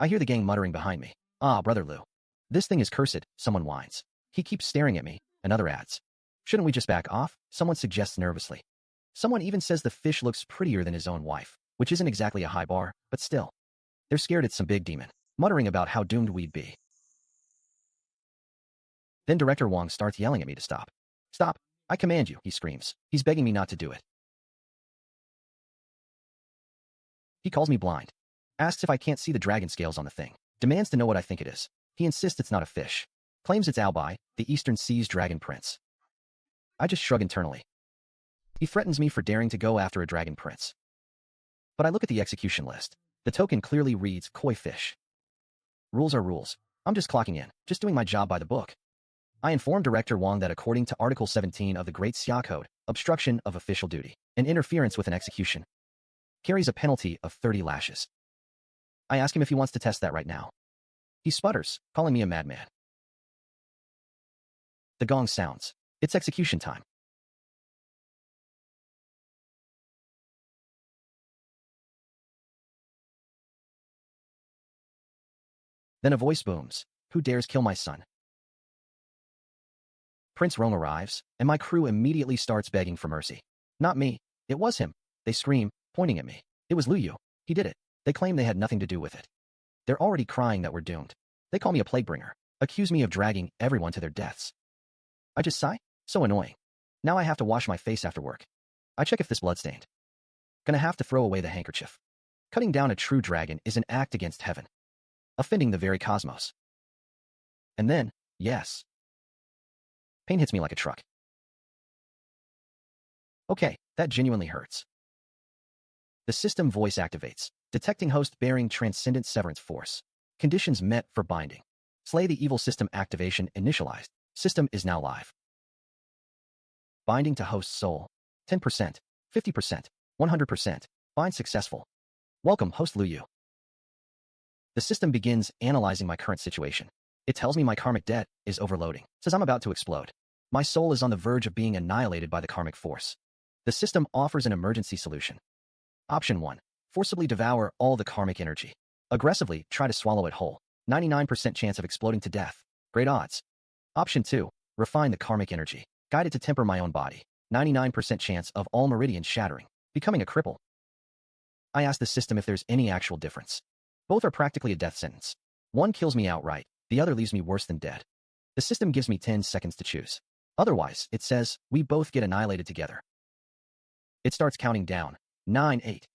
I hear the gang muttering behind me. Ah, Brother Lu. This thing is cursed, someone whines. He keeps staring at me, another adds. Shouldn't we just back off? Someone suggests nervously. Someone even says the fish looks prettier than his own wife, which isn't exactly a high bar, but still. They're scared it's some big demon, muttering about how doomed we'd be. Then Director Wong starts yelling at me to stop. Stop! I command you, he screams. He's begging me not to do it. He calls me blind. Asks if I can't see the dragon scales on the thing. Demands to know what I think it is. He insists it's not a fish. Claims it's Albai, the Eastern Sea's dragon prince. I just shrug internally. He threatens me for daring to go after a dragon prince. But I look at the execution list. The token clearly reads koi fish. Rules are rules. I'm just clocking in, just doing my job by the book. I inform Director Wong that according to Article 17 of the Great Xia Code, obstruction of official duty and interference with an execution carries a penalty of 30 lashes. I ask him if he wants to test that right now. He sputters, calling me a madman. The gong sounds. It's execution time. Then a voice booms. Who dares kill my son? Prince Rome arrives, and my crew immediately starts begging for mercy. Not me. It was him. They scream, pointing at me. It was Lu Yu. He did it. They claim they had nothing to do with it. They're already crying that we're doomed. They call me a plague bringer, accuse me of dragging everyone to their deaths. I just sigh. So annoying. Now I have to wash my face after work. I check if this bloodstained. Gonna have to throw away the handkerchief. Cutting down a true dragon is an act against heaven, offending the very cosmos. And then, yes, pain hits me like a truck. Okay, that genuinely hurts. The system voice activates, detecting host bearing transcendent severance force. Conditions met for binding. Slay the evil system activation initialized. System is now live. Binding to host soul. 10%, 50%, 100%. Bind successful. Welcome, host Lu Yu. The system begins analyzing my current situation. It tells me my karmic debt is overloading. Says I'm about to explode. My soul is on the verge of being annihilated by the karmic force. The system offers an emergency solution. Option 1. Forcibly devour all the karmic energy. Aggressively try to swallow it whole. 99% chance of exploding to death. Great odds. Option 2. Refine the karmic energy. Guide it to temper my own body. 99% chance of all meridians shattering. Becoming a cripple. I ask the system if there's any actual difference. Both are practically a death sentence. One kills me outright. The other leaves me worse than dead. The system gives me 10 seconds to choose. Otherwise, it says, we both get annihilated together. It starts counting down. 9, 8.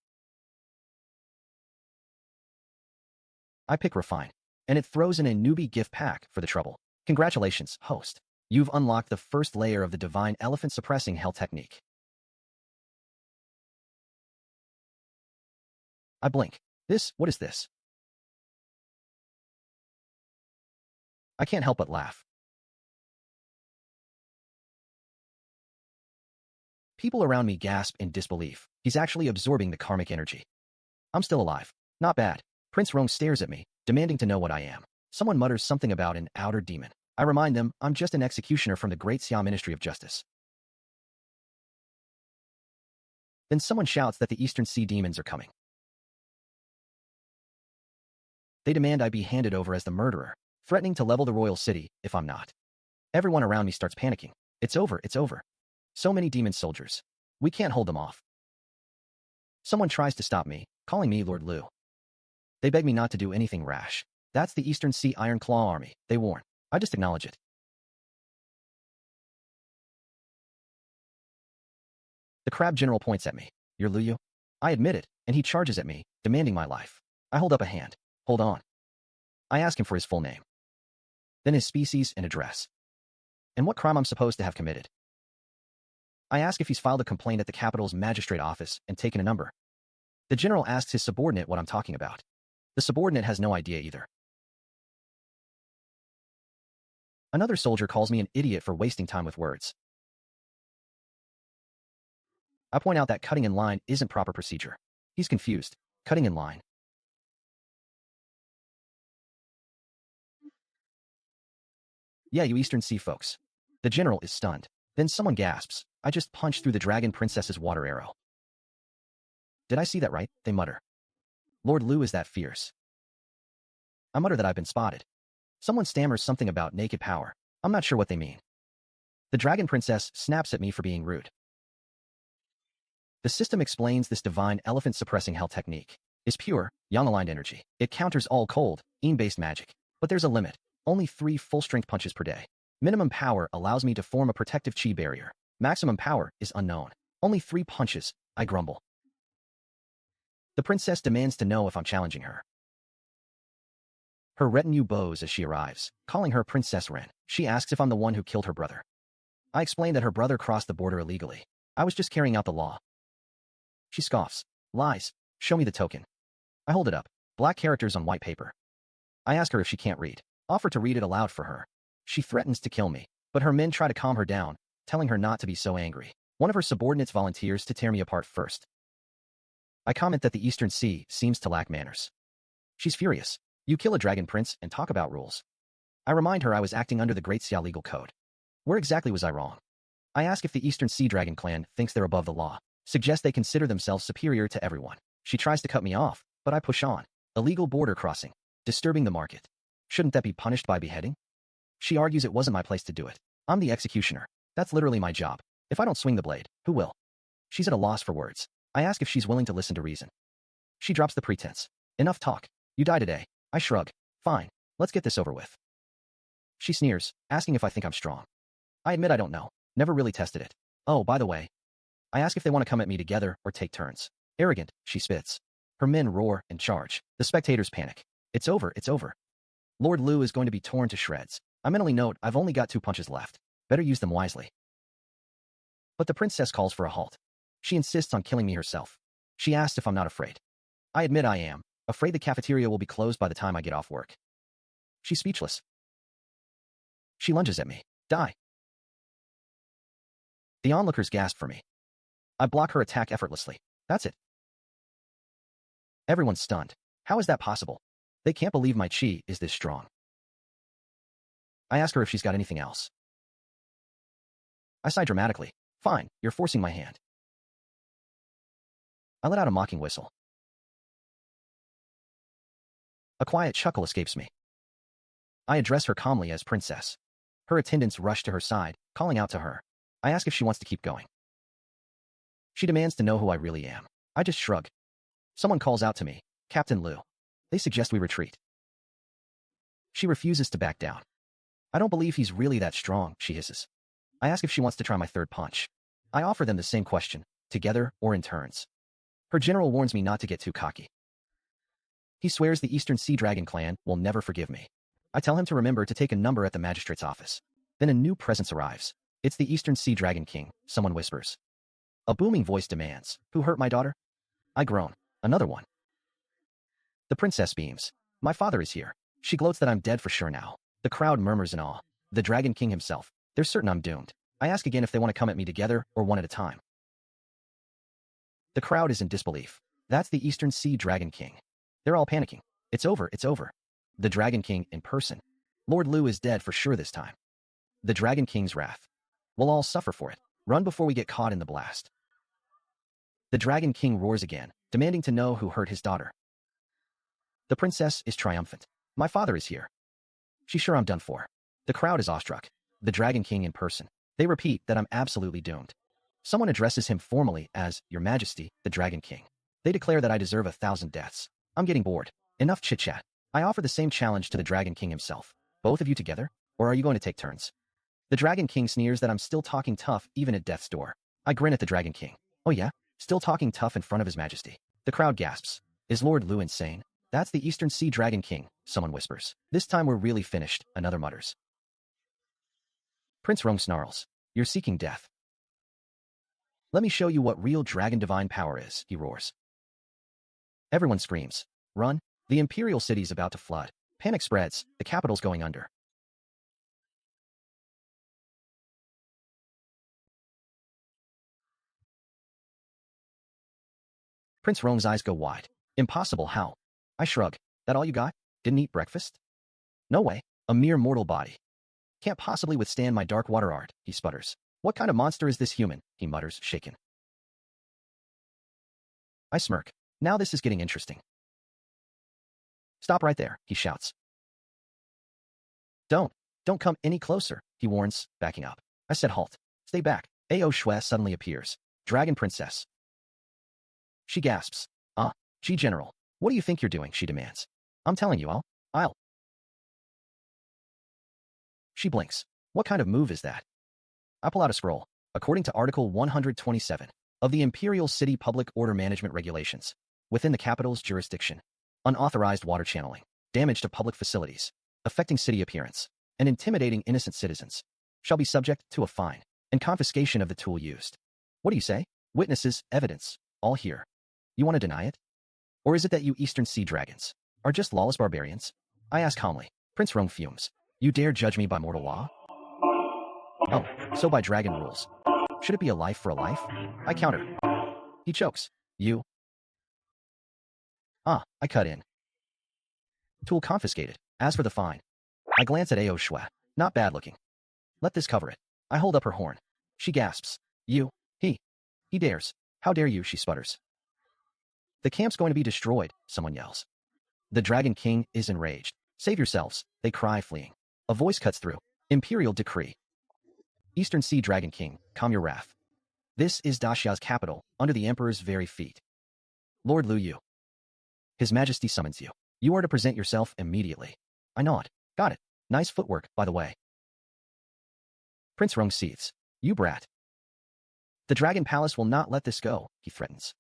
I pick Refine, and it throws in a newbie gift pack for the trouble. Congratulations, host. You've unlocked the first layer of the divine elephant suppressing hell technique. I blink. What is this? I can't help but laugh. People around me gasp in disbelief. He's actually absorbing the karmic energy. I'm still alive. Not bad. Prince Rong stares at me, demanding to know what I am. Someone mutters something about an outer demon. I remind them I'm just an executioner from the Great Xia Ministry of Justice. Then someone shouts that the Eastern Sea demons are coming. They demand I be handed over as the murderer, threatening to level the royal city if I'm not. Everyone around me starts panicking. It's over, it's over. So many demon soldiers. We can't hold them off. Someone tries to stop me, calling me Lord Lu. They beg me not to do anything rash. That's the Eastern Sea Iron Claw Army, they warn. I just acknowledge it. The crab general points at me. You're Lu Yu? I admit it, and he charges at me, demanding my life. I hold up a hand. Hold on. I ask him for his full name. Then his species and address. And what crime I'm supposed to have committed. I ask if he's filed a complaint at the capital's magistrate office and taken a number. The general asks his subordinate what I'm talking about. The subordinate has no idea either. Another soldier calls me an idiot for wasting time with words. I point out that cutting in line isn't proper procedure. He's confused. Cutting in line. Yeah, you Eastern Sea folks. The general is stunned. Then someone gasps. I just punched through the dragon princess's water arrow. Did I see that right? They mutter. Lord Lu is that fierce. I mutter that I've been spotted. Someone stammers something about naked power. I'm not sure what they mean. The dragon princess snaps at me for being rude. The system explains this divine elephant-suppressing hell technique is pure, yang-aligned energy. It counters all cold, Im-based magic. But there's a limit. Only 3 full-strength punches per day. Minimum power allows me to form a protective chi barrier. Maximum power is unknown. Only 3 punches, I grumble. The princess demands to know if I'm challenging her. Her retinue bows as she arrives, calling her Princess Ren. She asks if I'm the one who killed her brother. I explain that her brother crossed the border illegally. I was just carrying out the law. She scoffs. Lies. Show me the token. I hold it up. Black characters on white paper. I ask her if she can't read. Offer to read it aloud for her. She threatens to kill me, but her men try to calm her down, telling her not to be so angry. One of her subordinates volunteers to tear me apart first. I comment that the Eastern Sea seems to lack manners. She's furious. You kill a dragon prince and talk about rules. I remind her I was acting under the Great Xia legal code. Where exactly was I wrong? I ask if the Eastern Sea Dragon clan thinks they're above the law. Suggest they consider themselves superior to everyone. She tries to cut me off, but I push on. Illegal border crossing. Disturbing the market. Shouldn't that be punished by beheading? She argues it wasn't my place to do it. I'm the executioner. That's literally my job. If I don't swing the blade, who will? She's at a loss for words. I ask if she's willing to listen to reason. She drops the pretense. Enough talk. You die today. I shrug. Fine. Let's get this over with. She sneers, asking if I think I'm strong. I admit I don't know. Never really tested it. Oh, by the way. I ask if they want to come at me together or take turns. Arrogant, she spits. Her men roar and charge. The spectators panic. It's over, it's over. Lord Liu is going to be torn to shreds. I mentally note I've only got 2 punches left. Better use them wisely. But the princess calls for a halt. She insists on killing me herself. She asks if I'm not afraid. I admit I am, afraid the cafeteria will be closed by the time I get off work. She's speechless. She lunges at me. Die. The onlookers gasp for me. I block her attack effortlessly. That's it. Everyone's stunned. How is that possible? They can't believe my chi is this strong. I ask her if she's got anything else. I sigh dramatically. Fine, you're forcing my hand. I let out a mocking whistle. A quiet chuckle escapes me. I address her calmly as princess. Her attendants rush to her side, calling out to her. I ask if she wants to keep going. She demands to know who I really am. I just shrug. Someone calls out to me, Captain Liu. They suggest we retreat. She refuses to back down. I don't believe he's really that strong, she hisses. I ask if she wants to try my 3rd punch. I offer them the same question, together or in turns. Her general warns me not to get too cocky. He swears the Eastern Sea Dragon clan will never forgive me. I tell him to remember to take a number at the magistrate's office. Then a new presence arrives. It's the Eastern Sea Dragon King, someone whispers. A booming voice demands, who hurt my daughter? I groan. Another one. The princess beams. My father is here. She gloats that I'm dead for sure now. The crowd murmurs in awe. The Dragon King himself. They're certain I'm doomed. I ask again if they want to come at me together or one at a time. The crowd is in disbelief. That's the Eastern Sea Dragon King. They're all panicking. It's over, it's over. The Dragon King in person. Lord Liu is dead for sure this time. The Dragon King's wrath. We'll all suffer for it. Run before we get caught in the blast. The Dragon King roars again, demanding to know who hurt his daughter. The princess is triumphant. My father is here. She's sure I'm done for. The crowd is awestruck. The Dragon King in person. They repeat that I'm absolutely doomed. Someone addresses him formally as, Your Majesty, the Dragon King. They declare that I deserve 1,000 deaths. I'm getting bored. Enough chit-chat. I offer the same challenge to the Dragon King himself. Both of you together? Or are you going to take turns? The Dragon King sneers that I'm still talking tough even at death's door. I grin at the Dragon King. Oh yeah? Still talking tough in front of His Majesty. The crowd gasps. Is Lord Liu insane? That's the Eastern Sea Dragon King, someone whispers. This time we're really finished, another mutters. Prince Rong snarls. You're seeking death. Let me show you what real dragon divine power is, he roars. Everyone screams. Run. The imperial city's about to flood. Panic spreads. The capital's going under. Prince Rong's eyes go wide. Impossible, how? I shrug. That all you got? Didn't eat breakfast? No way. A mere mortal body. Can't possibly withstand my dark water art, he sputters. What kind of monster is this human? He mutters, shaken. I smirk. Now this is getting interesting. Stop right there, he shouts. Don't. Don't come any closer, he warns, backing up. I said halt. Stay back. Ao Shui suddenly appears. Dragon Princess. She gasps. Gee, General. What do you think you're doing, she demands. I'm telling you, I'll. She blinks. What kind of move is that? I pull out a scroll. According to Article 127 of the Imperial City Public Order Management Regulations, within the capital's jurisdiction, unauthorized water channeling, damage to public facilities, affecting city appearance, and intimidating innocent citizens shall be subject to a fine and confiscation of the tool used. What do you say? Witnesses, evidence, all here. You want to deny it? Or is it that you Eastern Sea Dragons are just lawless barbarians? I ask calmly. Prince Rong fumes. You dare judge me by mortal law? Oh, so by dragon rules. Should it be a life for a life? I counter. He chokes. You. I cut in. Tool confiscated. As for the fine, I glance at Ao Shui. Not bad looking. Let this cover it. I hold up her horn. She gasps. You. He dares. How dare you, she sputters. The camp's going to be destroyed, someone yells. The Dragon King is enraged. Save yourselves, they cry, fleeing. A voice cuts through. Imperial decree. Eastern Sea Dragon King, calm your wrath. This is Daxia's capital, under the Emperor's very feet. Lord Lu Yu. His Majesty summons you. You are to present yourself immediately. I nod. Got it. Nice footwork, by the way. Prince Rong seethes. You brat. The Dragon Palace will not let this go, he threatens.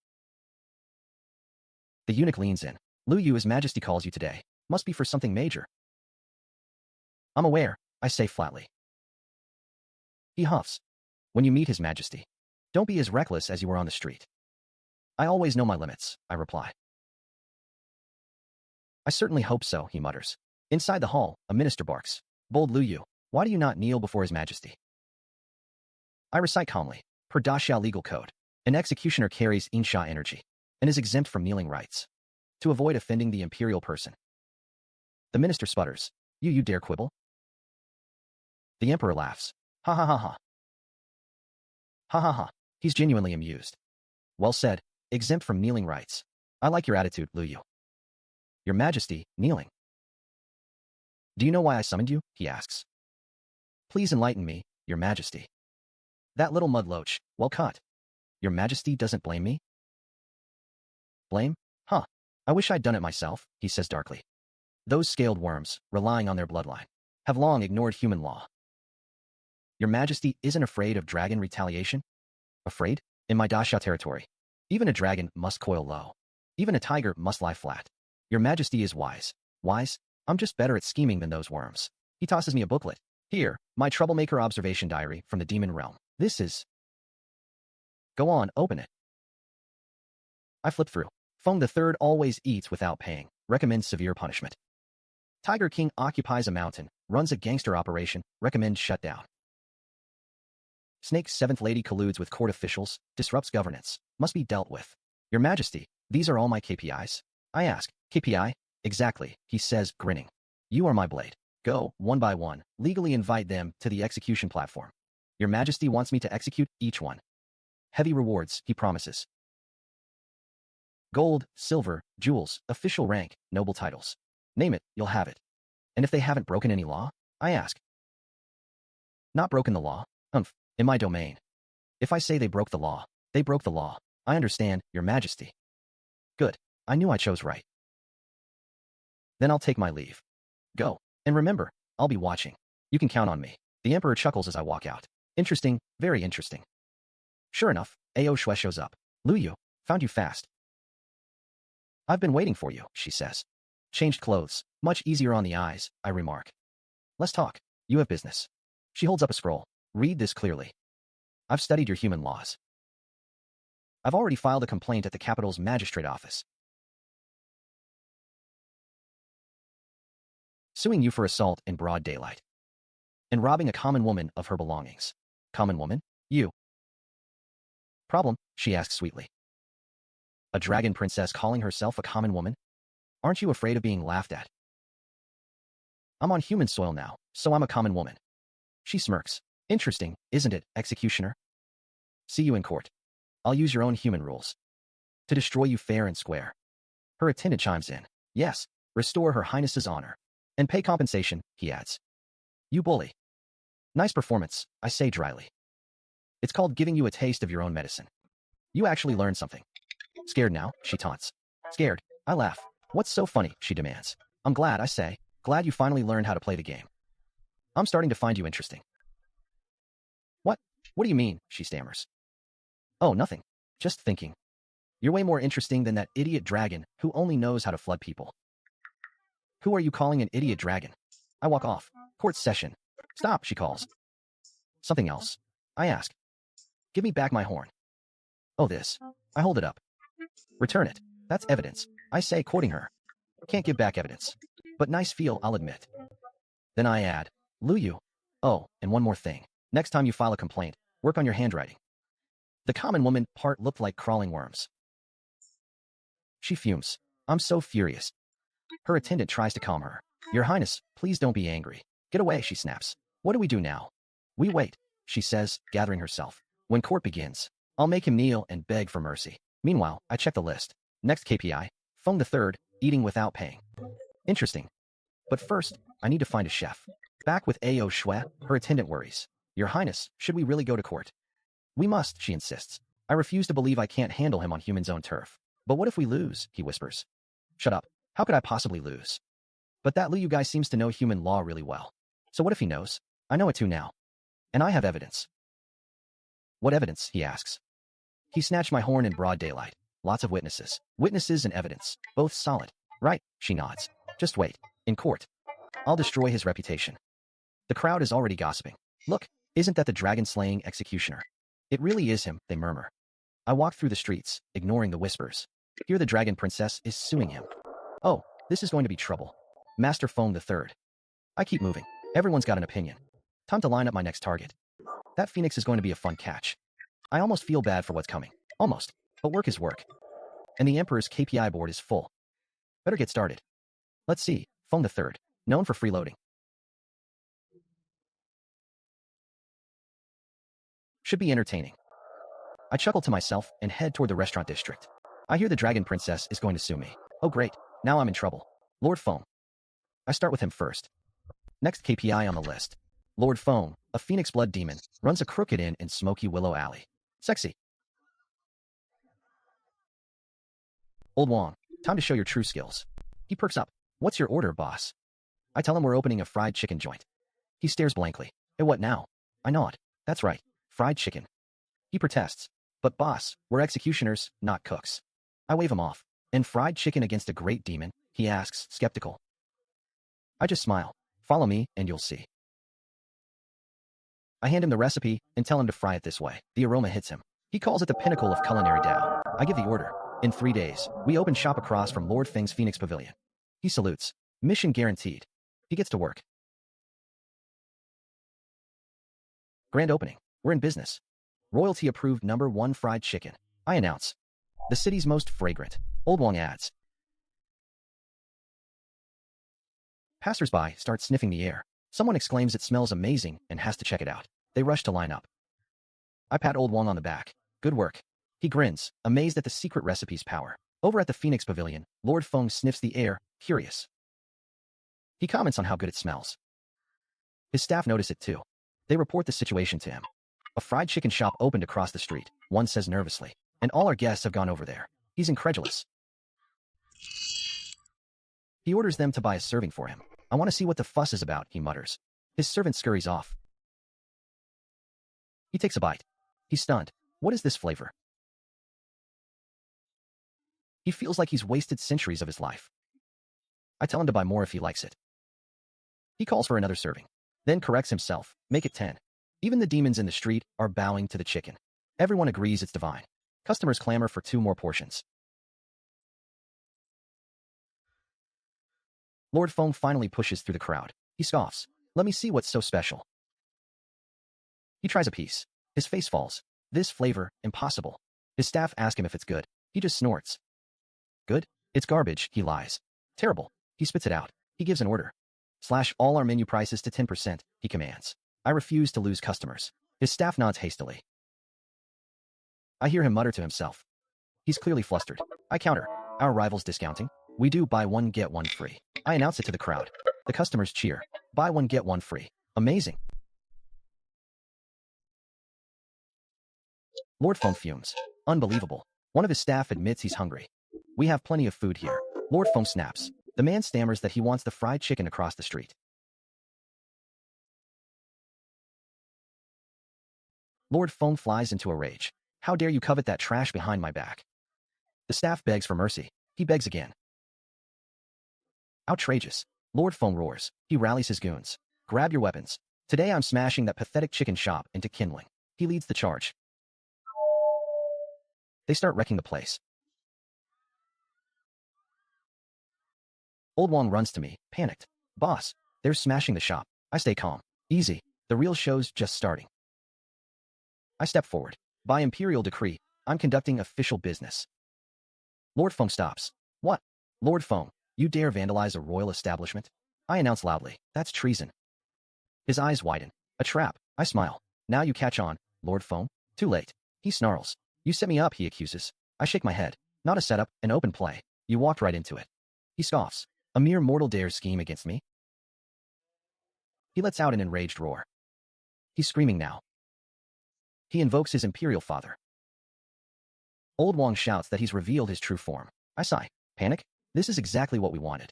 The eunuch leans in. Lu Yu, His Majesty calls you today. Must be for something major. I'm aware, I say flatly. He huffs. When you meet His Majesty, don't be as reckless as you were on the street. I always know my limits, I reply. I certainly hope so, he mutters. Inside the hall, a minister barks. Bold Lu Yu, why do you not kneel before His Majesty? I recite calmly. Per Daxia legal code, an executioner carries Insha energy and is exempt from kneeling rites to avoid offending the imperial person. The minister sputters. You dare quibble? The emperor laughs. Ha ha ha ha. Ha ha ha. He's genuinely amused. Well said. Exempt from kneeling rites. I like your attitude, Lu Yu. Your Majesty, kneeling. Do you know why I summoned you? He asks. Please enlighten me, Your Majesty. That little mudloach, well cut. Your Majesty doesn't blame me? Blame? Huh. I wish I'd done it myself, he says darkly. Those scaled worms, relying on their bloodline, have long ignored human law. Your Majesty isn't afraid of dragon retaliation? Afraid? In my Daxia territory, even a dragon must coil low. Even a tiger must lie flat. Your Majesty is wise. Wise? I'm just better at scheming than those worms. He tosses me a booklet. Here, my troublemaker observation diary from the demon realm. This is... Go on, open it. I flip through. Feng III always eats without paying. Recommends severe punishment. Tiger King occupies a mountain. Runs a gangster operation. Recommends shutdown. Snake's 7th Lady colludes with court officials. Disrupts governance. Must be dealt with. Your Majesty, these are all my KPIs? I ask. KPI? Exactly, he says, grinning. You are my blade. Go, one by one, legally invite them to the execution platform. Your Majesty wants me to execute each one. Heavy rewards, he promises. Gold, silver, jewels, official rank, noble titles. Name it, you'll have it. And if they haven't broken any law? I ask. Not broken the law? In my domain. If I say they broke the law, they broke the law. I understand, Your Majesty. Good. I knew I chose right. Then I'll take my leave. Go. And remember, I'll be watching. You can count on me. The Emperor chuckles as I walk out. Interesting, very interesting. Sure enough, Ao Shui shows up. Lu Yu, found you fast. I've been waiting for you, she says. Changed clothes, much easier on the eyes, I remark. Let's talk. You have business. She holds up a scroll. Read this clearly. I've studied your human laws. I've already filed a complaint at the capital's magistrate office, suing you for assault in broad daylight and robbing a common woman of her belongings. Common woman? You. Problem? She asks sweetly. A dragon princess calling herself a common woman? Aren't you afraid of being laughed at? I'm on human soil now, so I'm a common woman. She smirks. Interesting, isn't it, executioner? See you in court. I'll use your own human rules to destroy you fair and square. Her attendant chimes in. Yes, restore Her Highness's honor. And pay compensation, he adds. You bully. Nice performance, I say dryly. It's called giving you a taste of your own medicine. You actually learned something. Scared now, she taunts. Scared, I laugh. What's so funny, she demands. I'm glad, I say. Glad you finally learned how to play the game. I'm starting to find you interesting. What? What do you mean, she stammers. Oh, nothing. Just thinking. You're way more interesting than that idiot dragon who only knows how to flood people. Who are you calling an idiot dragon? I walk off. Court session. Stop, she calls. Something else. I ask. Give me back my horn. Oh, this. I hold it up. Return it. That's evidence, I say, quoting her. Can't give back evidence. But nice feel, I'll admit. Then I add, Luyu. Oh, and one more thing. Next time you file a complaint, work on your handwriting. The common woman part looked like crawling worms. She fumes. I'm so furious. Her attendant tries to calm her. Your Highness, please don't be angry. Get away, she snaps. What do we do now? We wait, she says, gathering herself. When court begins, I'll make him kneel and beg for mercy. Meanwhile, I check the list. Next KPI, Feng the Third, eating without paying. Interesting. But first, I need to find a chef. Back with Ao Shui, her attendant worries. Your Highness, should we really go to court? We must, she insists. I refuse to believe I can't handle him on human's own turf. But what if we lose, he whispers. Shut up. How could I possibly lose? But that Liu guy seems to know human law really well. So what if he knows? I know it too now. And I have evidence. What evidence, he asks. He snatched my horn in broad daylight. Lots of witnesses. Witnesses and evidence. Both solid. Right, she nods. Just wait. In court. I'll destroy his reputation. The crowd is already gossiping. Look, isn't that the dragon-slaying executioner? It really is him, they murmur. I walk through the streets, ignoring the whispers. Here the dragon princess is suing him. Oh, this is going to be trouble. Master Feng the Third. I keep moving. Everyone's got an opinion. Time to line up my next target. That phoenix is going to be a fun catch. I almost feel bad for what's coming. Almost. But work is work. And the Emperor's KPI board is full. Better get started. Let's see. Feng the Third. Known for freeloading. Should be entertaining. I chuckle to myself and head toward the restaurant district. I hear the dragon princess is going to sue me. Oh great, now I'm in trouble. Lord Feng. I start with him first. Next KPI on the list. Lord Feng, a phoenix blood demon, runs a crooked inn in Smoky Willow Alley. Sexy. Old Wong, time to show your true skills. He perks up. What's your order, boss? I tell him we're opening a fried chicken joint. He stares blankly. Hey, what now? I nod. That's right, fried chicken. He protests. But boss, we're executioners, not cooks. I wave him off. And fried chicken against a great demon? He asks, skeptical. I just smile. Follow me, and you'll see. I hand him the recipe and tell him to fry it this way. The aroma hits him. He calls it the pinnacle of culinary Tao. I give the order. In 3 days, we open shop across from Lord Feng's Phoenix Pavilion. He salutes. Mission guaranteed. He gets to work. Grand opening. We're in business. Royalty approved #1 fried chicken. I announce. The city's most fragrant. Old Wong adds. Passers-by start sniffing the air. Someone exclaims it smells amazing and has to check it out. They rush to line up. I pat Old Wong on the back. Good work. He grins, amazed at the secret recipe's power. Over at the Phoenix Pavilion, Lord Feng sniffs the air, curious. He comments on how good it smells. His staff notice it too. They report the situation to him. A fried chicken shop opened across the street, one says nervously. And all our guests have gone over there. He's incredulous. He orders them to buy a serving for him. I want to see what the fuss is about, he mutters. His servant scurries off. He takes a bite. He's stunned. What is this flavor? He feels like he's wasted centuries of his life. I tell him to buy more if he likes it. He calls for another serving, then corrects himself. Make it 10. Even the demons in the street are bowing to the chicken. Everyone agrees it's divine. Customers clamor for 2 more portions. Lord Feng finally pushes through the crowd. He scoffs. Let me see what's so special. He tries a piece. His face falls. This flavor, impossible. His staff ask him if it's good. He just snorts. Good? It's garbage, he lies. Terrible. He spits it out. He gives an order. Slash all our menu prices to 10%, he commands. I refuse to lose customers. His staff nods hastily. I hear him mutter to himself. He's clearly flustered. I counter. Our rival's discounting. We do buy 1 get 1 free. I announce it to the crowd. The customers cheer. Buy 1 get 1 free. Amazing. Lord Foam fumes. Unbelievable. One of his staff admits he's hungry. We have plenty of food here. Lord Foam snaps. The man stammers that he wants the fried chicken across the street. Lord Foam flies into a rage. How dare you covet that trash behind my back? The staff begs for mercy. He begs again. Outrageous. Lord Foam roars. He rallies his goons. Grab your weapons. Today I'm smashing that pathetic chicken shop into kindling. He leads the charge. They start wrecking the place. Old Wong runs to me, panicked. Boss, they're smashing the shop. I stay calm. Easy. The real show's just starting. I step forward. By imperial decree, I'm conducting official business. Lord Foam stops. What? Lord Foam, you dare vandalize a royal establishment? I announce loudly. That's treason. His eyes widen. A trap. I smile. Now you catch on, Lord Foam. Too late. He snarls. You set me up, he accuses. I shake my head. Not a setup, an open play. You walked right into it. He scoffs. A mere mortal dares scheme against me? He lets out an enraged roar. He's screaming now. He invokes his imperial father. Old Wong shouts that he's revealed his true form. I sigh. Panic? This is exactly what we wanted.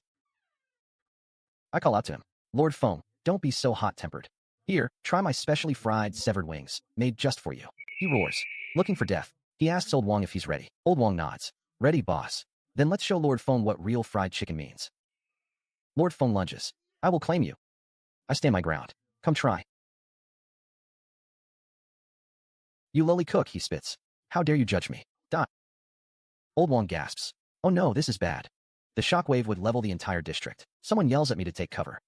I call out to him. Lord Foam, don't be so hot-tempered. Here, try my specially fried severed wings, made just for you. He roars. Looking for death. He asks Old Wong if he's ready. Old Wong nods. Ready, boss. Then let's show Lord Foam what real fried chicken means. Lord Foam lunges. I will claim you. I stand my ground. Come try. You lowly cook, he spits. How dare you judge me? Die. Old Wong gasps. Oh no, this is bad. The shockwave would level the entire district. Someone yells at me to take cover.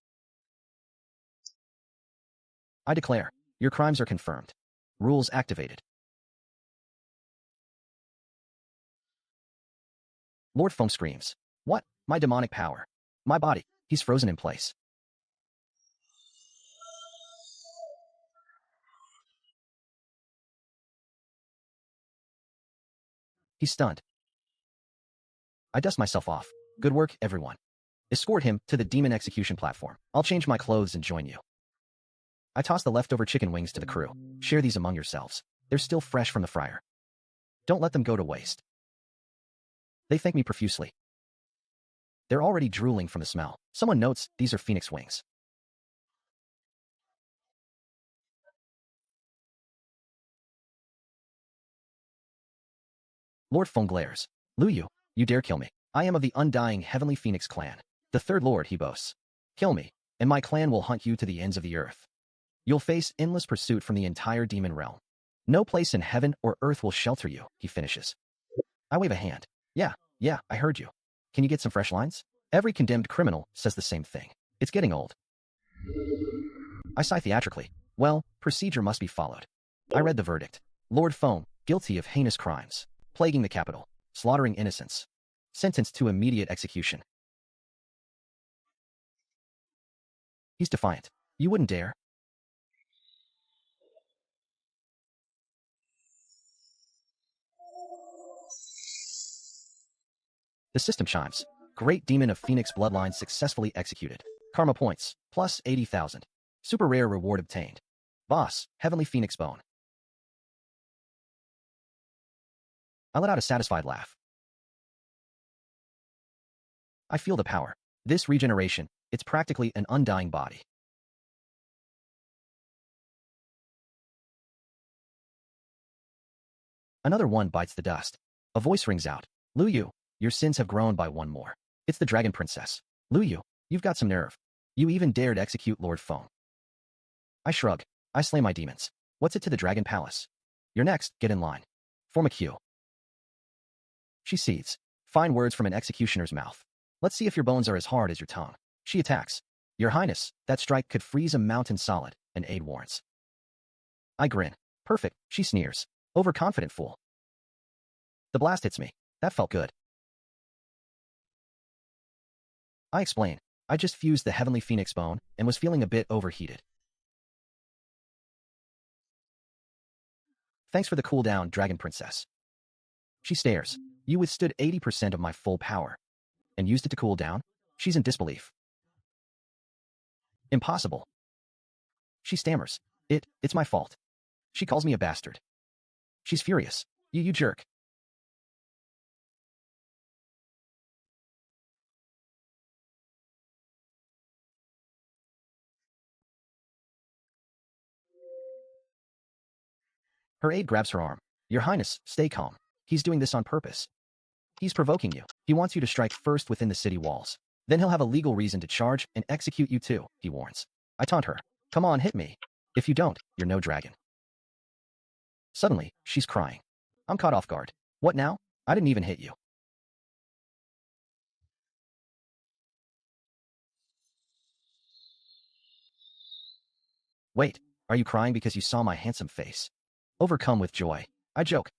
I declare, your crimes are confirmed. Rules activated. Lord Foam screams. What? My demonic power. My body. He's frozen in place. He's stunned. I dust myself off. Good work, everyone. Escort him to the demon execution platform. I'll change my clothes and join you. I toss the leftover chicken wings to the crew. Share these among yourselves. They're still fresh from the fryer. Don't let them go to waste. They thank me profusely. They're already drooling from the smell. Someone notes these are phoenix wings. Lord Foam glares. Luyu, you dare kill me. I am of the undying heavenly phoenix clan. The third lord, he boasts. Kill me, and my clan will hunt you to the ends of the earth. You'll face endless pursuit from the entire demon realm. No place in heaven or earth will shelter you, he finishes. I wave a hand. Yeah, I heard you. Can you get some fresh lines? Every condemned criminal says the same thing. It's getting old. I sigh theatrically. Well, procedure must be followed. I read the verdict. Lord Foam, guilty of heinous crimes, plaguing the capital, slaughtering innocents, sentenced to immediate execution. He's defiant. You wouldn't dare. The system chimes. Great Demon of Phoenix Bloodline successfully executed. Karma points, plus 80,000. Super rare reward obtained. Boss, Heavenly Phoenix Bone. I let out a satisfied laugh. I feel the power. This regeneration, it's practically an undying body. Another one bites the dust. A voice rings out. Luyu, your sins have grown by one more. It's the Dragon Princess. Luyu, you've got some nerve. You even dared execute Lord Foam. I shrug. I slay my demons. What's it to the Dragon Palace? You're next, get in line. Form a queue. She seethes. Fine words from an executioner's mouth. Let's see if your bones are as hard as your tongue. She attacks. Your Highness, that strike could freeze a mountain solid, and aid warrants. I grin. Perfect, she sneers. Overconfident fool. The blast hits me. That felt good. I explain. I just fused the Heavenly Phoenix Bone and was feeling a bit overheated. Thanks for the cooldown, Dragon Princess. She stares. You withstood 80% of my full power. And used it to cool down? She's in disbelief. Impossible. She stammers. It's my fault. She calls me a bastard. She's furious. You jerk. Her aide grabs her arm. Your Highness, stay calm. He's doing this on purpose. He's provoking you. He wants you to strike first within the city walls. Then he'll have a legal reason to charge and execute you too, he warns. I taunt her. Come on, hit me. If you don't, you're no dragon. Suddenly, she's crying. I'm caught off guard. What now? I didn't even hit you. Wait, are you crying because you saw my handsome face? Overcome with joy, I joke.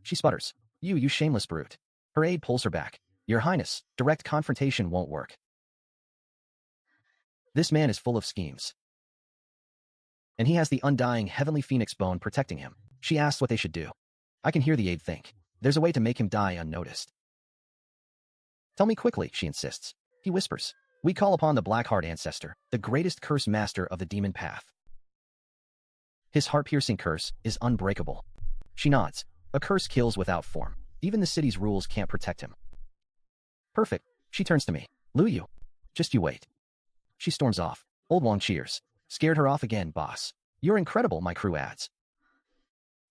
She sputters. You shameless brute. Her aide pulls her back. Your Highness, direct confrontation won't work. This man is full of schemes. And he has the undying heavenly phoenix bone protecting him. She asks what they should do. I can hear the aide think. There's a way to make him die unnoticed. Tell me quickly, she insists. He whispers. We call upon the Blackheart ancestor, the greatest curse master of the demon path. His heart-piercing curse is unbreakable. She nods. A curse kills without form. Even the city's rules can't protect him. Perfect. She turns to me. Luyu. Just you wait. She storms off. Old Wong cheers. Scared her off again, boss. You're incredible, my crew adds.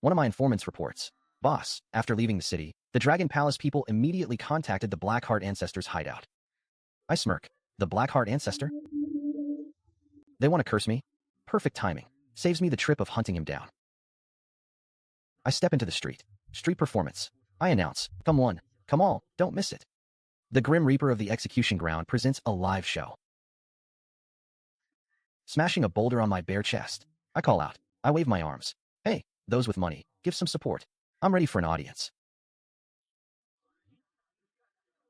One of my informants reports. Boss, after leaving the city, the Dragon Palace people immediately contacted the Blackheart ancestor's hideout. I smirk. The Blackheart ancestor? They want to curse me? Perfect timing. Saves me the trip of hunting him down. I step into the street. Street performance. I announce, come one, come all, don't miss it. The Grim Reaper of the execution ground presents a live show. Smashing a boulder on my bare chest. I call out. I wave my arms. Hey, those with money, give some support. I'm ready for an audience.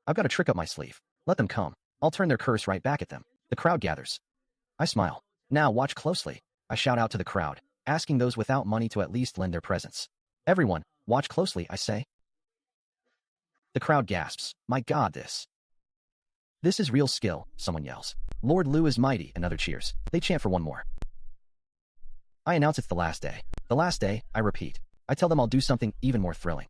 I've got a trick up my sleeve. Let them come. I'll turn their curse right back at them. The crowd gathers. I smile. Now watch closely. I shout out to the crowd, asking those without money to at least lend their presence. Everyone, watch closely, I say. The crowd gasps. My God, This is real skill, someone yells. Lord Liu is mighty, another cheers. They chant for one more. I announce it's the last day. The last day, I repeat. I tell them I'll do something even more thrilling.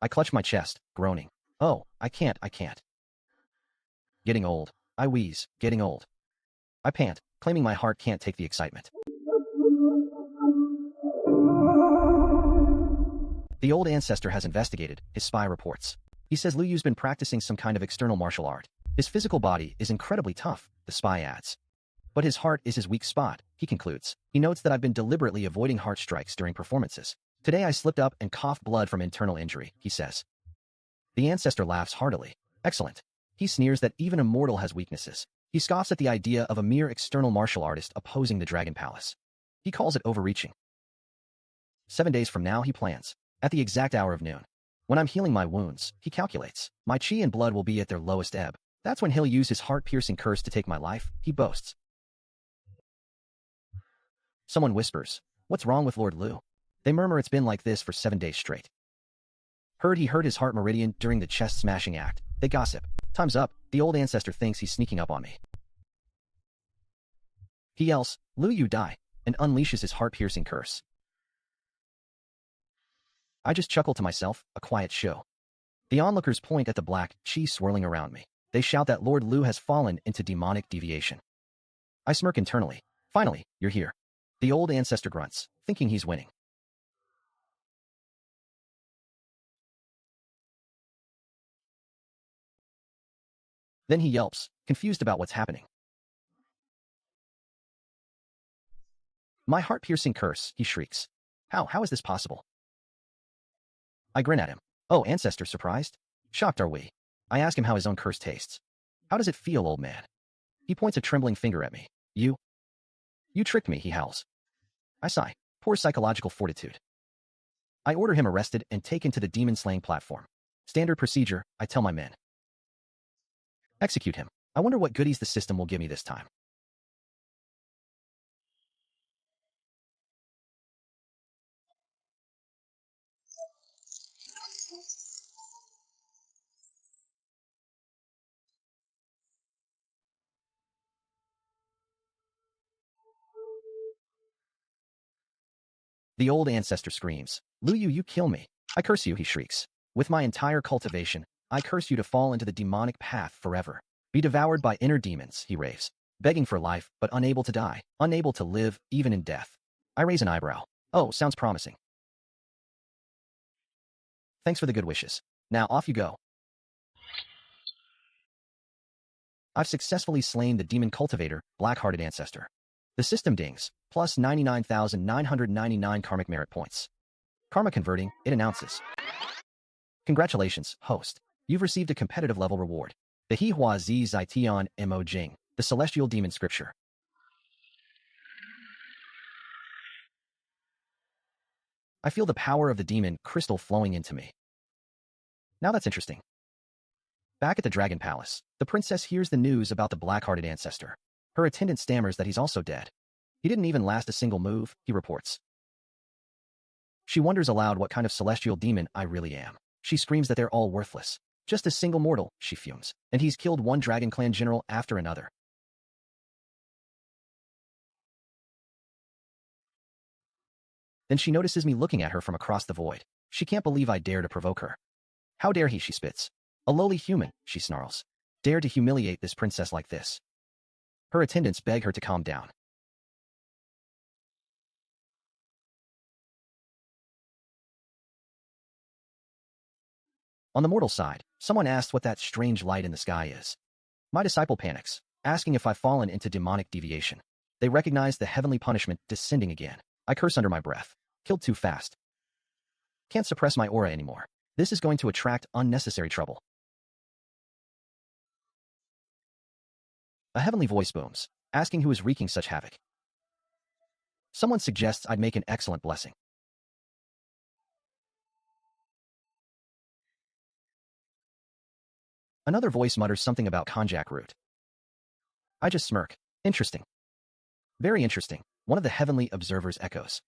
I clutch my chest, groaning. Oh, I can't. Getting old. I wheeze, getting old. I pant, claiming my heart can't take the excitement. The old ancestor has investigated, his spy reports. He says Luyu's been practicing some kind of external martial art. His physical body is incredibly tough, the spy adds. But his heart is his weak spot, he concludes. He notes that I've been deliberately avoiding heart strikes during performances. Today I slipped up and coughed blood from internal injury, he says. The ancestor laughs heartily. Excellent. He sneers that even Immortal has weaknesses. He scoffs at the idea of a mere external martial artist opposing the Dragon Palace. He calls it overreaching. 7 days from now, he plans. At the exact hour of noon. When I'm healing my wounds, he calculates, my chi and blood will be at their lowest ebb. That's when he'll use his heart-piercing curse to take my life, he boasts. Someone whispers, what's wrong with Lord Liu? They murmur it's been like this for 7 days straight. Heard he hurt his heart meridian during the chest-smashing act. They gossip. Time's up. The old ancestor thinks he's sneaking up on me. He yells, Liu, you die, and unleashes his heart-piercing curse. I just chuckle to myself, a quiet show. The onlookers point at the black chi swirling around me. They shout that Lord Liu has fallen into demonic deviation. I smirk internally. Finally, you're here. The old ancestor grunts, thinking he's winning. Then he yelps, confused about what's happening. My heart-piercing curse, he shrieks. How is this possible? I grin at him. Oh, ancestor, surprised? Shocked are we? I ask him how his own curse tastes. How does it feel, old man? He points a trembling finger at me. You tricked me, he howls. I sigh. Poor psychological fortitude. I order him arrested and taken to the demon-slaying platform. Standard procedure, I tell my men. Execute him. I wonder what goodies the system will give me this time. The old ancestor screams. Lu Yu, you kill me. I curse you, he shrieks. With my entire cultivation, I curse you to fall into the demonic path forever. Be devoured by inner demons, he raves, begging for life, but unable to die, unable to live, even in death. I raise an eyebrow. Oh, sounds promising. Thanks for the good wishes. Now off you go. I've successfully slain the demon cultivator, black-hearted ancestor. The system dings, plus 99,999 karmic merit points. Karma converting, it announces. Congratulations, host. You've received a competitive level reward. The He Hua Zi Zai Tian Mo Jing, the celestial demon scripture. I feel the power of the demon crystal flowing into me. Now that's interesting. Back at the Dragon Palace, the princess hears the news about the black-hearted ancestor. Her attendant stammers that he's also dead. He didn't even last a single move, he reports. She wonders aloud what kind of celestial demon I really am. She screams that they're all worthless. Just a single mortal, she fumes. And he's killed one Dragon Clan general after another. Then she notices me looking at her from across the void. She can't believe I dare to provoke her. How dare he, she spits. A lowly human, she snarls. Dare to humiliate this princess like this. Her attendants beg her to calm down. On the mortal side, someone asks what that strange light in the sky is. My disciple panics, asking if I've fallen into demonic deviation. They recognize the heavenly punishment descending again. I curse under my breath. Killed too fast. Can't suppress my aura anymore. This is going to attract unnecessary trouble. A heavenly voice booms, asking who is wreaking such havoc. Someone suggests I'd make an excellent blessing. Another voice mutters something about konjac root. I just smirk. Interesting. Very interesting, one of the heavenly observers echoes.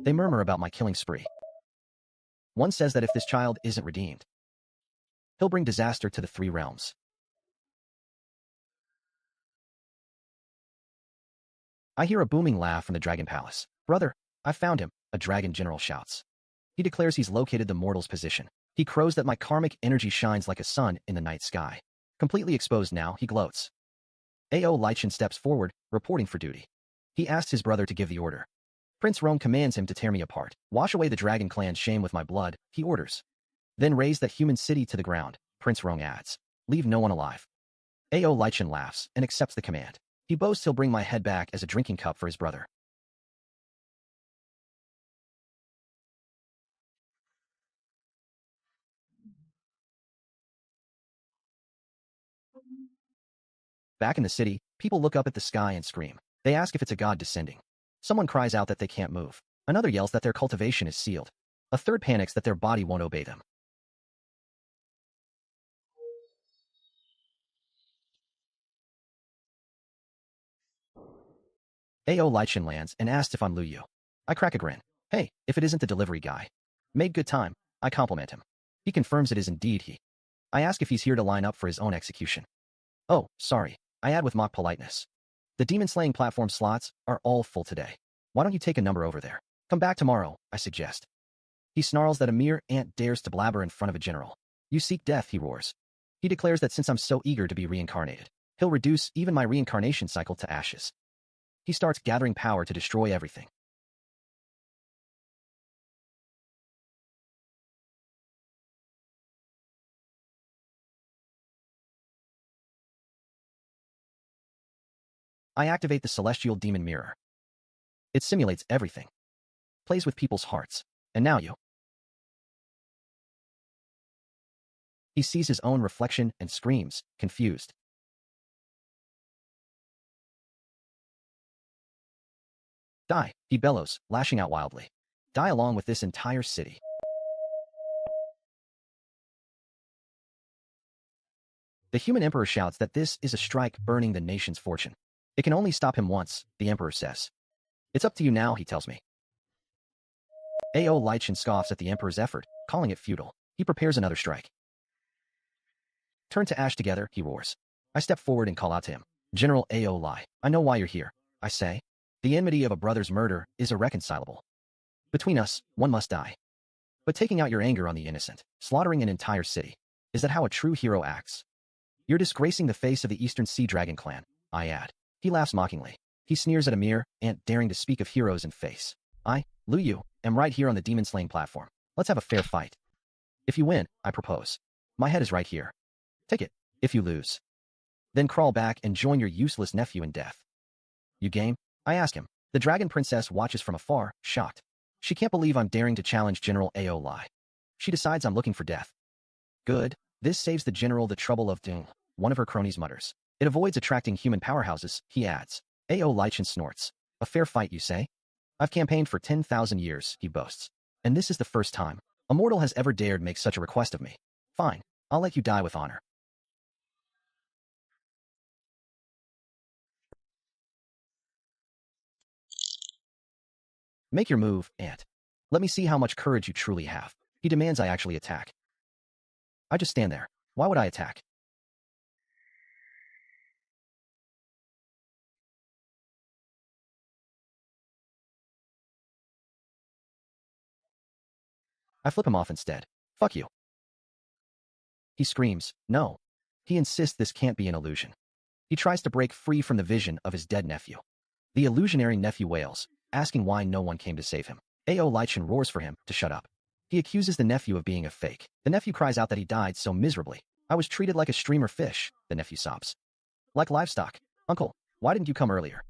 They murmur about my killing spree. One says that if this child isn't redeemed, he'll bring disaster to the three realms. I hear a booming laugh from the Dragon Palace. Brother, I found him, a dragon general shouts. He declares he's located the mortal's position. He crows that my karmic energy shines like a sun in the night sky. Completely exposed now, he gloats. A.O. Lichen steps forward, reporting for duty. He asks his brother to give the order. Prince Rome commands him to tear me apart. Wash away the Dragon Clan's shame with my blood, he orders. Then raze that human city to the ground, Prince Rome adds. Leave no one alive. A.O. Lichen laughs and accepts the command. He boasts he'll bring my head back as a drinking cup for his brother. Back in the city, people look up at the sky and scream. They ask if it's a god descending. Someone cries out that they can't move. Another yells that their cultivation is sealed. A third panics that their body won't obey them. A.O. Lichen lands and asks if I'm Lu Yu. I crack a grin. Hey, if it isn't the delivery guy. Made good time. I compliment him. He confirms it is indeed he. I ask if he's here to line up for his own execution. Oh, sorry. I add with mock politeness. The demon-slaying platform slots are all full today. Why don't you take a number over there? Come back tomorrow, I suggest. He snarls that a mere ant dares to blabber in front of a general. You seek death, he roars. He declares that since I'm so eager to be reincarnated, he'll reduce even my reincarnation cycle to ashes. He starts gathering power to destroy everything. I activate the celestial demon mirror. It simulates everything. Plays with people's hearts. And now you. He sees his own reflection and screams, confused. Die, he bellows, lashing out wildly. Die along with this entire city. The human emperor shouts that this is a strike burning the nation's fortune. It can only stop him once, the emperor says. It's up to you now, he tells me. A.O. Lichen scoffs at the emperor's effort, calling it futile. He prepares another strike. Turn to ash together, he roars. I step forward and call out to him. General A.O. Lai, I know why you're here. I say. The enmity of a brother's murder is irreconcilable. Between us, one must die. But taking out your anger on the innocent, slaughtering an entire city, is that how a true hero acts? You're disgracing the face of the Eastern Sea Dragon clan, I add. He laughs mockingly. He sneers at a mere ant daring to speak of heroes in face. I, Lu Yu, am right here on the demon-slaying platform. Let's have a fair fight. If you win, I propose. My head is right here. Take it. If you lose, then crawl back and join your useless nephew in death. You game? I ask him. The dragon princess watches from afar, shocked. She can't believe I'm daring to challenge General Ao Lai. She decides I'm looking for death. Good. This saves the general the trouble of doom, one of her cronies mutters. It avoids attracting human powerhouses, he adds. Ao Laichin snorts. A fair fight, you say? I've campaigned for 10,000 years, he boasts. And this is the first time a mortal has ever dared make such a request of me. Fine. I'll let you die with honor. Make your move, Ant. Let me see how much courage you truly have. He demands I actually attack. I just stand there. Why would I attack? I flip him off instead. Fuck you. He screams, no. He insists this can't be an illusion. He tries to break free from the vision of his dead nephew. The illusionary nephew wails, asking why no one came to save him. Ao Laichin roars for him to shut up. He accuses the nephew of being a fake. The nephew cries out that he died so miserably. I was treated like a streamer fish, the nephew sobs. Like livestock. Uncle, why didn't you come earlier?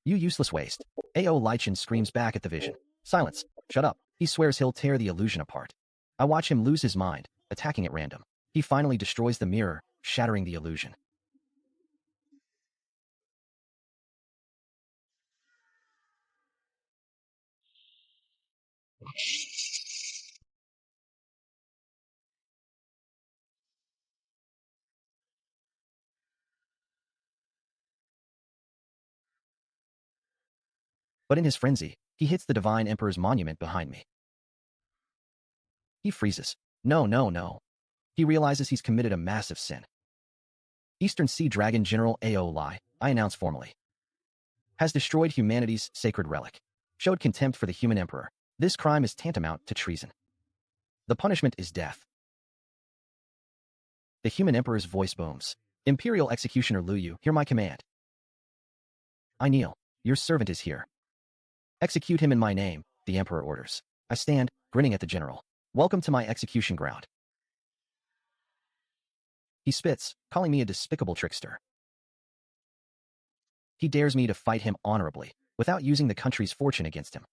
You useless waste. Ao Laichin screams back at the vision. Silence. Shut up. He swears he'll tear the illusion apart. I watch him lose his mind, attacking at random. He finally destroys the mirror, shattering the illusion. But in his frenzy, he hits the Divine Emperor's monument behind me. He freezes. No, no, no. He realizes he's committed a massive sin. Eastern Sea Dragon General Ao Lai, I announce formally, has destroyed humanity's sacred relic, showed contempt for the human emperor. This crime is tantamount to treason. The punishment is death. The human emperor's voice booms. Imperial Executioner Lu Yu, hear my command. I kneel. Your servant is here. Execute him in my name, the emperor orders. I stand, grinning at the general. Welcome to my execution ground. He spits, calling me a despicable trickster. He dares me to fight him honorably, without using the country's fortune against him.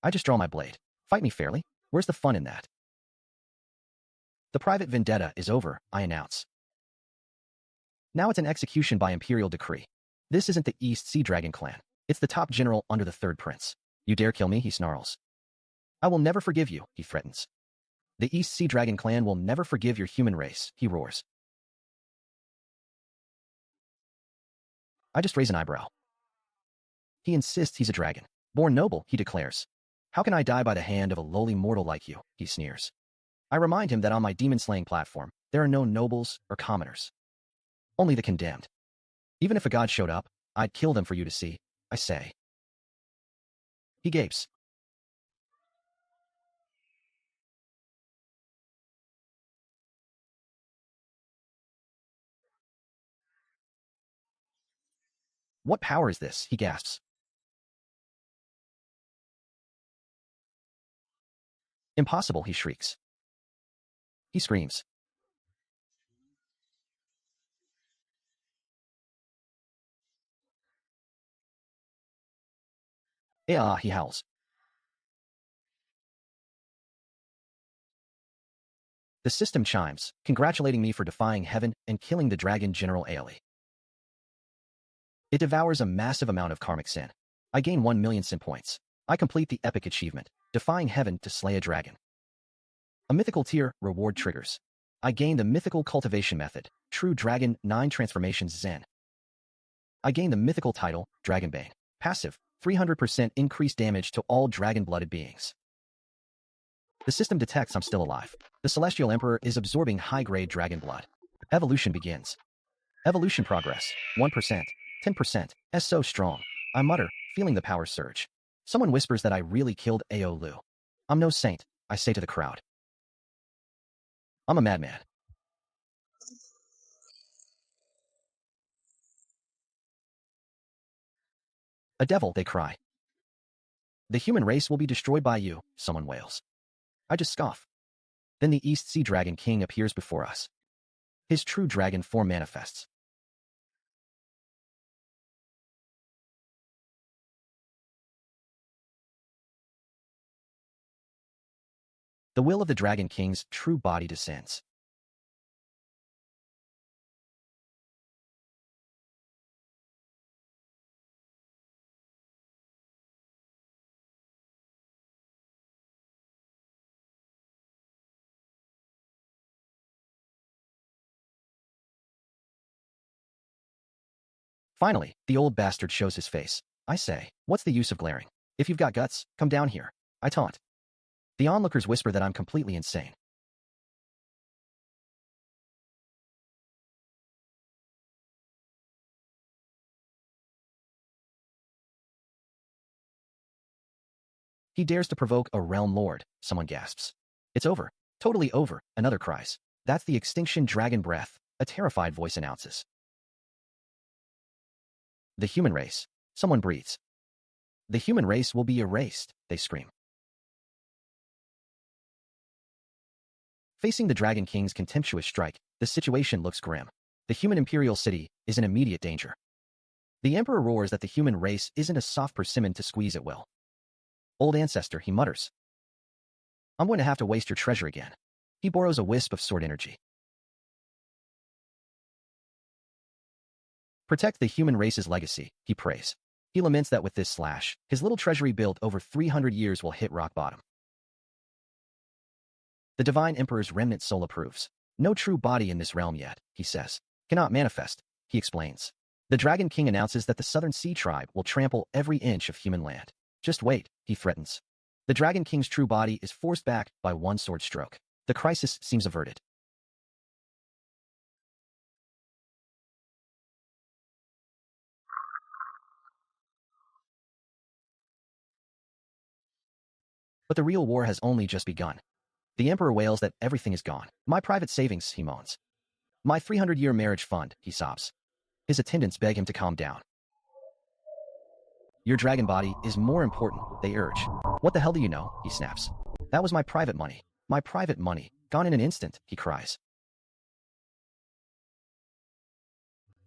I just draw my blade. Fight me fairly? Where's the fun in that? The private vendetta is over, I announce. Now it's an execution by imperial decree. This isn't the East Sea Dragon clan. It's the top general under the third prince. You dare kill me, he snarls. I will never forgive you, he threatens. The East Sea Dragon clan will never forgive your human race, he roars. I just raise an eyebrow. He insists he's a dragon. Born noble, he declares. How can I die by the hand of a lowly mortal like you, he sneers. I remind him that on my demon-slaying platform, there are no nobles or commoners. Only the condemned. Even if a god showed up, I'd kill them for you to see, I say. He gapes. What power is this, he gasps. Impossible, he shrieks. He screams. Ah, he howls. The system chimes, congratulating me for defying heaven and killing the dragon General Ailey. It devours a massive amount of karmic sin. I gain 1 million sin points. I complete the epic achievement, defying heaven to slay a dragon. A mythical tier reward triggers. I gain the mythical cultivation method, True Dragon 9 Transformations Zen. I gain the mythical title, Dragonbane. Passive, 300% increased damage to all dragon-blooded beings. The system detects I'm still alive. The Celestial Emperor is absorbing high-grade dragon blood. Evolution begins. Evolution progress, 1%, 10%, S so strong. I mutter, feeling the power surge. Someone whispers that I really killed Ao Lu. I'm no saint, I say to the crowd. I'm a madman. A devil, they cry. The human race will be destroyed by you, someone wails. I just scoff. Then the East Sea Dragon King appears before us. His true dragon form manifests. The will of the Dragon King's true body descends. Finally, the old bastard shows his face. I say, what's the use of glaring? If you've got guts, come down here. I taunt. The onlookers whisper that I'm completely insane. He dares to provoke a realm lord, someone gasps. It's over. Totally over, another cries. That's the extinction dragon breath, a terrified voice announces. The human race, someone breathes. The human race will be erased, they scream. Facing the Dragon King's contemptuous strike, the situation looks grim. The human imperial city is in immediate danger. The emperor roars that the human race isn't a soft persimmon to squeeze at will. Old ancestor, he mutters. I'm going to have to waste your treasure again. He borrows a wisp of sword energy. Protect the human race's legacy, he prays. He laments that with this slash, his little treasury built over 300 years will hit rock bottom. The divine emperor's remnant soul approves. No true body in this realm yet, he says. Cannot manifest, he explains. The Dragon King announces that the Southern Sea Tribe will trample every inch of human land. Just wait, he threatens. The Dragon King's true body is forced back by one sword stroke. The crisis seems averted. But the real war has only just begun. The emperor wails that everything is gone. My private savings, he moans. My 300-year marriage fund, he sobs. His attendants beg him to calm down. Your dragon body is more important, they urge. What the hell do you know, he snaps. That was my private money. My private money, gone in an instant, he cries.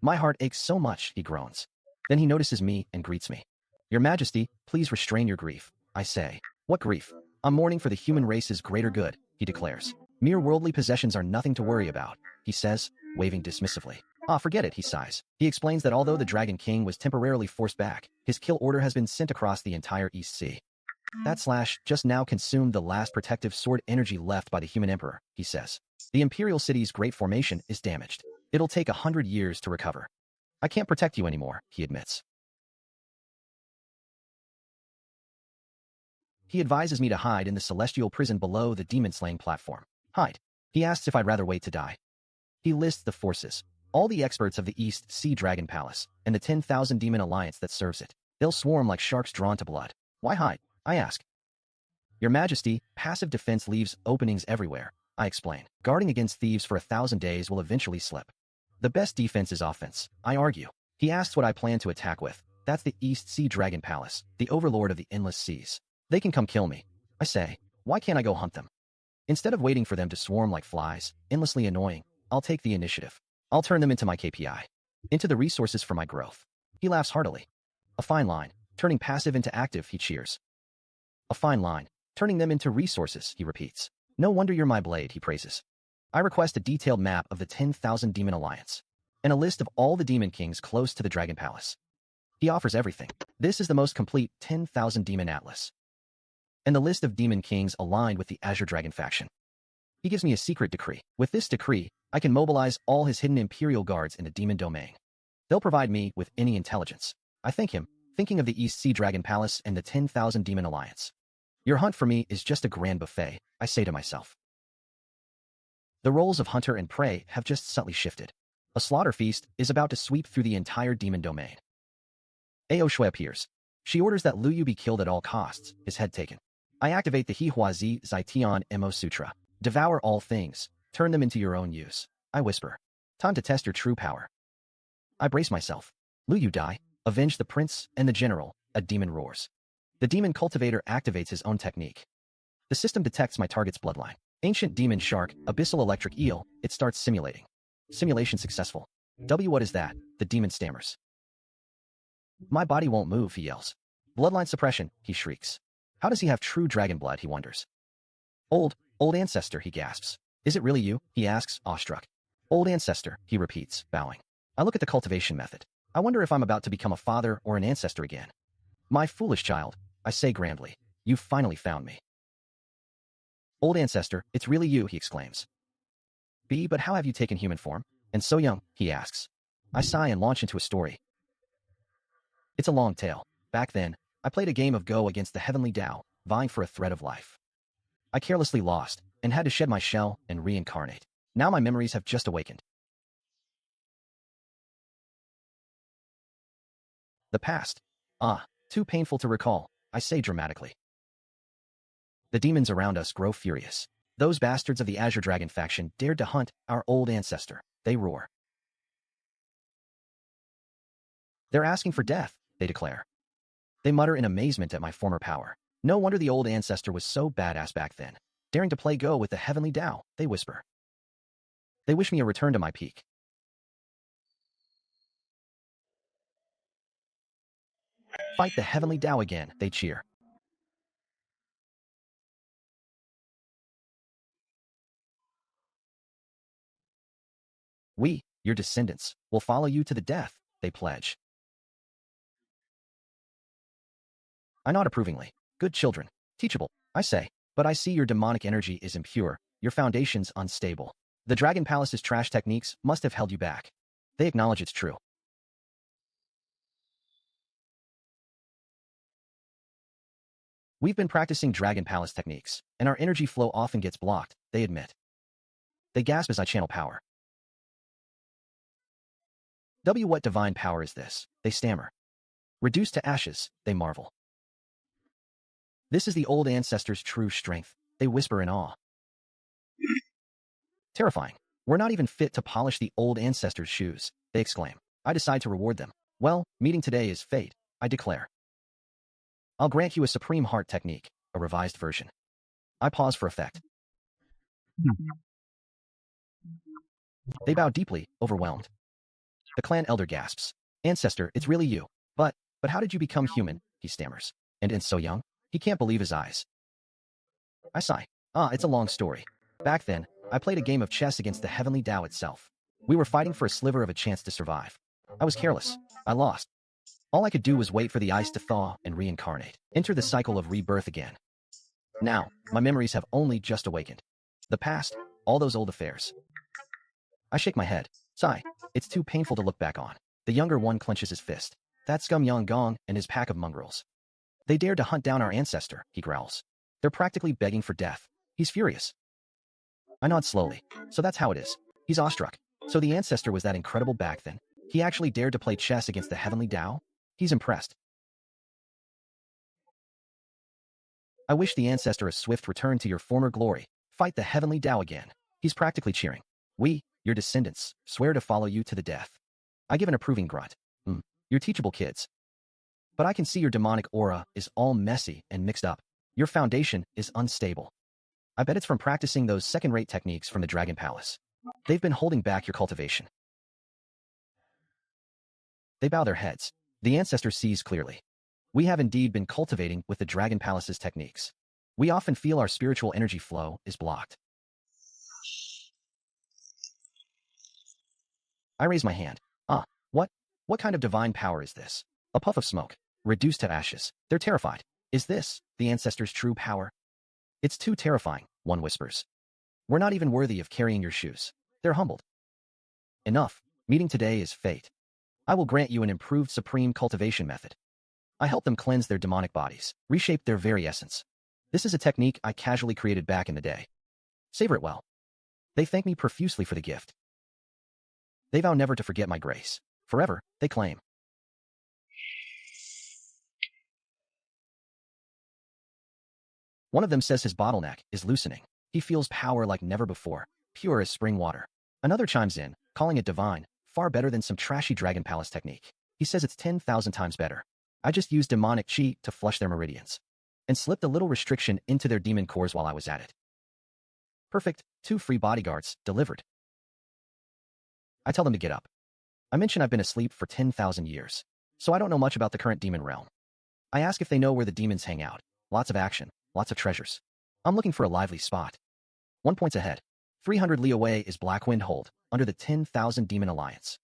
My heart aches so much, he groans. Then he notices me and greets me. Your Majesty, please restrain your grief, I say. What grief? I'm mourning for the human race's greater good, he declares. Mere worldly possessions are nothing to worry about, he says, waving dismissively. Ah, forget it, he sighs. He explains that although the Dragon King was temporarily forced back, his kill order has been sent across the entire East Sea. That slash just now consumed the last protective sword energy left by the human emperor, he says. The Imperial City's great formation is damaged. It'll take 100 years to recover. I can't protect you anymore, he admits. He advises me to hide in the celestial prison below the demon-slaying platform. Hide. He asks if I'd rather wait to die. He lists the forces, all the experts of the East Sea Dragon Palace, and the 10,000 demon alliance that serves it. They'll swarm like sharks drawn to blood. Why hide? I ask. Your Majesty, passive defense leaves openings everywhere, I explain. Guarding against thieves for 1,000 days will eventually slip. The best defense is offense, I argue. He asks what I plan to attack with. That's the East Sea Dragon Palace, the overlord of the endless seas. They can come kill me. I say, why can't I go hunt them? Instead of waiting for them to swarm like flies, endlessly annoying, I'll take the initiative. I'll turn them into my KPI, into the resources for my growth. He laughs heartily. A fine line, turning passive into active, he cheers. A fine line, turning them into resources, he repeats. No wonder you're my blade, he praises. I request a detailed map of the 10,000 Demon Alliance, and a list of all the Demon Kings close to the Dragon Palace. He offers everything. This is the most complete 10,000 Demon Atlas, and the list of Demon Kings aligned with the Azure Dragon faction. He gives me a secret decree. With this decree, I can mobilize all his hidden Imperial guards in the Demon Domain. They'll provide me with any intelligence. I thank him, thinking of the East Sea Dragon Palace and the 10,000 Demon Alliance. Your hunt for me is just a grand buffet, I say to myself. The roles of hunter and prey have just subtly shifted. A slaughter feast is about to sweep through the entire Demon Domain. Ao Shui appears. She orders that Lu Yu be killed at all costs, his head taken. I activate the He Hua Zi Zaitian Mo Sutra. Devour all things. Turn them into your own use. I whisper. Time to test your true power. I brace myself. Lu Yu die. Avenge the prince and the general. A demon roars. The demon cultivator activates his own technique. The system detects my target's bloodline. Ancient demon shark, abyssal electric eel, it starts simulating. Simulation successful. What is that? The demon stammers. My body won't move, he yells. Bloodline suppression, he shrieks. How does he have true dragon blood, he wonders. Old ancestor, he gasps. Is it really you? He asks, awestruck. Old ancestor, he repeats, bowing. I look at the cultivation method. I wonder if I'm about to become a father or an ancestor again. My foolish child, I say grandly. You've finally found me. Old ancestor, it's really you, he exclaims. But how have you taken human form? And so young, he asks. I sigh and launch into a story. It's a long tale. Back then, I played a game of Go against the heavenly Tao, vying for a thread of life. I carelessly lost, and had to shed my shell and reincarnate. Now my memories have just awakened. The past. Too painful to recall, I say dramatically. The demons around us grow furious. Those bastards of the Azure Dragon faction dared to hunt our old ancestor. They roar. They're asking for death, they declare. They mutter in amazement at my former power. No wonder the old ancestor was so badass back then. Daring to play Go with the heavenly Tao, they whisper. They wish me a return to my peak. Fight the heavenly Tao again, they cheer. We, your descendants, will follow you to the death, they pledge. I nod approvingly. Good children. Teachable, I say. But I see your demonic energy is impure, your foundation's unstable. The Dragon Palace's trash techniques must have held you back. They acknowledge it's true. We've been practicing Dragon Palace techniques, and our energy flow often gets blocked, they admit. They gasp as I channel power. What divine power is this? They stammer. Reduced to ashes, they marvel. This is the old ancestor's true strength, they whisper in awe. Terrifying. We're not even fit to polish the old ancestor's shoes, they exclaim. I decide to reward them. Well, meeting today is fate, I declare. I'll grant you a supreme heart technique, a revised version. I pause for effect. They bow deeply, overwhelmed. The clan elder gasps. Ancestor, it's really you. But how did you become human? He stammers. And so young? He can't believe his eyes. I sigh. It's a long story. Back then, I played a game of chess against the heavenly Tao itself. We were fighting for a sliver of a chance to survive. I was careless. I lost. All I could do was wait for the ice to thaw and reincarnate. Enter the cycle of rebirth again. Now, my memories have only just awakened. The past, all those old affairs. I shake my head. Sigh. It's too painful to look back on. The younger one clenches his fist. That scum Yang Gong and his pack of mongrels. They dared to hunt down our ancestor, he growls. They're practically begging for death. He's furious. I nod slowly. So that's how it is. He's awestruck. So the ancestor was that incredible back then. He actually dared to play chess against the heavenly Tao? He's impressed. I wish the ancestor a swift return to your former glory. Fight the heavenly Tao again. He's practically cheering. We, your descendants, swear to follow you to the death. I give an approving grunt. You're teachable kids. But I can see your demonic aura is all messy and mixed up. Your foundation is unstable. I bet it's from practicing those second-rate techniques from the Dragon Palace. They've been holding back your cultivation. They bow their heads. The ancestor sees clearly. We have indeed been cultivating with the Dragon Palace's techniques. We often feel our spiritual energy flow is blocked. I raise my hand. What kind of divine power is this? A puff of smoke, reduced to ashes. They're terrified. Is this the ancestor's true power? It's too terrifying, one whispers. We're not even worthy of carrying your shoes. They're humbled. Enough. Meeting today is fate. I will grant you an improved supreme cultivation method. I help them cleanse their demonic bodies, reshape their very essence. This is a technique I casually created back in the day. Savor it well. They thank me profusely for the gift. They vow never to forget my grace. Forever, they claim. One of them says his bottleneck is loosening. He feels power like never before, pure as spring water. Another chimes in, calling it divine, far better than some trashy Dragon Palace technique. He says it's 10,000 times better. I just used demonic chi to flush their meridians and slipped a little restriction into their demon cores while I was at it. Perfect, 2 free bodyguards, delivered. I tell them to get up. I mention I've been asleep for 10,000 years, so I don't know much about the current demon realm. I ask if they know where the demons hang out. Lots of action, lots of treasures. I'm looking for a lively spot. 1 point ahead. 300 li away is Blackwind Hold, under the 10,000 Demon Alliance.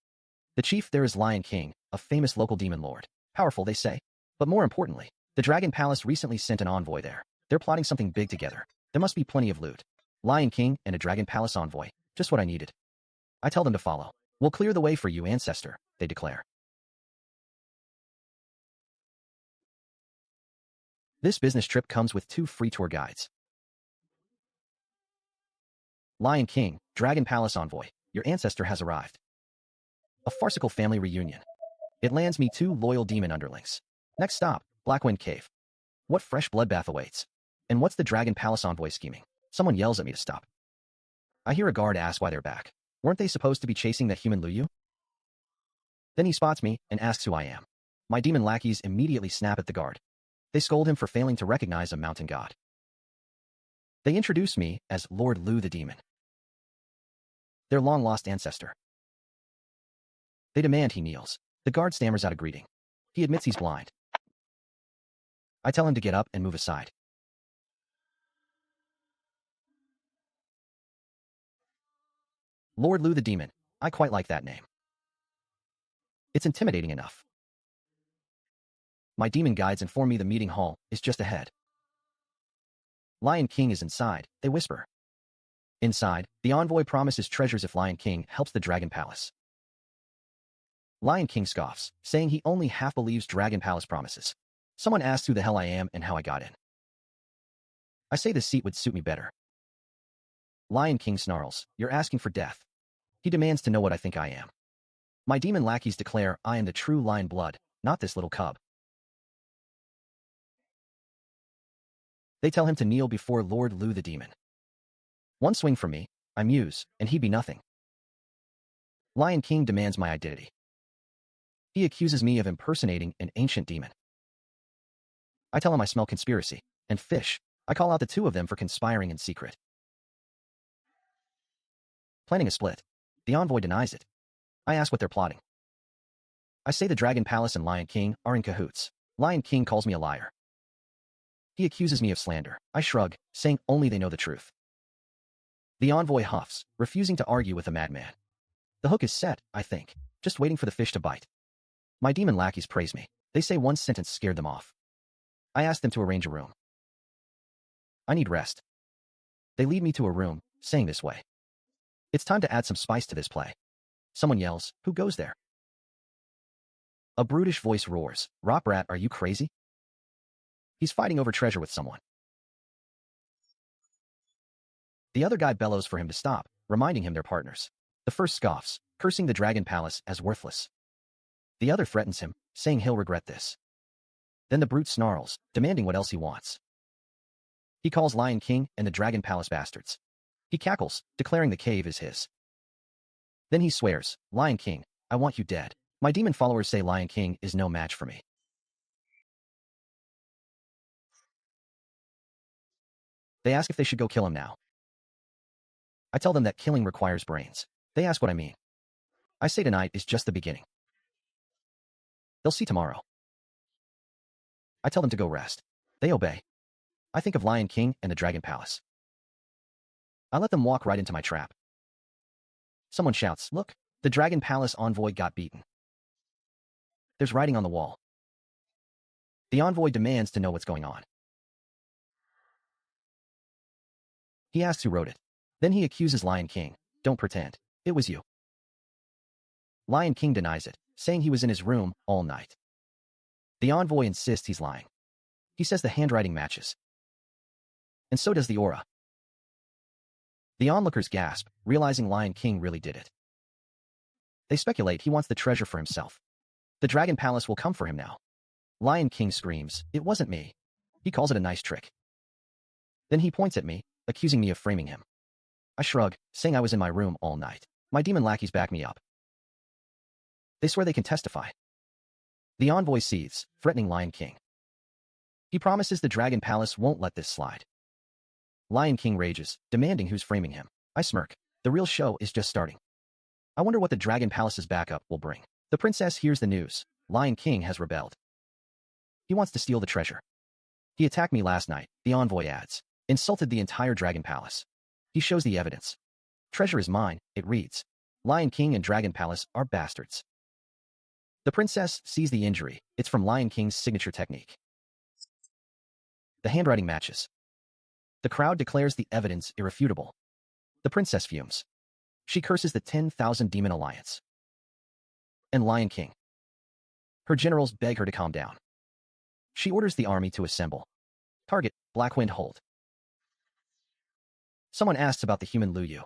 The chief there is Lion King, a famous local demon lord. Powerful, they say. But more importantly, the Dragon Palace recently sent an envoy there. They're plotting something big together. There must be plenty of loot. Lion King and a Dragon Palace envoy. Just what I needed. I tell them to follow. We'll clear the way for you, ancestor, they declare. This business trip comes with 2 free tour guides. Lion King, Dragon Palace envoy, your ancestor has arrived. A farcical family reunion. It lands me 2 loyal demon underlings. Next stop, Blackwind Cave. What fresh bloodbath awaits? And what's the Dragon Palace envoy scheming? Someone yells at me to stop. I hear a guard ask why they're back. Weren't they supposed to be chasing that human Liu? Then he spots me and asks who I am. My demon lackeys immediately snap at the guard. They scold him for failing to recognize a mountain god. They introduce me as Lord Liu the Demon, their long-lost ancestor. They demand he kneels. The guard stammers out a greeting. He admits he's blind. I tell him to get up and move aside. Lord Liu the Demon. I quite like that name. It's intimidating enough. My demon guides inform me the meeting hall is just ahead. Lion King is inside, they whisper. Inside, the envoy promises treasures if Lion King helps the Dragon Palace. Lion King scoffs, saying he only half believes Dragon Palace promises. Someone asks who the hell I am and how I got in. I say this seat would suit me better. Lion King snarls, you're asking for death. He demands to know what I think I am. My demon lackeys declare I am the true lion blood, not this little cub. They tell him to kneel before Lord Liu the Demon. One swing from me, I muse, and he be nothing. Lion King demands my identity. He accuses me of impersonating an ancient demon. I tell him I smell conspiracy, and fish. I call out the 2 of them for conspiring in secret. Planning a split. The envoy denies it. I ask what they're plotting. I say the Dragon Palace and Lion King are in cahoots. Lion King calls me a liar. He accuses me of slander. I shrug, saying only they know the truth. The envoy huffs, refusing to argue with a madman. The hook is set, I think, just waiting for the fish to bite. My demon lackeys praise me. They say one sentence scared them off. I ask them to arrange a room. I need rest. They lead me to a room, saying this way. It's time to add some spice to this play. Someone yells, who goes there? A brutish voice roars, Rop Rat, are you crazy? He's fighting over treasure with someone. The other guy bellows for him to stop, reminding him they're partners. The first scoffs, cursing the Dragon Palace as worthless. The other threatens him, saying he'll regret this. Then the brute snarls, demanding what else he wants. He calls Lion King and the Dragon Palace bastards. He cackles, declaring the cave is his. Then he swears, Lion King, I want you dead. My demon followers say Lion King is no match for me. They ask if they should go kill him now. I tell them that killing requires brains. They ask what I mean. I say tonight is just the beginning. They'll see tomorrow. I tell them to go rest. They obey. I think of Lion King and the Dragon Palace. I let them walk right into my trap. Someone shouts, look, the Dragon Palace envoy got beaten. There's writing on the wall. The envoy demands to know what's going on. He asks who wrote it. Then he accuses Lion King. Don't pretend. It was you. Lion King denies it, saying he was in his room all night. The envoy insists he's lying. He says the handwriting matches. And so does the aura. The onlookers gasp, realizing Lion King really did it. They speculate he wants the treasure for himself. The Dragon Palace will come for him now. Lion King screams, it wasn't me. He calls it a nice trick. Then he points at me, accusing me of framing him. I shrug, saying I was in my room all night. My demon lackeys back me up. They swear they can testify. The envoy seethes, threatening Lion King. He promises the Dragon Palace won't let this slide. Lion King rages, demanding who's framing him. I smirk. The real show is just starting. I wonder what the Dragon Palace's backup will bring. The princess hears the news. Lion King has rebelled. He wants to steal the treasure. He attacked me last night, the envoy adds. Insulted the entire Dragon Palace. He shows the evidence. Treasure is mine, it reads. Lion King and Dragon Palace are bastards. The princess sees the injury. It's from Lion King's signature technique. The handwriting matches. The crowd declares the evidence irrefutable. The princess fumes. She curses the 10,000 Demon Alliance. And Lion King. Her generals beg her to calm down. She orders the army to assemble. Target, Blackwind Hold. Someone asks about the human Lu Yu.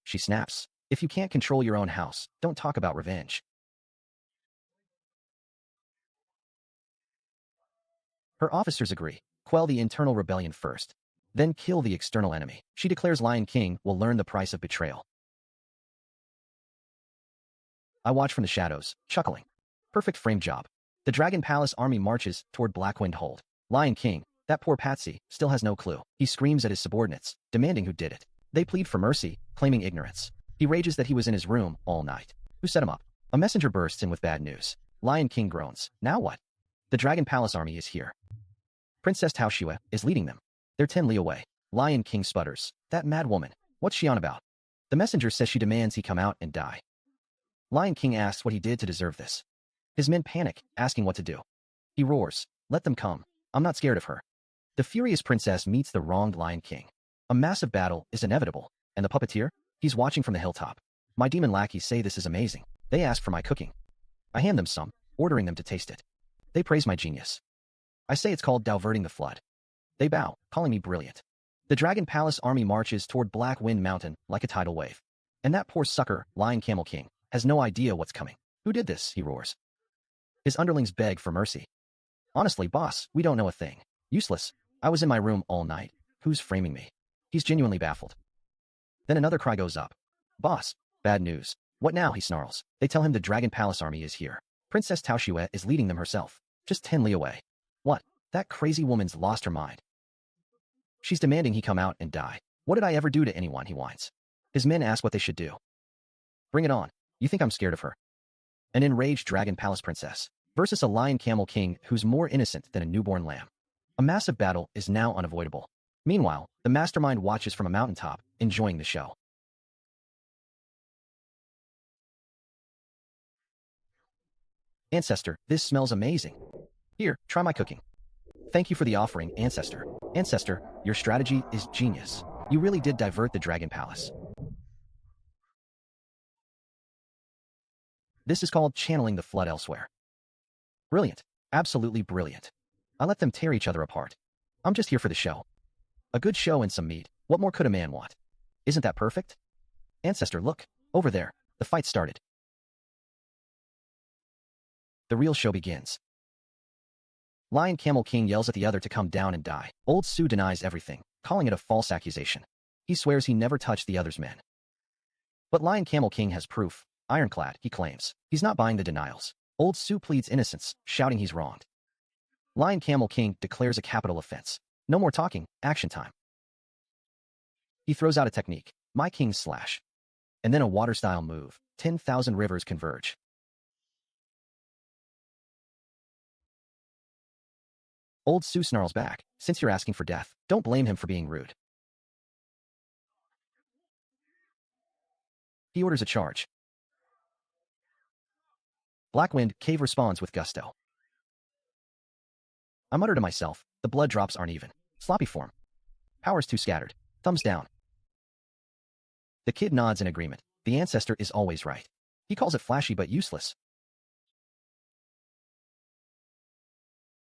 She snaps. If you can't control your own house, don't talk about revenge. Her officers agree. Quell the internal rebellion first. Then kill the external enemy. She declares Lion King will learn the price of betrayal. I watch from the shadows, chuckling. Perfect frame job. The Dragon Palace army marches toward Blackwind Hold. Lion King, that poor patsy, still has no clue. He screams at his subordinates, demanding who did it. They plead for mercy, claiming ignorance. He rages that he was in his room all night. Who set him up? A messenger bursts in with bad news. Lion King groans. Now what? The Dragon Palace army is here. Princess Tao Xue is leading them. They're 10 li away. Lion King sputters. That mad woman. What's she on about? The messenger says she demands he come out and die. Lion King asks what he did to deserve this. His men panic, asking what to do. He roars. Let them come. I'm not scared of her. The furious princess meets the wronged Lion King. A massive battle is inevitable. And the puppeteer? He's watching from the hilltop. My demon lackeys say this is amazing. They ask for my cooking. I hand them some, ordering them to taste it. They praise my genius. I say it's called diverting the flood. They bow, calling me brilliant. The Dragon Palace army marches toward Black Wind Mountain like a tidal wave. And that poor sucker, Lion Camel King, has no idea what's coming. Who did this? He roars. His underlings beg for mercy. Honestly, boss, we don't know a thing. Useless. I was in my room all night. Who's framing me? He's genuinely baffled. Then another cry goes up. Boss, bad news. What now? He snarls. They tell him the Dragon Palace army is here. Princess Tao Xue is leading them herself. Just 10 li away. What? That crazy woman's lost her mind. She's demanding he come out and die. What did I ever do to anyone? He whines. His men ask what they should do. Bring it on. You think I'm scared of her? An enraged Dragon Palace princess versus a Lion Camel King who's more innocent than a newborn lamb. A massive battle is now unavoidable. Meanwhile, the mastermind watches from a mountaintop, enjoying the show. Ancestor, this smells amazing. Here, try my cooking. Thank you for the offering, Ancestor. Ancestor, your strategy is genius. You really did divert the Dragon Palace. This is called channeling the flood elsewhere. Brilliant. Absolutely brilliant. I let them tear each other apart. I'm just here for the show. A good show and some meat. What more could a man want? Isn't that perfect? Ancestor, look. Over there. The fight started. The real show begins. Lion Camel King yells at the other to come down and die. Old Su denies everything, calling it a false accusation. He swears he never touched the other's men. But Lion Camel King has proof. Ironclad, he claims. He's not buying the denials. Old Su pleads innocence, shouting he's wronged. Lion Camel King declares a capital offense. No more talking, action time. He throws out a technique, My King's Slash. And then a water-style move, 10,000 rivers converge. Old Su snarls back, since you're asking for death, don't blame him for being rude. He orders a charge. Blackwind Cave responds with gusto. I mutter to myself, the blood drops aren't even. Sloppy form. Power's too scattered. Thumbs down. The kid nods in agreement. The ancestor is always right. He calls it flashy but useless.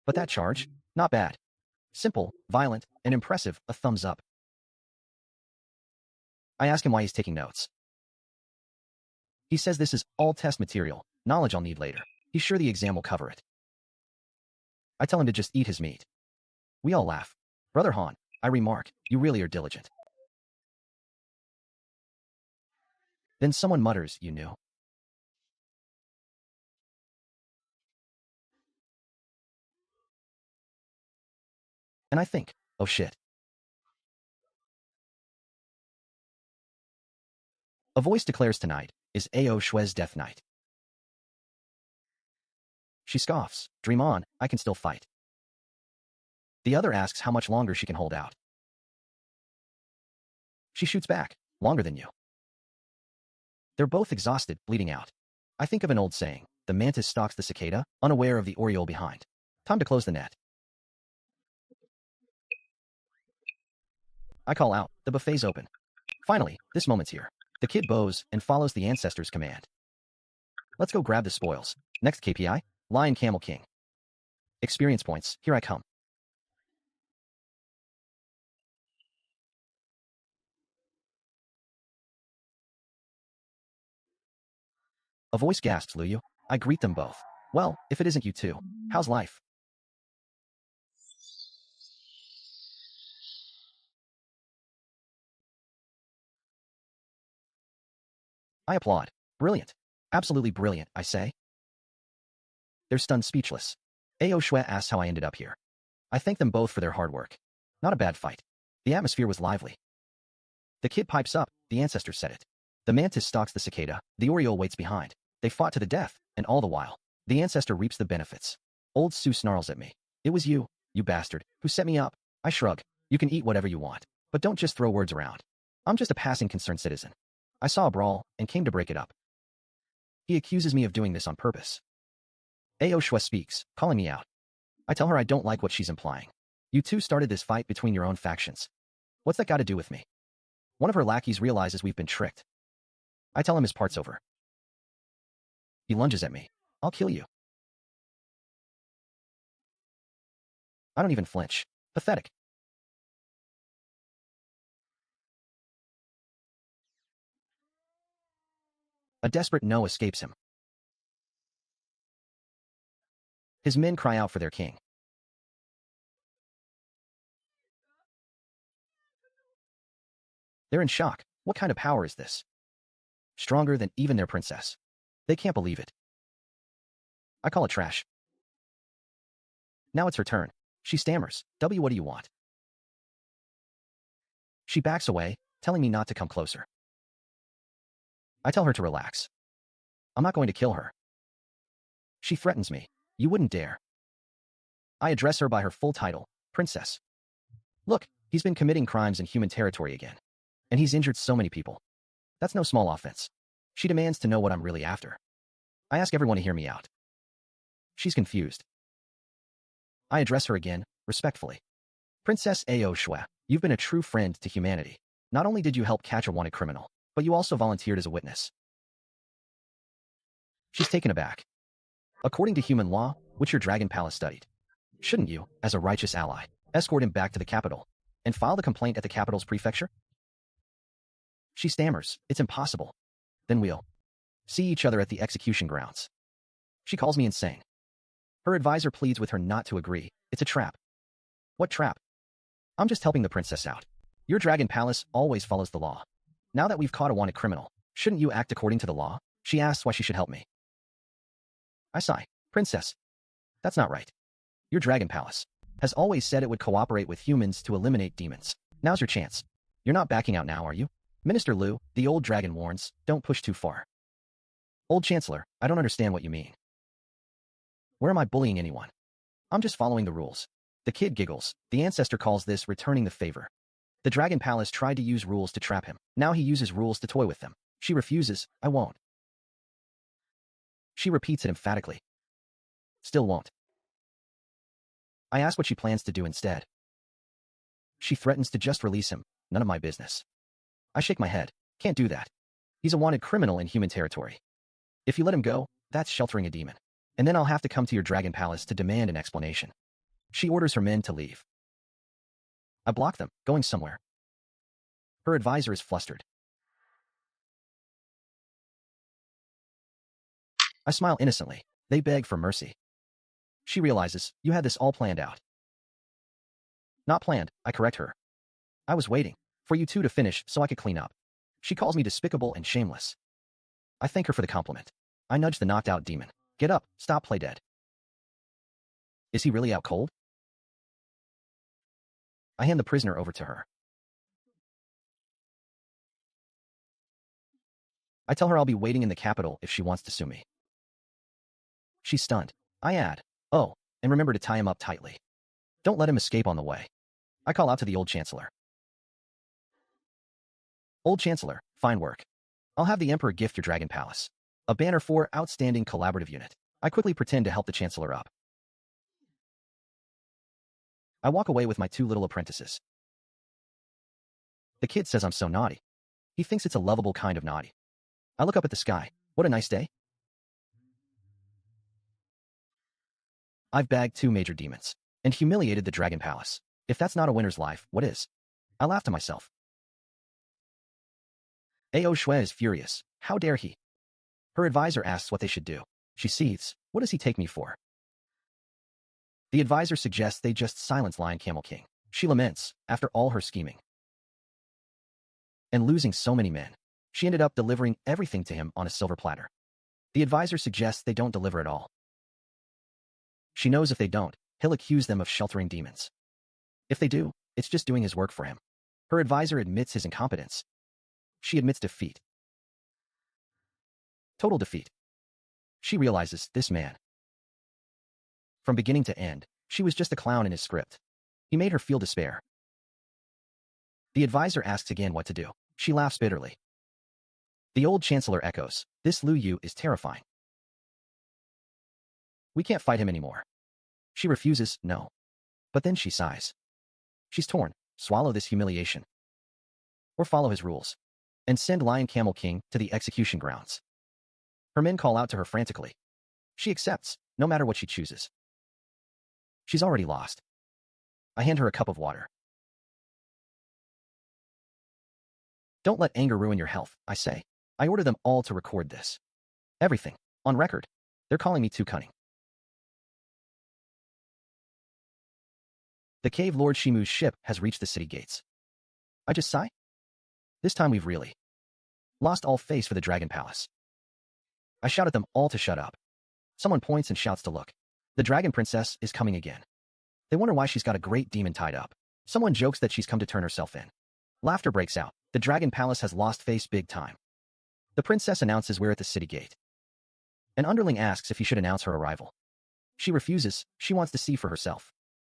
But that charge? Not bad. Simple, violent, and impressive, a thumbs up. I ask him why he's taking notes. He says this is all test material, knowledge I'll need later. He's sure the exam will cover it. I tell him to just eat his meat. We all laugh. Brother Han, I remark, you really are diligent. Then someone mutters, you knew. And I think, oh shit. A voice declares tonight is Ao Shue's death night. She scoffs, dream on, I can still fight. The other asks how much longer she can hold out. She shoots back, longer than you. They're both exhausted, bleeding out. I think of an old saying, the mantis stalks the cicada, unaware of the oriole behind. Time to close the net. I call out, the buffet's open. Finally, this moment's here. The kid bows and follows the ancestor's command. Let's go grab the spoils. Next KPI, Lion Camel King. Experience points, here I come. A voice gasps, Luyu. I greet them both. Well, if it isn't you two, how's life? I applaud. Brilliant. Absolutely brilliant, I say. They're stunned speechless. Ao Shui asks how I ended up here. I thank them both for their hard work. Not a bad fight. The atmosphere was lively. The kid pipes up, the ancestor said it. The mantis stalks the cicada, the oriole waits behind. They fought to the death, and all the while, the ancestor reaps the benefits. Old Sue snarls at me. It was you bastard, who set me up. I shrug. You can eat whatever you want, but don't just throw words around. I'm just a passing concerned citizen. I saw a brawl, and came to break it up. He accuses me of doing this on purpose. Ao Shui speaks, calling me out. I tell her I don't like what she's implying. You two started this fight between your own factions. What's that got to do with me? One of her lackeys realizes we've been tricked. I tell him his part's over. He lunges at me. I'll kill you. I don't even flinch. Pathetic. A desperate no escapes him. His men cry out for their king. They're in shock. What kind of power is this? Stronger than even their princess. They can't believe it. I call it trash. Now it's her turn. She stammers. W, what do you want? She backs away, telling me not to come closer. I tell her to relax. I'm not going to kill her. She threatens me. You wouldn't dare. I address her by her full title, Princess. Look, he's been committing crimes in human territory again. And he's injured so many people. That's no small offense. She demands to know what I'm really after. I ask everyone to hear me out. She's confused. I address her again, respectfully. Princess Ao Shui, you've been a true friend to humanity. Not only did you help catch a wanted criminal, but you also volunteered as a witness. She's taken aback. According to human law, which your dragon palace studied, shouldn't you, as a righteous ally, escort him back to the capital and file the complaint at the capital's prefecture? She stammers, it's impossible. Then we'll see each other at the execution grounds. She calls me insane. Her advisor pleads with her not to agree. It's a trap. What trap? I'm just helping the princess out. Your dragon palace always follows the law. Now that we've caught a wanted criminal, shouldn't you act according to the law? She asks why she should help me. I sigh. Princess, that's not right. Your dragon palace has always said it would cooperate with humans to eliminate demons. Now's your chance. You're not backing out now, are you? Minister Lu, the old dragon warns, don't push too far. Old Chancellor, I don't understand what you mean. Where am I bullying anyone? I'm just following the rules. The kid giggles. The ancestor calls this returning the favor. The dragon palace tried to use rules to trap him. Now he uses rules to toy with them. She refuses. I won't. She repeats it emphatically. Still won't. I ask what she plans to do instead. She threatens to just release him. None of my business. I shake my head. Can't do that. He's a wanted criminal in human territory. If you let him go, that's sheltering a demon. And then I'll have to come to your dragon palace to demand an explanation. She orders her men to leave. I block them, going somewhere. Her advisor is flustered. I smile innocently. They beg for mercy. She realizes, you had this all planned out. Not planned, I correct her. I was waiting for you two to finish so I could clean up. She calls me despicable and shameless. I thank her for the compliment. I nudge the knocked-out demon. Get up, stop play dead. Is he really out cold? I hand the prisoner over to her. I tell her I'll be waiting in the capital if she wants to sue me. She's stunned. I add, oh, and remember to tie him up tightly. Don't let him escape on the way. I call out to the old chancellor. Old chancellor, fine work. I'll have the emperor gift your dragon palace. A banner for outstanding collaborative unit. I quickly pretend to help the chancellor up. I walk away with my two little apprentices. The kid says I'm so naughty. He thinks it's a lovable kind of naughty. I look up at the sky. What a nice day. I've bagged 2 major demons and humiliated the dragon palace. If that's not a winner's life, what is? I laugh to myself. Ao Shui is furious. How dare he? Her advisor asks what they should do. She seethes. What does he take me for? The advisor suggests they just silence Lion Camel King. She laments, after all her scheming and losing so many men, she ended up delivering everything to him on a silver platter. The advisor suggests they don't deliver at all. She knows if they don't, he'll accuse them of sheltering demons. If they do, it's just doing his work for him. Her advisor admits his incompetence. She admits defeat. Total defeat. She realizes this man. From beginning to end, she was just a clown in his script. He made her feel despair. The advisor asks again what to do. She laughs bitterly. The old chancellor echoes, this Lu Yu is terrifying. We can't fight him anymore. She refuses, no. But then she sighs. She's torn. Swallow this humiliation. Or follow his rules. And send Lion Camel King to the execution grounds. Her men call out to her frantically. She accepts, no matter what she chooses. She's already lost. I hand her a cup of water. Don't let anger ruin your health, I say. I order them all to record this. Everything. On record. They're calling me too cunning. The cave Lord Shimu's ship has reached the city gates. I just sigh. This time we've really lost all face for the Dragon Palace. I shout at them all to shut up. Someone points and shouts to look. The Dragon Princess is coming again. They wonder why she's got a great demon tied up. Someone jokes that she's come to turn herself in. Laughter breaks out. The Dragon Palace has lost face big time. The princess announces we're at the city gate. An underling asks if he should announce her arrival. She refuses. She wants to see for herself.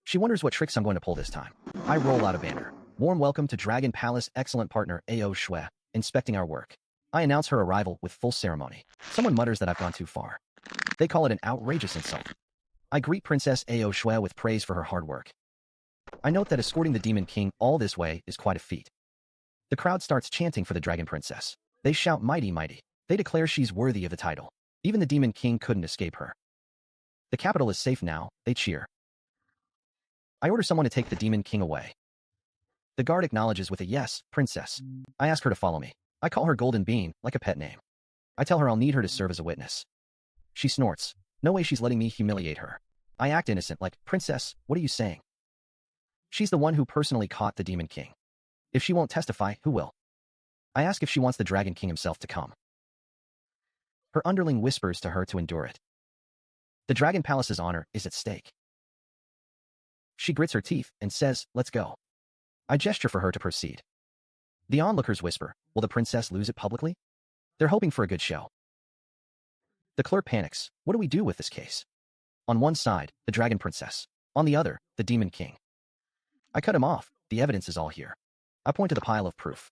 She wonders what tricks I'm going to pull this time. I roll out a banner. Warm welcome to Dragon Palace, excellent partner Ao Shui, inspecting our work. I announce her arrival with full ceremony. Someone mutters that I've gone too far. They call it an outrageous insult. I greet Princess Ao Shui with praise for her hard work. I note that escorting the Demon King all this way is quite a feat. The crowd starts chanting for the Dragon Princess. They shout mighty, mighty. They declare she's worthy of the title. Even the Demon King couldn't escape her. The capital is safe now, they cheer. I order someone to take the Demon King away. The guard acknowledges with a yes, princess. I ask her to follow me. I call her Golden Bean, like a pet name. I tell her I'll need her to serve as a witness. She snorts. No way she's letting me humiliate her. I act innocent, like, Princess, what are you saying? She's the one who personally caught the Demon King. If she won't testify, who will? I ask if she wants the Dragon King himself to come. Her underling whispers to her to endure it. The Dragon Palace's honor is at stake. She grits her teeth and says, let's go. I gesture for her to proceed. The onlookers whisper, will the princess lose it publicly? They're hoping for a good show. The clerk panics. What do we do with this case? On one side, the Dragon Princess. On the other, the Demon King. I cut him off. The evidence is all here. I point to the pile of proof.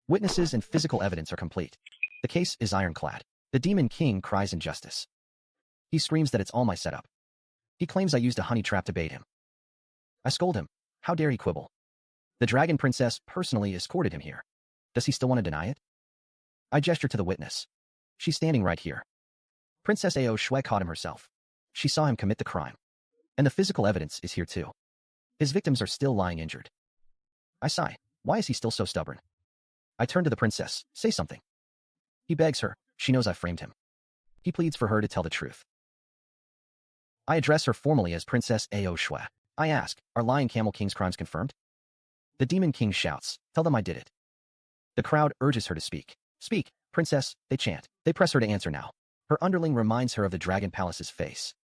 Witnesses and physical evidence are complete. The case is ironclad. The Demon King cries injustice. He screams that it's all my setup. He claims I used a honey trap to bait him. I scold him. How dare he quibble? The Dragon Princess personally escorted him here. Does he still want to deny it? I gesture to the witness. She's standing right here. Princess Ao Shui caught him herself. She saw him commit the crime. And the physical evidence is here too. His victims are still lying injured. I sigh. Why is he still so stubborn? I turn to the princess. Say something. He begs her. She knows I framed him. He pleads for her to tell the truth. I address her formally as Princess Ao Shui. I ask, are Lion Camel King's crimes confirmed? The Demon King shouts, "Tell them I did it." The crowd urges her to speak. "Speak, princess," they chant. They press her to answer now. Her underling reminds her of the Dragon Palace's face.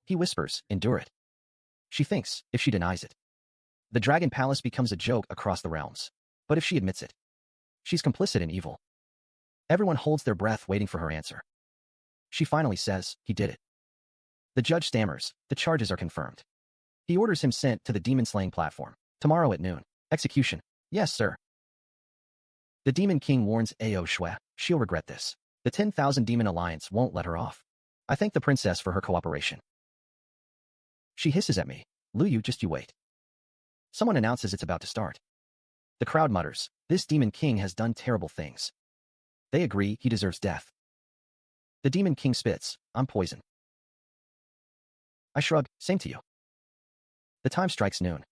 He whispers, "Endure it." She thinks, if she denies it, the Dragon Palace becomes a joke across the realms. But if she admits it, she's complicit in evil. Everyone holds their breath waiting for her answer. She finally says, "He did it." The judge stammers, "The charges are confirmed." He orders him sent to the demon-slaying platform. "Tomorrow at noon. Execution." "Yes, sir." The Demon King warns Ao Shui, she'll regret this. The 10,000 Demon Alliance won't let her off. I thank the princess for her cooperation. She hisses at me, "Lu Yu, just you wait." Someone announces it's about to start. The crowd mutters, "This Demon King has done terrible things." They agree he deserves death. The Demon King spits, "I'm poison." I shrug, "Same to you." The time strikes noon.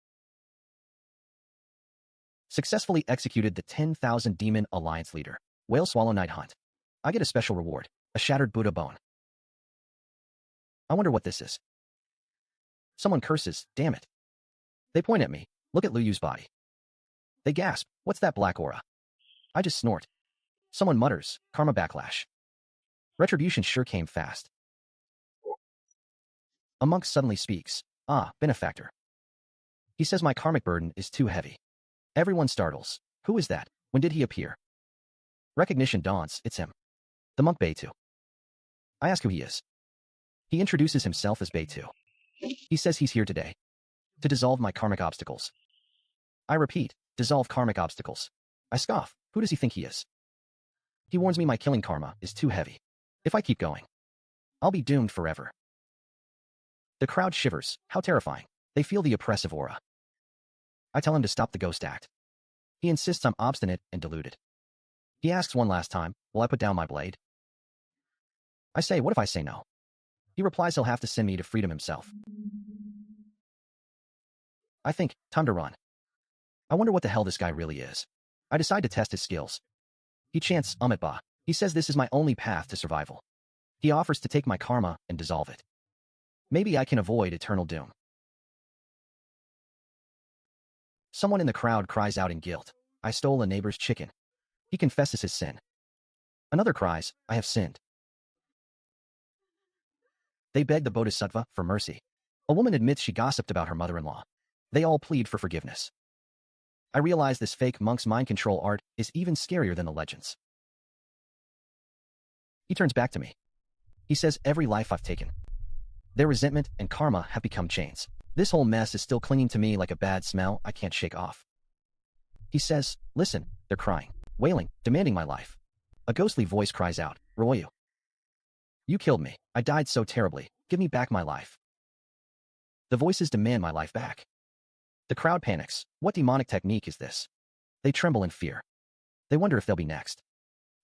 Successfully executed the 10,000 Demon Alliance leader. Whale Swallow Night Hunt. I get a special reward, a shattered Buddha bone. I wonder what this is. Someone curses, "Damn it." They point at me, look at Lu Yu's body. They gasp, "What's that black aura?" I just snort. Someone mutters, "Karma backlash." Retribution sure came fast. A monk suddenly speaks, "Ah, benefactor." He says my karmic burden is too heavy. Everyone startles. Who is that? When did he appear? Recognition dawns, it's him. The monk Beitu. I ask who he is. He introduces himself as Beitu. He says he's here today to dissolve my karmic obstacles. I repeat, dissolve karmic obstacles. I scoff. Who does he think he is? He warns me my killing karma is too heavy. If I keep going, I'll be doomed forever. The crowd shivers. How terrifying. They feel the oppressive aura. I tell him to stop the ghost act. He insists I'm obstinate and deluded. He asks one last time, will I put down my blade? I say, what if I say no? He replies he'll have to send me to freedom himself. I think, time to run. I wonder what the hell this guy really is. I decide to test his skills. He chants, Ba. He says this is my only path to survival. He offers to take my karma and dissolve it. Maybe I can avoid eternal doom. Someone in the crowd cries out in guilt, I stole a neighbor's chicken. He confesses his sin. Another cries, I have sinned. They beg the Bodhisattva for mercy. A woman admits she gossiped about her mother-in-law. They all plead for forgiveness. I realize this fake monk's mind control art is even scarier than the legends. He turns back to me. He says every life I've taken, their resentment and karma have become chains. This whole mess is still clinging to me like a bad smell I can't shake off. He says, listen, they're crying, wailing, demanding my life. A ghostly voice cries out, Royu. You killed me. I died so terribly. Give me back my life. The voices demand my life back. The crowd panics. What demonic technique is this? They tremble in fear. They wonder if they'll be next.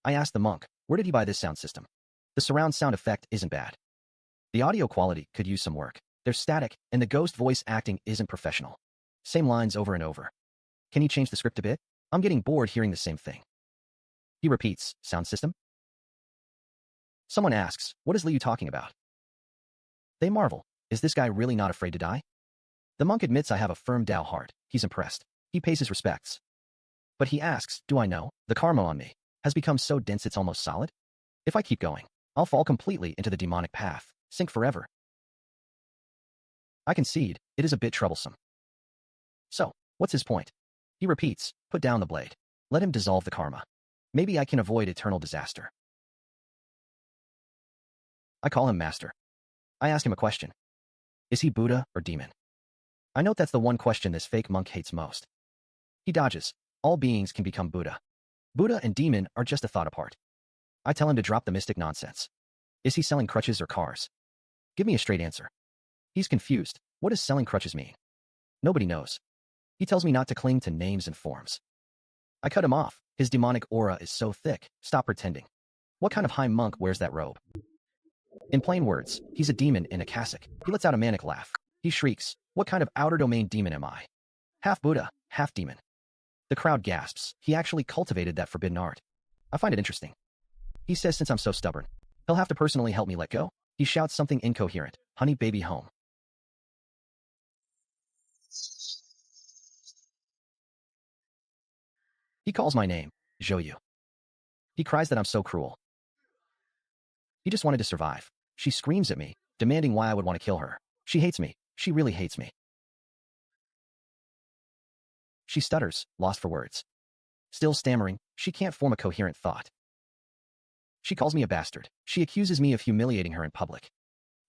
I ask the monk, where did he buy this sound system? The surround sound effect isn't bad. The audio quality could use some work. There's static, and the ghost voice acting isn't professional. Same lines over and over. Can he change the script a bit? I'm getting bored hearing the same thing. He repeats, sound system? Someone asks, what is Liu talking about? They marvel. Is this guy really not afraid to die? The monk admits I have a firm Tao heart. He's impressed. He pays his respects. But he asks, do I know? The karma on me has become so dense it's almost solid? If I keep going, I'll fall completely into the demonic path, sink forever. I concede, it is a bit troublesome. So, what's his point? He repeats, put down the blade. Let him dissolve the karma. Maybe I can avoid eternal disaster. I call him master. I ask him a question. Is he Buddha or demon? I note that's the one question this fake monk hates most. He dodges. All beings can become Buddha. Buddha and demon are just a thought apart. I tell him to drop the mystic nonsense. Is he selling crutches or cars? Give me a straight answer. He's confused. What does selling crutches mean? Nobody knows. He tells me not to cling to names and forms. I cut him off. His demonic aura is so thick. Stop pretending. What kind of high monk wears that robe? In plain words, he's a demon in a cassock. He lets out a manic laugh. He shrieks, what kind of outer domain demon am I? Half Buddha, half demon. The crowd gasps. He actually cultivated that forbidden art. I find it interesting. He says since I'm so stubborn, he'll have to personally help me let go. He shouts something incoherent. Honey baby home. He calls my name, Zhou. He cries that I'm so cruel. He just wanted to survive. She screams at me, demanding why I would want to kill her. She hates me. She really hates me. She stutters, lost for words. Still stammering, she can't form a coherent thought. She calls me a bastard. She accuses me of humiliating her in public.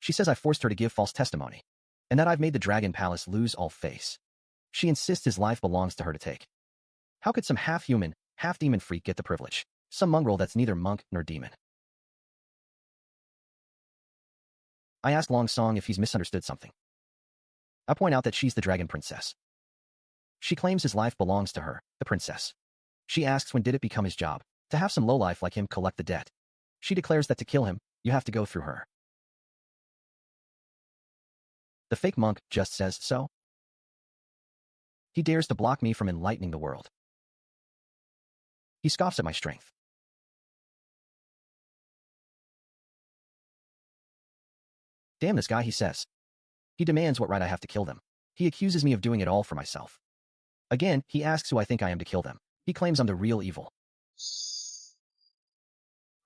She says I forced her to give false testimony, and that I've made the Dragon Palace lose all face. She insists his life belongs to her to take. How could some half-human, half-demon freak get the privilege? Some mongrel that's neither monk nor demon. I ask Long Song if he's misunderstood something. I point out that she's the dragon princess. She claims his life belongs to her, the princess. She asks when did it become his job to have some lowlife like him collect the debt. She declares that to kill him, you have to go through her. The fake monk just says so. He dares to block me from enlightening the world. He scoffs at my strength. Damn this guy, he says. He demands what right I have to kill them. He accuses me of doing it all for myself. Again, he asks who I think I am to kill them. He claims I'm the real evil.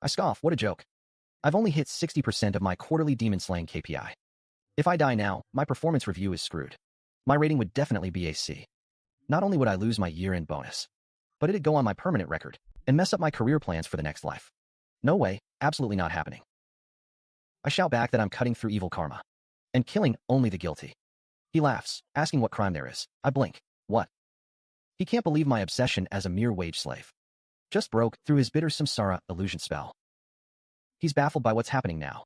I scoff, what a joke. I've only hit 60% of my quarterly demon slaying KPI. If I die now, my performance review is screwed. My rating would definitely be a C. Not only would I lose my year-end bonus, but it'd go on my permanent record and mess up my career plans for the next life. No way, absolutely not happening. I shout back that I'm cutting through evil karma and killing only the guilty. He laughs, asking what crime there is. I blink. What? He can't believe my obsession as a mere wage slave. Just broke through his bitter samsara illusion spell. He's baffled by what's happening now.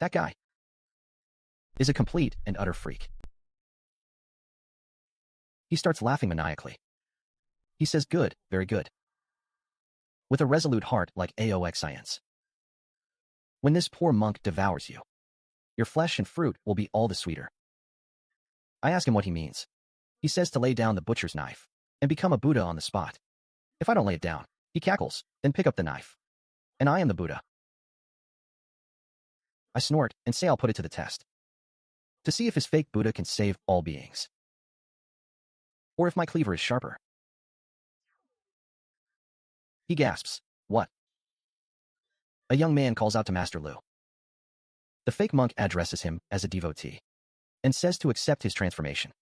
That guy is a complete and utter freak. He starts laughing maniacally. He says good, very good. With a resolute heart like AOXIN's. When this poor monk devours you, your flesh and fruit will be all the sweeter. I ask him what he means. He says to lay down the butcher's knife and become a Buddha on the spot. If I don't lay it down, he cackles, then pick up the knife. And I am the Buddha. I snort and say I'll put it to the test. To see if his fake Buddha can save all beings. Or if my cleaver is sharper. He gasps. What? A young man calls out to Master Lu. The fake monk addresses him as a devotee and says to accept his transformation.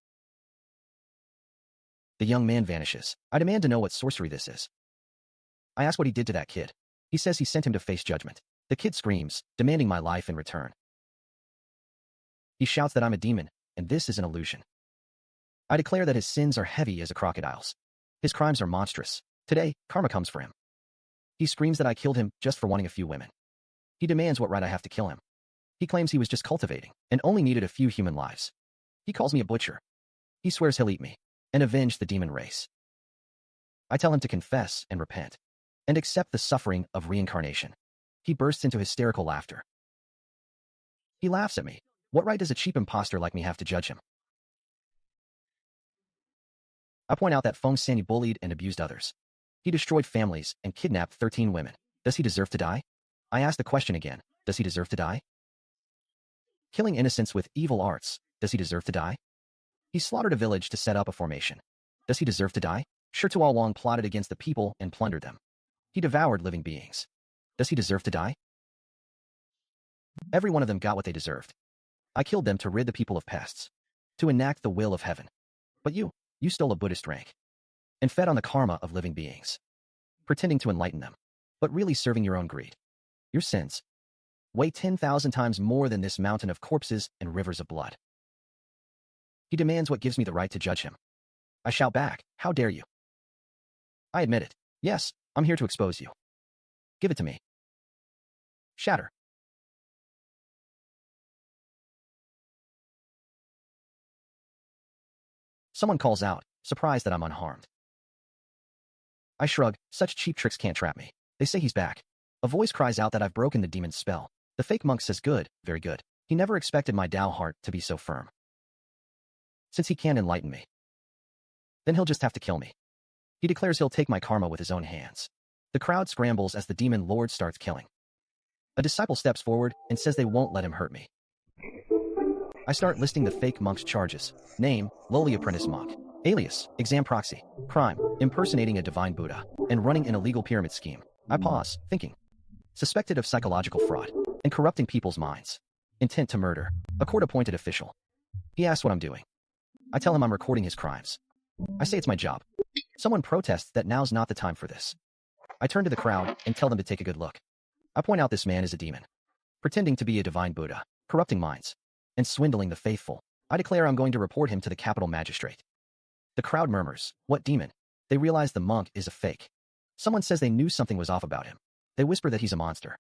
The young man vanishes. I demand to know what sorcery this is. I ask what he did to that kid. He says he sent him to face judgment. The kid screams, demanding my life in return. He shouts that I'm a demon, and this is an illusion. I declare that his sins are heavy as a crocodile's. His crimes are monstrous. Today, karma comes for him. He screams that I killed him just for wanting a few women. He demands what right I have to kill him. He claims he was just cultivating and only needed a few human lives. He calls me a butcher. He swears he'll eat me and avenge the demon race. I tell him to confess and repent and accept the suffering of reincarnation. He bursts into hysterical laughter. He laughs at me. What right does a cheap imposter like me have to judge him? I point out that Feng Sanyi bullied and abused others. He destroyed families and kidnapped 13 women. Does he deserve to die? I ask the question again. Does he deserve to die? Killing innocents with evil arts. Does he deserve to die? He slaughtered a village to set up a formation. Does he deserve to die? Sure to all along plotted against the people and plundered them. He devoured living beings. Does he deserve to die? Every one of them got what they deserved. I killed them to rid the people of pests, to enact the will of heaven. But you stole a Buddhist rank and fed on the karma of living beings, pretending to enlighten them, but really serving your own greed. Your sins weigh 10,000 times more than this mountain of corpses and rivers of blood. He demands what gives me the right to judge him. I shout back, how dare you? I admit it. Yes, I'm here to expose you. Give it to me. Shatter. Someone calls out, surprised that I'm unharmed. I shrug, such cheap tricks can't trap me. They say he's back. A voice cries out that I've broken the demon's spell. The fake monk says good, very good. He never expected my Tao heart to be so firm. Since he can't enlighten me, then he'll just have to kill me. He declares he'll take my karma with his own hands. The crowd scrambles as the demon lord starts killing. A disciple steps forward and says they won't let him hurt me. I start listing the fake monk's charges. Name, lowly apprentice monk. Alias, exam proxy, crime, impersonating a divine Buddha, and running an illegal pyramid scheme. I pause, thinking. Suspected of psychological fraud and corrupting people's minds. Intent to murder. A court-appointed official. He asks what I'm doing. I tell him I'm recording his crimes. I say it's my job. Someone protests that now's not the time for this. I turn to the crowd and tell them to take a good look. I point out this man is a demon, pretending to be a divine Buddha, corrupting minds, and swindling the faithful. I declare I'm going to report him to the capital magistrate. The crowd murmurs, what demon? They realize the monk is a fake. Someone says they knew something was off about him. They whisper that he's a monster.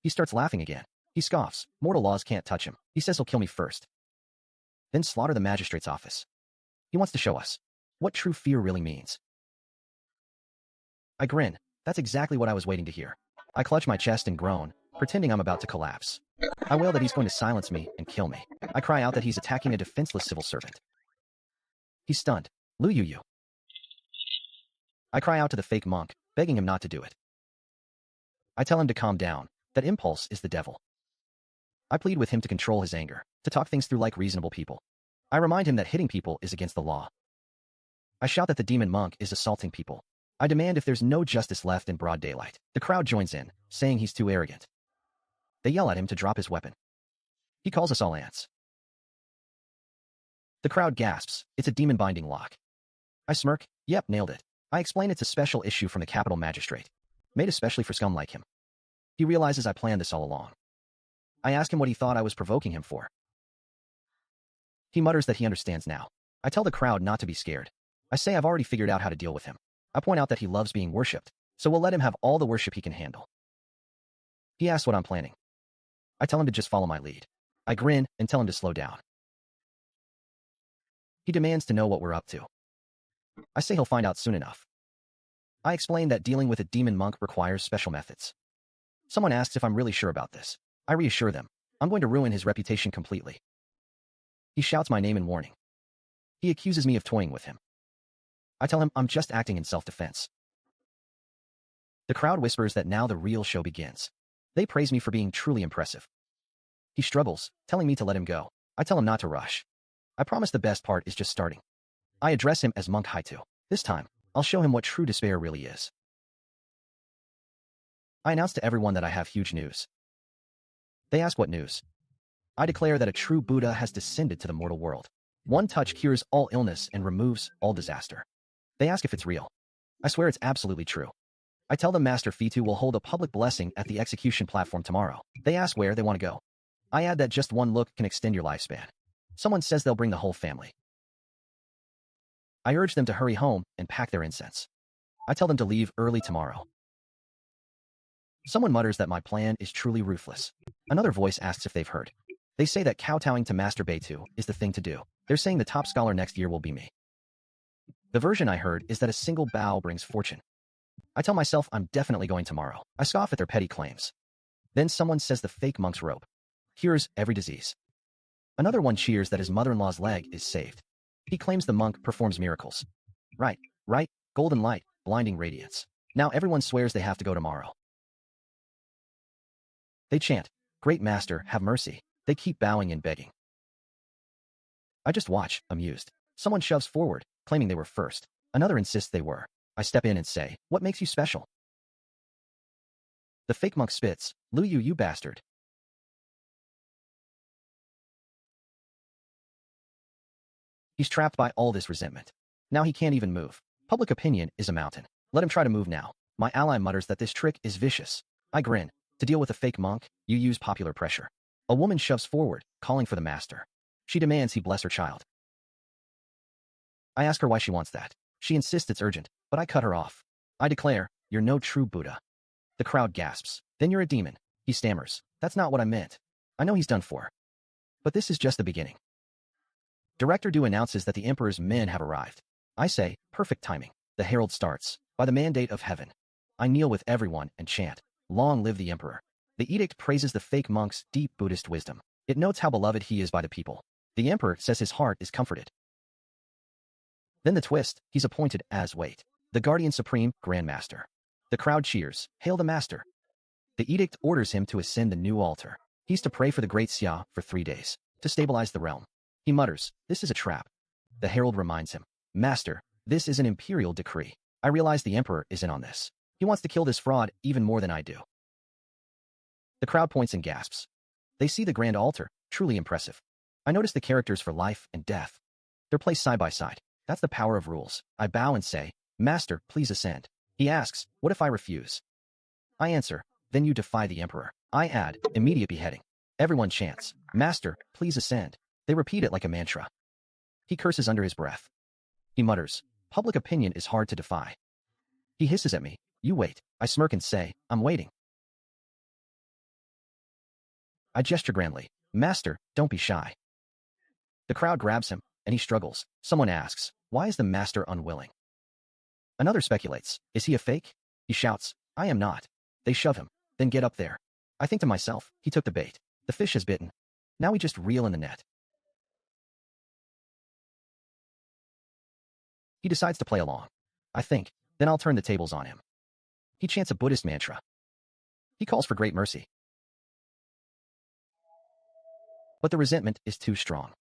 He starts laughing again. He scoffs. Mortal laws can't touch him. He says he'll kill me first. Then slaughter the magistrate's office. He wants to show us what true fear really means. I grin. That's exactly what I was waiting to hear. I clutch my chest and groan, pretending I'm about to collapse. I wail that he's going to silence me and kill me. I cry out that he's attacking a defenseless civil servant. He's stunned. Lu Yu. I cry out to the fake monk, begging him not to do it. I tell him to calm down, that impulse is the devil. I plead with him to control his anger, to talk things through like reasonable people. I remind him that hitting people is against the law. I shout that the demon monk is assaulting people. I demand if there's no justice left in broad daylight. The crowd joins in, saying he's too arrogant. They yell at him to drop his weapon. He calls us all ants. The crowd gasps. It's a demon-binding lock. I smirk. Yep, nailed it. I explain it's a special issue from the capital magistrate, made especially for scum like him. He realizes I planned this all along. I ask him what he thought I was provoking him for. He mutters that he understands now. I tell the crowd not to be scared. I say I've already figured out how to deal with him. I point out that he loves being worshipped, so we'll let him have all the worship he can handle. He asks what I'm planning. I tell him to just follow my lead. I grin and tell him to slow down. He demands to know what we're up to. I say he'll find out soon enough. I explain that dealing with a demon monk requires special methods. Someone asks if I'm really sure about this. I reassure them. I'm going to ruin his reputation completely. He shouts my name in warning. He accuses me of toying with him. I tell him I'm just acting in self-defense. The crowd whispers that now the real show begins. They praise me for being truly impressive. He struggles, telling me to let him go. I tell him not to rush. I promise the best part is just starting. I address him as Monk Haitu. This time, I'll show him what true despair really is. I announce to everyone that I have huge news. They ask what news. I declare that a true Buddha has descended to the mortal world. One touch cures all illness and removes all disaster. They ask if it's real. I swear it's absolutely true. I tell them Master Fitu will hold a public blessing at the execution platform tomorrow. They ask where they want to go. I add that just one look can extend your lifespan. Someone says they'll bring the whole family. I urge them to hurry home and pack their incense. I tell them to leave early tomorrow. Someone mutters that my plan is truly ruthless. Another voice asks if they've heard. They say that kowtowing to Master Beitu is the thing to do. They're saying the top scholar next year will be me. The version I heard is that a single bow brings fortune. I tell myself I'm definitely going tomorrow. I scoff at their petty claims. Then someone says the fake monk's robe cures every disease. Another one cheers that his mother-in-law's leg is saved. He claims the monk performs miracles. Right, golden light, blinding radiance. Now everyone swears they have to go tomorrow. They chant, Great Master, have mercy. They keep bowing and begging. I just watch, amused. Someone shoves forward, claiming they were first. Another insists they were. I step in and say, what makes you special? The fake monk spits, Lu Yu, you bastard. He's trapped by all this resentment. Now he can't even move. Public opinion is a mountain. Let him try to move now. My ally mutters that this trick is vicious. I grin. To deal with a fake monk, you use popular pressure. A woman shoves forward, calling for the master. She demands he bless her child. I ask her why she wants that. She insists it's urgent, but I cut her off. I declare, you're no true Buddha. The crowd gasps. Then you're a demon. He stammers. That's not what I meant. I know he's done for. But this is just the beginning. Director Du announces that the Emperor's men have arrived. I say, perfect timing. The herald starts. By the mandate of heaven. I kneel with everyone and chant, long live the Emperor. The edict praises the fake monk's deep Buddhist wisdom. It notes how beloved he is by the people. The Emperor says his heart is comforted. Then the twist, he's appointed as the Guardian Supreme Grand Master. The crowd cheers, hail the Master. The edict orders him to ascend the new altar. He's to pray for the Great Xia for 3 days, to stabilize the realm. He mutters, this is a trap. The herald reminds him. Master, this is an imperial decree. I realize the emperor is in on this. He wants to kill this fraud even more than I do. The crowd points and gasps. They see the grand altar, truly impressive. I notice the characters for life and death. They're placed side by side. That's the power of rules. I bow and say, Master, please ascend. He asks, what if I refuse? I answer, then you defy the emperor. I add, immediate beheading. Everyone chants, Master, please ascend. They repeat it like a mantra. He curses under his breath. He mutters, public opinion is hard to defy. He hisses at me, you wait. I smirk and say, I'm waiting. I gesture grandly, Master, don't be shy. The crowd grabs him, and he struggles. Someone asks, why is the master unwilling? Another speculates, is he a fake? He shouts, I am not. They shove him, then get up there. I think to myself, he took the bait. The fish has bitten. Now we just reel in the net. He decides to play along. I think, then I'll turn the tables on him. He chants a Buddhist mantra. He calls for great mercy. But the resentment is too strong.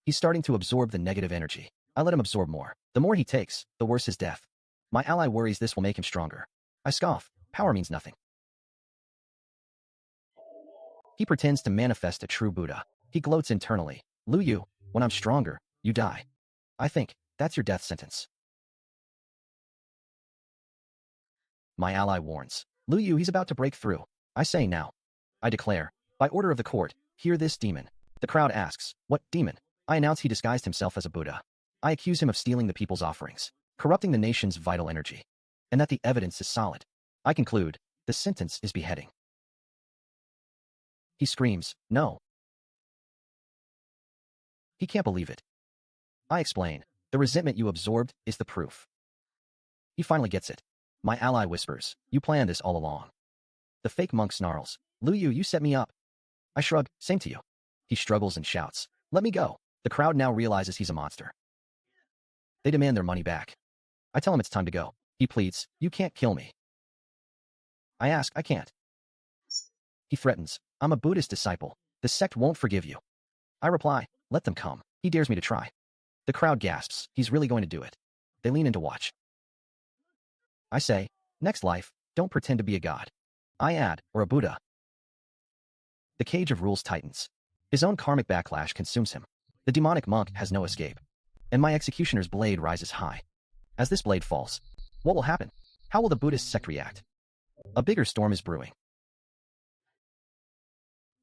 He's starting to absorb the negative energy. I let him absorb more. The more he takes, the worse his death. My ally worries this will make him stronger. I scoff. Power means nothing. He pretends to manifest a true Buddha. He gloats internally. Lu Yu, when I'm stronger, you die. I think, that's your death sentence. My ally warns. Lu Yu, he's about to break through. I say now. I declare, by order of the court, hear this demon. The crowd asks, what demon? I announce he disguised himself as a Buddha. I accuse him of stealing the people's offerings, corrupting the nation's vital energy, and that the evidence is solid. I conclude, the sentence is beheading. He screams, no. He can't believe it. I explain, the resentment you absorbed is the proof. He finally gets it. My ally whispers, you planned this all along. The fake monk snarls, Lu Yu, you set me up. I shrug, same to you. He struggles and shouts, let me go. The crowd now realizes he's a monster. They demand their money back. I tell him it's time to go. He pleads, you can't kill me. I ask, I can't. He threatens, I'm a Buddhist disciple. The sect won't forgive you. I reply, let them come. He dares me to try. The crowd gasps, he's really going to do it. They lean in to watch. I say, next life, don't pretend to be a god. I add, or a Buddha. The cage of rules tightens. His own karmic backlash consumes him. The demonic monk has no escape. And my executioner's blade rises high. As this blade falls, what will happen? How will the Buddhist sect react? A bigger storm is brewing.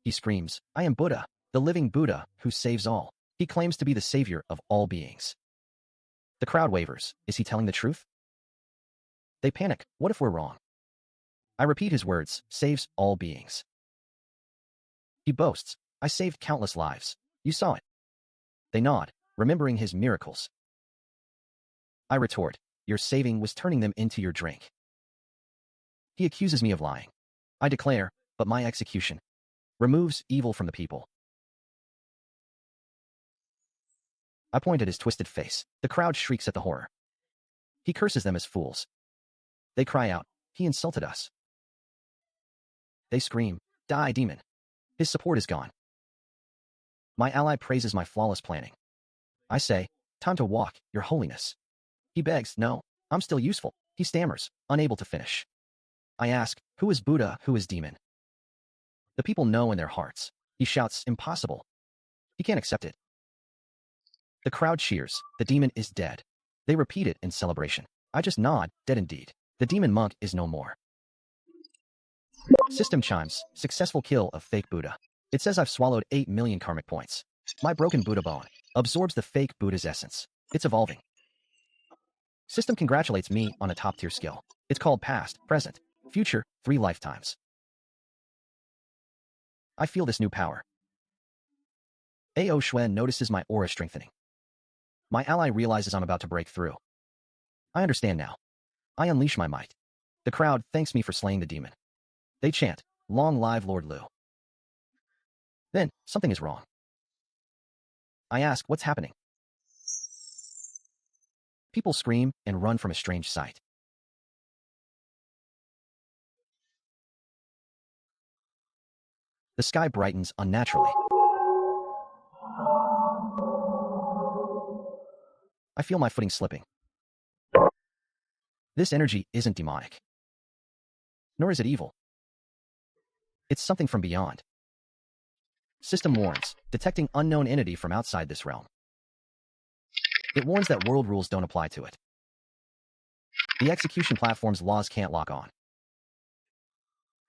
He screams, I am Buddha, the living Buddha who saves all. He claims to be the savior of all beings. The crowd wavers. Is he telling the truth? They panic. What if we're wrong? I repeat his words, saves all beings. He boasts, I saved countless lives. You saw it. They nod, remembering his miracles. I retort, your saving was turning them into your drink. He accuses me of lying. I declare, but my execution removes evil from the people. I point at his twisted face. The crowd shrieks at the horror. He curses them as fools. They cry out, he insulted us. They scream, die, demon. His support is gone. My ally praises my flawless planning. I say, time to walk, your holiness. He begs, no, I'm still useful. He stammers, unable to finish. I ask, who is Buddha, who is demon? The people know in their hearts. He shouts, impossible. He can't accept it. The crowd cheers, the demon is dead. They repeat it in celebration. I just nod, dead indeed. The demon monk is no more. System chimes, successful kill of fake Buddha. It says I've swallowed 8 million karmic points. My broken Buddha bone absorbs the fake Buddha's essence. It's evolving. System congratulates me on a top-tier skill. It's called past, present, future, 3 lifetimes. I feel this new power. A.O. Xuan notices my aura strengthening. My ally realizes I'm about to break through. I understand now. I unleash my might. The crowd thanks me for slaying the demon. They chant, long live Lord Lu. Then, something is wrong. I ask, what's happening? People scream and run from a strange sight. The sky brightens unnaturally. I feel my footing slipping. This energy isn't demonic. Nor is it evil. It's something from beyond. System warns, detecting unknown entity from outside this realm. It warns that world rules don't apply to it. The execution platform's laws can't lock on.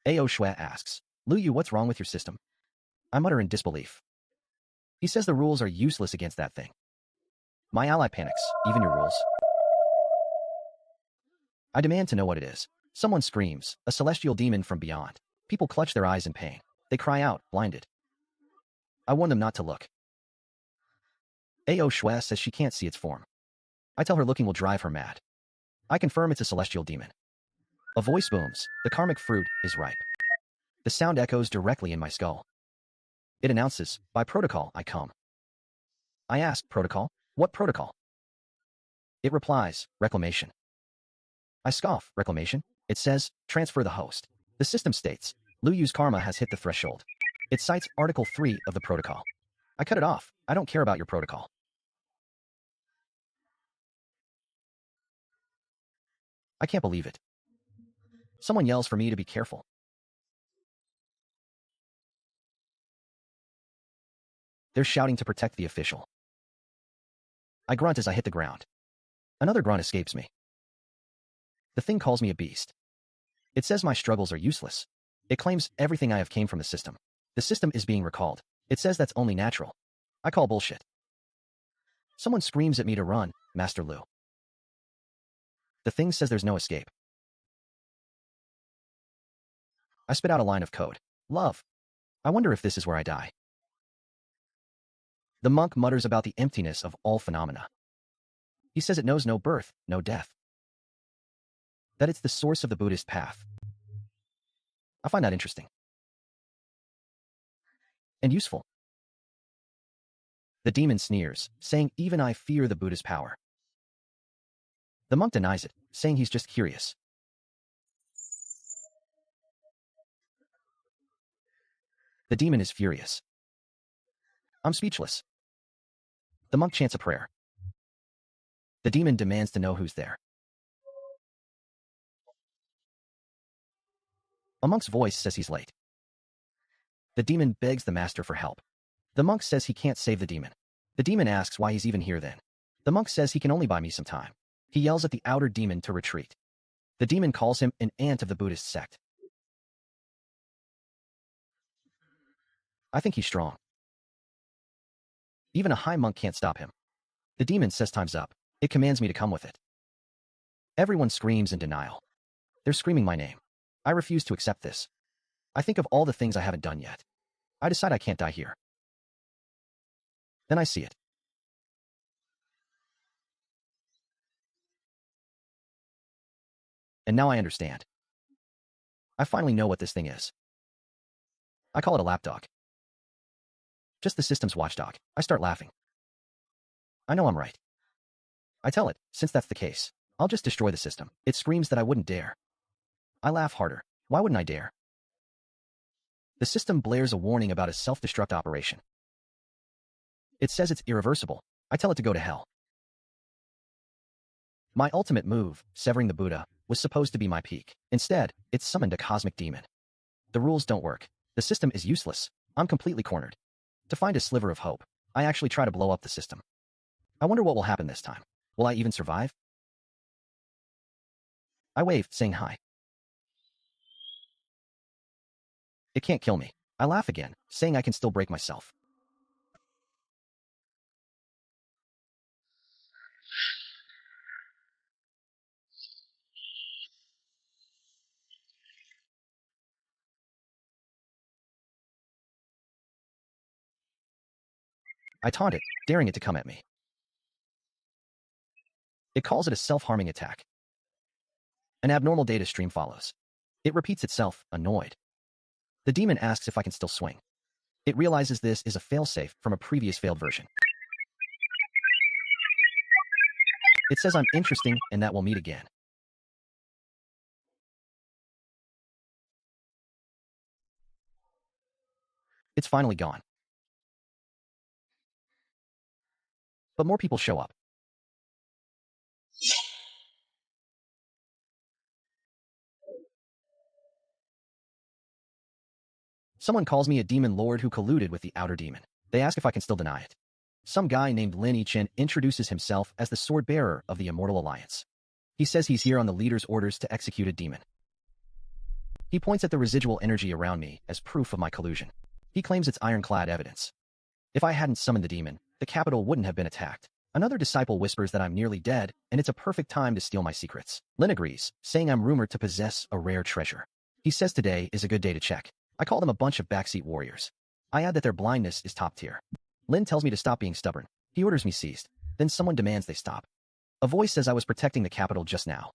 Ao Shui asks, Lu Yu, what's wrong with your system? I mutter in disbelief. He says the rules are useless against that thing. My ally panics, even your rules. I demand to know what it is. Someone screams, a celestial demon from beyond. People clutch their eyes in pain. They cry out, blinded. I warn them not to look. Ao Shui says she can't see its form. I tell her looking will drive her mad. I confirm it's a celestial demon. A voice booms, the karmic fruit is ripe. The sound echoes directly in my skull. It announces, by protocol, I come. I ask, protocol? What protocol? It replies, reclamation. I scoff, reclamation? It says, transfer the host. The system states, Lu Yu's karma has hit the threshold. It cites Article 3 of the protocol. I cut it off. I don't care about your protocol. I can't believe it. Someone yells for me to be careful. They're shouting to protect the official. I grunt as I hit the ground. Another grunt escapes me. The thing calls me a beast. It says my struggles are useless. It claims everything I have came from the system. The system is being recalled. It says that's only natural. I call bullshit. Someone screams at me to run, Master Lu. The thing says there's no escape. I spit out a line of code. Love. I wonder if this is where I die. The monk mutters about the emptiness of all phenomena. He says it knows no birth, no death. That it's the source of the Buddhist path. I find that interesting. And useful. The demon sneers, saying even I fear the Buddha's power. The monk denies it, saying he's just curious. The demon is furious. I'm speechless. The monk chants a prayer. The demon demands to know who's there. A monk's voice says he's late. The demon begs the master for help. The monk says he can't save the demon. The demon asks why he's even here then. The monk says he can only buy me some time. He yells at the outer demon to retreat. The demon calls him an ant of the Buddhist sect. I think he's strong. Even a high monk can't stop him. The demon says time's up. It commands me to come with it. Everyone screams in denial. They're screaming my name. I refuse to accept this. I think of all the things I haven't done yet. I decide I can't die here. Then I see it. And now I understand. I finally know what this thing is. I call it a lapdog. Just the system's watchdog. I start laughing. I know I'm right. I tell it, since that's the case, I'll just destroy the system. It screams that I wouldn't dare. I laugh harder. Why wouldn't I dare? The system blares a warning about a self-destruct operation. It says it's irreversible. I tell it to go to hell. My ultimate move, severing the Buddha, was supposed to be my peak. Instead, it summoned a cosmic demon. The rules don't work. The system is useless. I'm completely cornered. To find a sliver of hope, I actually try to blow up the system. I wonder what will happen this time. Will I even survive? I wave, saying hi. It can't kill me. I laugh again, saying I can still break myself. I taunt it, daring it to come at me. It calls it a self-harming attack. An abnormal data stream follows. It repeats itself, annoyed. The demon asks if I can still swing. It realizes this is a failsafe from a previous failed version. It says I'm interesting and that we'll meet again. It's finally gone. But more people show up. Someone calls me a demon lord who colluded with the outer demon. They ask if I can still deny it. Some guy named Lin Yichen introduces himself as the sword bearer of the Immortal Alliance. He says he's here on the leader's orders to execute a demon. He points at the residual energy around me as proof of my collusion. He claims it's ironclad evidence. If I hadn't summoned the demon, the capital wouldn't have been attacked. Another disciple whispers that I'm nearly dead, and it's a perfect time to steal my secrets. Lin agrees, saying I'm rumored to possess a rare treasure. He says today is a good day to check. I call them a bunch of backseat warriors. I add that their blindness is top tier. Lin tells me to stop being stubborn. He orders me seized. Then someone demands they stop. A voice says I was protecting the capital just now.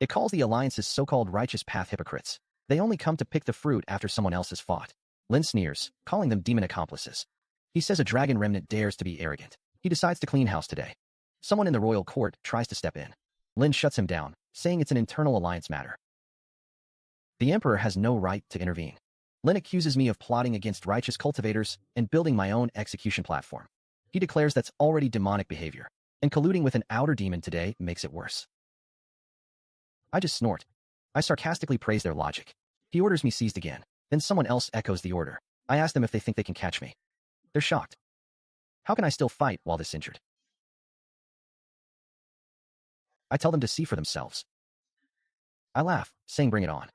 It calls the Alliance's so-called righteous path hypocrites. They only come to pick the fruit after someone else has fought. Lin sneers, calling them demon accomplices. He says a dragon remnant dares to be arrogant. He decides to clean house today. Someone in the royal court tries to step in. Lin shuts him down, saying it's an internal alliance matter. The emperor has no right to intervene. Lin accuses me of plotting against righteous cultivators and building my own execution platform. He declares that's already demonic behavior, and colluding with an outer demon today makes it worse. I just snort. I sarcastically praise their logic. He orders me seized again. Then someone else echoes the order. I ask them if they think they can catch me. They're shocked. How can I still fight while this injured? I tell them to see for themselves. I laugh, saying bring it on.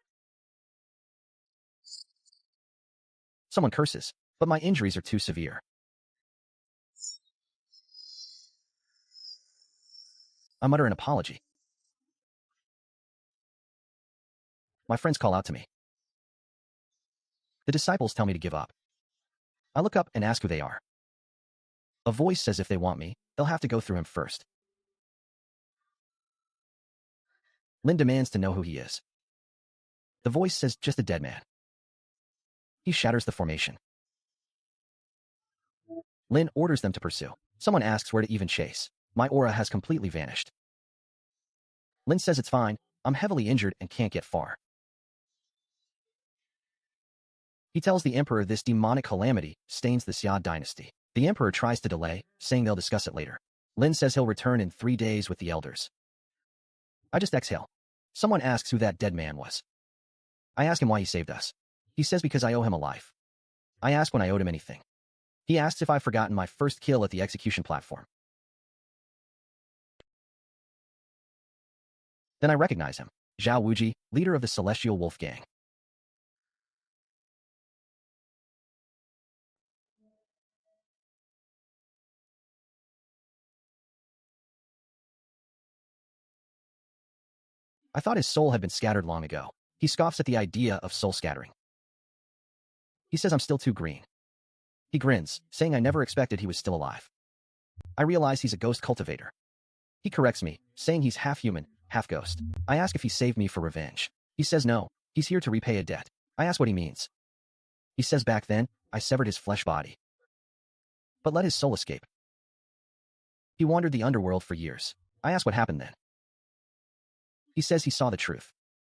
Someone curses, but my injuries are too severe. I mutter an apology. My friends call out to me. The disciples tell me to give up. I look up and ask who they are. A voice says if they want me, they'll have to go through him first. Lin demands to know who he is. The voice says just a dead man. He shatters the formation. Lin orders them to pursue. Someone asks where to even chase. My aura has completely vanished. Lin says it's fine, I'm heavily injured and can't get far. He tells the emperor this demonic calamity stains the Xia dynasty. The emperor tries to delay, saying they'll discuss it later. Lin says he'll return in 3 days with the elders. I just exhale. Someone asks who that dead man was. I ask him why he saved us. He says because I owe him a life. I ask when I owed him anything. He asks if I've forgotten my first kill at the execution platform. Then I recognize him. Zhao Wuji, leader of the Celestial Wolf Gang. I thought his soul had been scattered long ago. He scoffs at the idea of soul scattering. He says I'm still too green. He grins, saying I never expected he was still alive. I realize he's a ghost cultivator. He corrects me, saying he's half human, half ghost. I ask if he saved me for revenge. He says no, he's here to repay a debt. I ask what he means. He says back then, I severed his flesh body, but let his soul escape. He wandered the underworld for years. I ask what happened then. He says he saw the truth.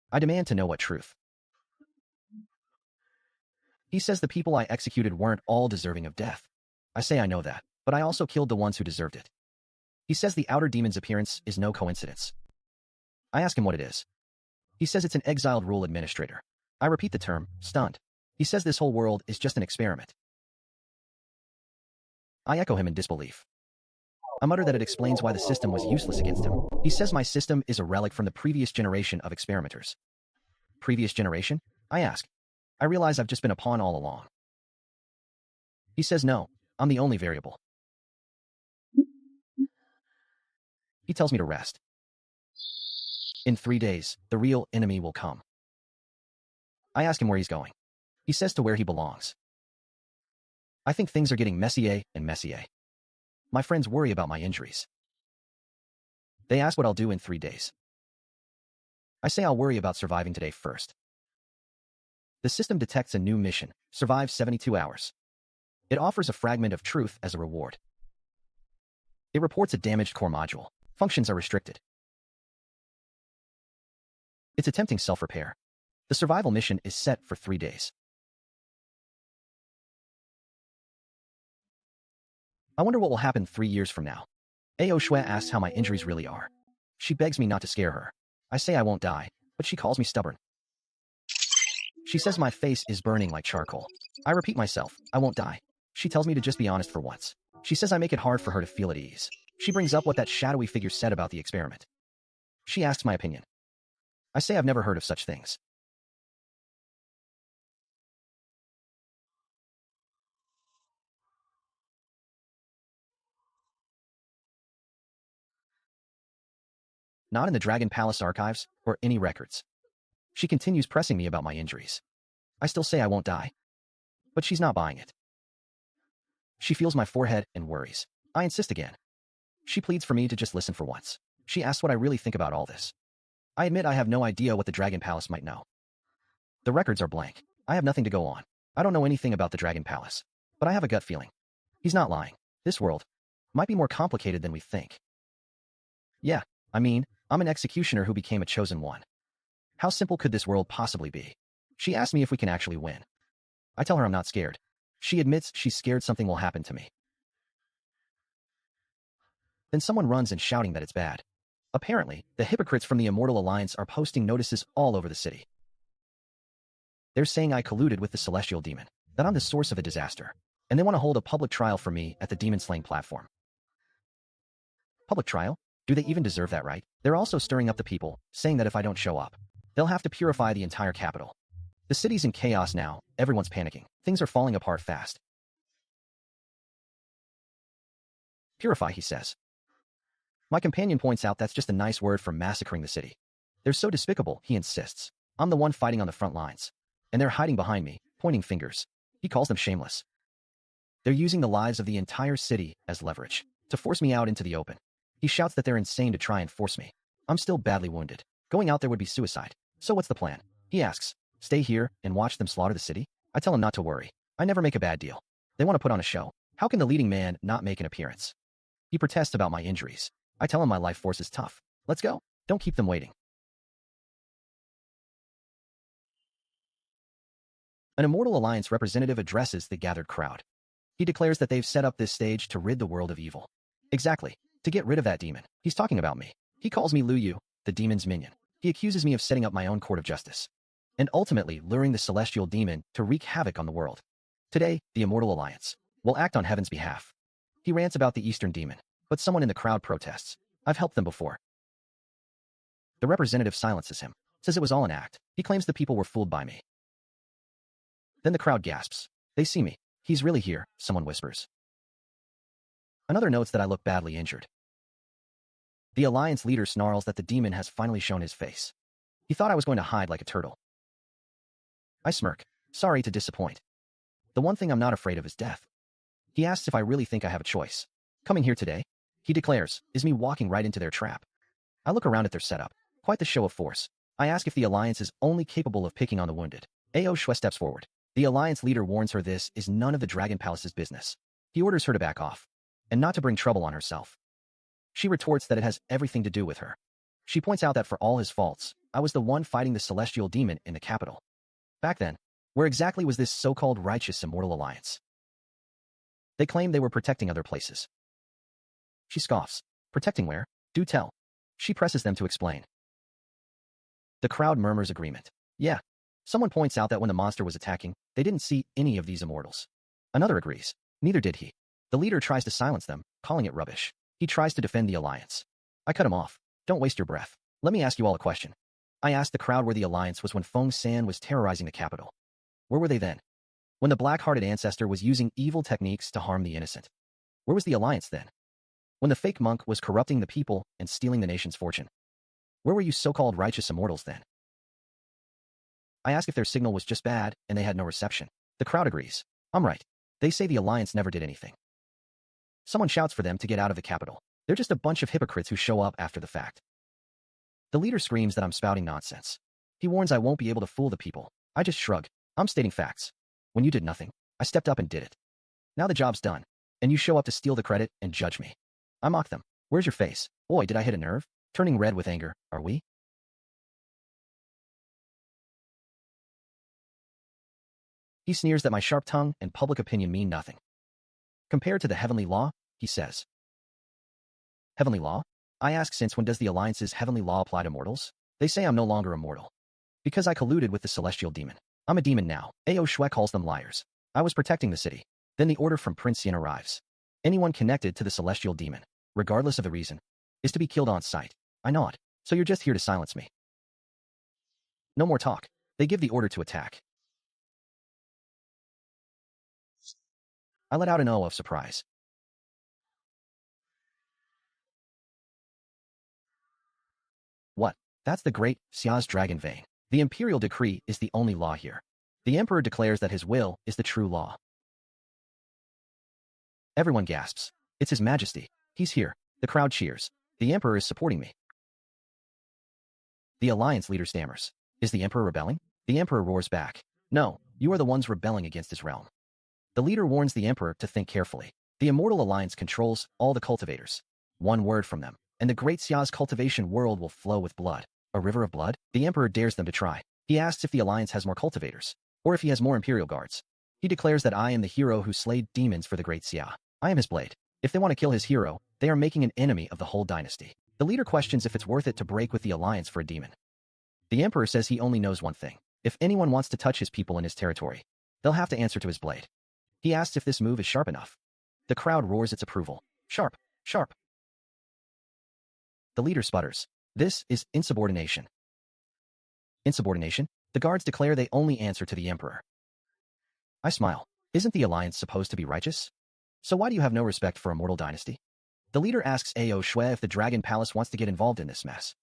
I demand to know what truth. He says the people I executed weren't all deserving of death. I say I know that, but I also killed the ones who deserved it. He says the outer demon's appearance is no coincidence. I ask him what it is. He says it's an exiled rule administrator. I repeat the term, stunned. He says this whole world is just an experiment. I echo him in disbelief. I mutter that it explains why the system was useless against him. He says my system is a relic from the previous generation of experimenters. Previous generation? I ask. I realize I've just been a pawn all along. He says no, I'm the only variable. He tells me to rest. In 3 days, the real enemy will come. I ask him where he's going. He says to where he belongs. I think things are getting messier and messier. My friends worry about my injuries. They ask what I'll do in 3 days. I say I'll worry about surviving today first. The system detects a new mission, survive 72 hours. It offers a fragment of truth as a reward. It reports a damaged core module. Functions are restricted. It's attempting self-repair. The survival mission is set for 3 days. I wonder what will happen 3 years from now. Ao Shui asks how my injuries really are. She begs me not to scare her. I say I won't die, but she calls me stubborn. She says my face is burning like charcoal. I repeat myself, I won't die. She tells me to just be honest for once. She says I make it hard for her to feel at ease. She brings up what that shadowy figure said about the experiment. She asks my opinion. I say I've never heard of such things. Not in the Dragon Palace archives or any records. She continues pressing me about my injuries. I still say I won't die. But she's not buying it. She feels my forehead and worries. I insist again. She pleads for me to just listen for once. She asks what I really think about all this. I admit I have no idea what the Dragon Palace might know. The records are blank. I have nothing to go on. I don't know anything about the Dragon Palace. But I have a gut feeling. He's not lying. This world might be more complicated than we think. Yeah, I mean, I'm an executioner who became a chosen one. How simple could this world possibly be? She asks me if we can actually win. I tell her I'm not scared. She admits she's scared something will happen to me. Then someone runs in shouting that it's bad. Apparently, the hypocrites from the Immortal Alliance are posting notices all over the city. They're saying I colluded with the celestial demon, that I'm the source of a disaster, and they want to hold a public trial for me at the demon-slaying platform. Public trial? Do they even deserve that right? They're also stirring up the people, saying that if I don't show up, they'll have to purify the entire capital. The city's in chaos now, everyone's panicking. Things are falling apart fast. Purify, he says. My companion points out that's just a nice word for massacring the city. They're so despicable, he insists. I'm the one fighting on the front lines. And they're hiding behind me, pointing fingers. He calls them shameless. They're using the lives of the entire city as leverage to force me out into the open. He shouts that they're insane to try and force me. I'm still badly wounded. Going out there would be suicide. So what's the plan? He asks. Stay here and watch them slaughter the city? I tell him not to worry. I never make a bad deal. They want to put on a show. How can the leading man not make an appearance? He protests about my injuries. I tell him my life force is tough. Let's go. Don't keep them waiting. An Immortal Alliance representative addresses the gathered crowd. He declares that they've set up this stage to rid the world of evil. Exactly. To get rid of that demon. He's talking about me. He calls me Lu Yu, the demon's minion. He accuses me of setting up my own court of justice and ultimately luring the celestial demon to wreak havoc on the world. Today, the Immortal Alliance will act on heaven's behalf. He rants about the Eastern demon, but someone in the crowd protests. I've helped them before. The representative silences him, says it was all an act. He claims the people were fooled by me. Then the crowd gasps. They see me. He's really here, someone whispers. Another notes that I look badly injured. The Alliance leader snarls that the demon has finally shown his face. He thought I was going to hide like a turtle. I smirk. Sorry to disappoint. The one thing I'm not afraid of is death. He asks if I really think I have a choice. Coming here today, he declares, is me walking right into their trap. I look around at their setup. Quite the show of force. I ask if the Alliance is only capable of picking on the wounded. Ao Shui steps forward. The Alliance leader warns her this is none of the Dragon Palace's business. He orders her to back off, and not to bring trouble on herself. She retorts that it has everything to do with her. She points out that for all his faults, I was the one fighting the celestial demon in the capital. Back then, where exactly was this so-called righteous Immortal Alliance? They claim they were protecting other places. She scoffs. Protecting where? Do tell. She presses them to explain. The crowd murmurs agreement. Yeah. Someone points out that when the monster was attacking, they didn't see any of these immortals. Another agrees. Neither did he. The leader tries to silence them, calling it rubbish. He tries to defend the Alliance. I cut him off. Don't waste your breath. Let me ask you all a question. I asked the crowd where the Alliance was when Feng San was terrorizing the capital. Where were they then? When the black-hearted ancestor was using evil techniques to harm the innocent. Where was the Alliance then? When the fake monk was corrupting the people and stealing the nation's fortune. Where were you so-called righteous immortals then? I ask if their signal was just bad and they had no reception. The crowd agrees. I'm right. They say the Alliance never did anything. Someone shouts for them to get out of the capital. They're just a bunch of hypocrites who show up after the fact. The leader screams that I'm spouting nonsense. He warns I won't be able to fool the people. I just shrug. I'm stating facts. When you did nothing, I stepped up and did it. Now the job's done, and you show up to steal the credit and judge me. I mock them. Where's your face? Boy, did I hit a nerve? Turning red with anger, are we? He sneers that my sharp tongue and public opinion mean nothing. Compared to the heavenly law, he says. Heavenly law? I ask since when does the Alliance's heavenly law apply to mortals? They say I'm no longer immortal. Because I colluded with the celestial demon. I'm a demon now. Ao Shui calls them liars. I was protecting the city. Then the order from Prince Yin arrives. Anyone connected to the celestial demon, regardless of the reason, is to be killed on sight. I nod. So you're just here to silence me. No more talk. They give the order to attack. I let out an "oh" of surprise. What? That's the great Xia's dragon vein. The imperial decree is the only law here. The emperor declares that his will is the true law. Everyone gasps. It's his majesty. He's here. The crowd cheers. The emperor is supporting me. The alliance leader stammers. Is the emperor rebelling? The emperor roars back. No, you are the ones rebelling against his realm. The leader warns the emperor to think carefully. The Immortal Alliance controls all the cultivators. One word from them, and the great Xia's cultivation world will flow with blood. A river of blood? The emperor dares them to try. He asks if the alliance has more cultivators, or if he has more imperial guards. He declares that I am the hero who slayed demons for the great Xia. I am his blade. If they want to kill his hero, they are making an enemy of the whole dynasty. The leader questions if it's worth it to break with the alliance for a demon. The emperor says he only knows one thing. If anyone wants to touch his people in his territory, they'll have to answer to his blade. He asks if this move is sharp enough. The crowd roars its approval. Sharp, sharp. The leader sputters. This is insubordination. Insubordination? The guards declare they only answer to the emperor. I smile. Isn't the alliance supposed to be righteous? So why do you have no respect for Immortal Dynasty? The leader asks Ao Shui if the Dragon Palace wants to get involved in this mess.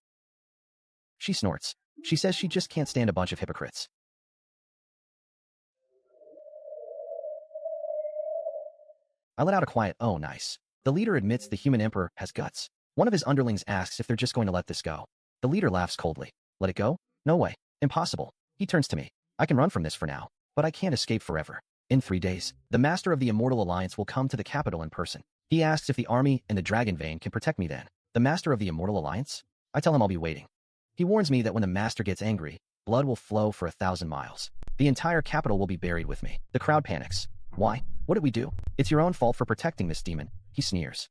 She snorts. She says she just can't stand a bunch of hypocrites. I let out a quiet, "oh, nice." The leader admits the human emperor has guts. One of his underlings asks if they're just going to let this go. The leader laughs coldly. Let it go? No way. Impossible. He turns to me. I can run from this for now, but I can't escape forever. In 3 days, the master of the Immortal Alliance will come to the capital in person. He asks if the army and the dragon vein can protect me then. The master of the Immortal Alliance? I tell him I'll be waiting. He warns me that when the master gets angry, blood will flow for 1,000 miles. The entire capital will be buried with me. The crowd panics. Why? What did we do? It's your own fault for protecting this demon. He sneers.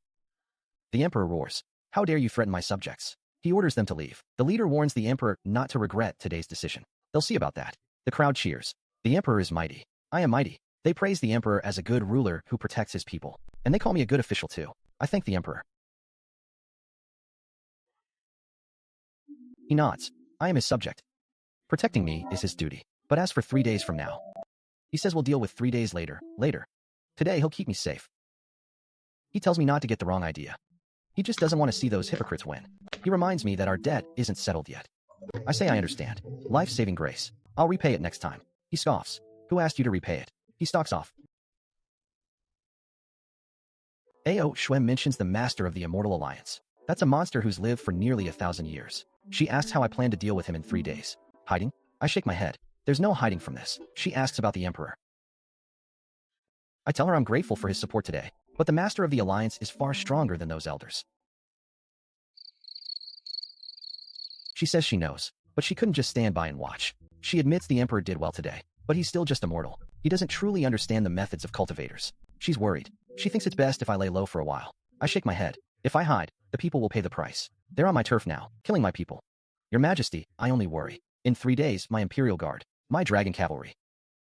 The emperor roars. How dare you threaten my subjects? He orders them to leave. The leader warns the emperor not to regret today's decision. They'll see about that. The crowd cheers. The emperor is mighty. I am mighty. They praise the emperor as a good ruler who protects his people. And they call me a good official too. I thank the emperor. He nods. I am his subject. Protecting me is his duty. But as for 3 days from now, he says we'll deal with 3 days later. Today he'll keep me safe. He tells me not to get the wrong idea. He just doesn't want to see those hypocrites win. He reminds me that our debt isn't settled yet. I say I understand. Life-saving grace. I'll repay it next time. He scoffs. Who asked you to repay it? He stalks off. Ao Shui mentions the master of the Immortal Alliance. That's a monster who's lived for nearly 1,000 years. She asks how I plan to deal with him in 3 days. Hiding? I shake my head. There's no hiding from this. She asks about the emperor. I tell her I'm grateful for his support today, but the master of the alliance is far stronger than those elders. She says she knows, but she couldn't just stand by and watch. She admits the emperor did well today, but he's still just a mortal. He doesn't truly understand the methods of cultivators. She's worried. She thinks it's best if I lay low for a while. I shake my head. If I hide, the people will pay the price. They're on my turf now, killing my people. Your Majesty, I only worry. In 3 days, my Imperial Guard, my dragon cavalry.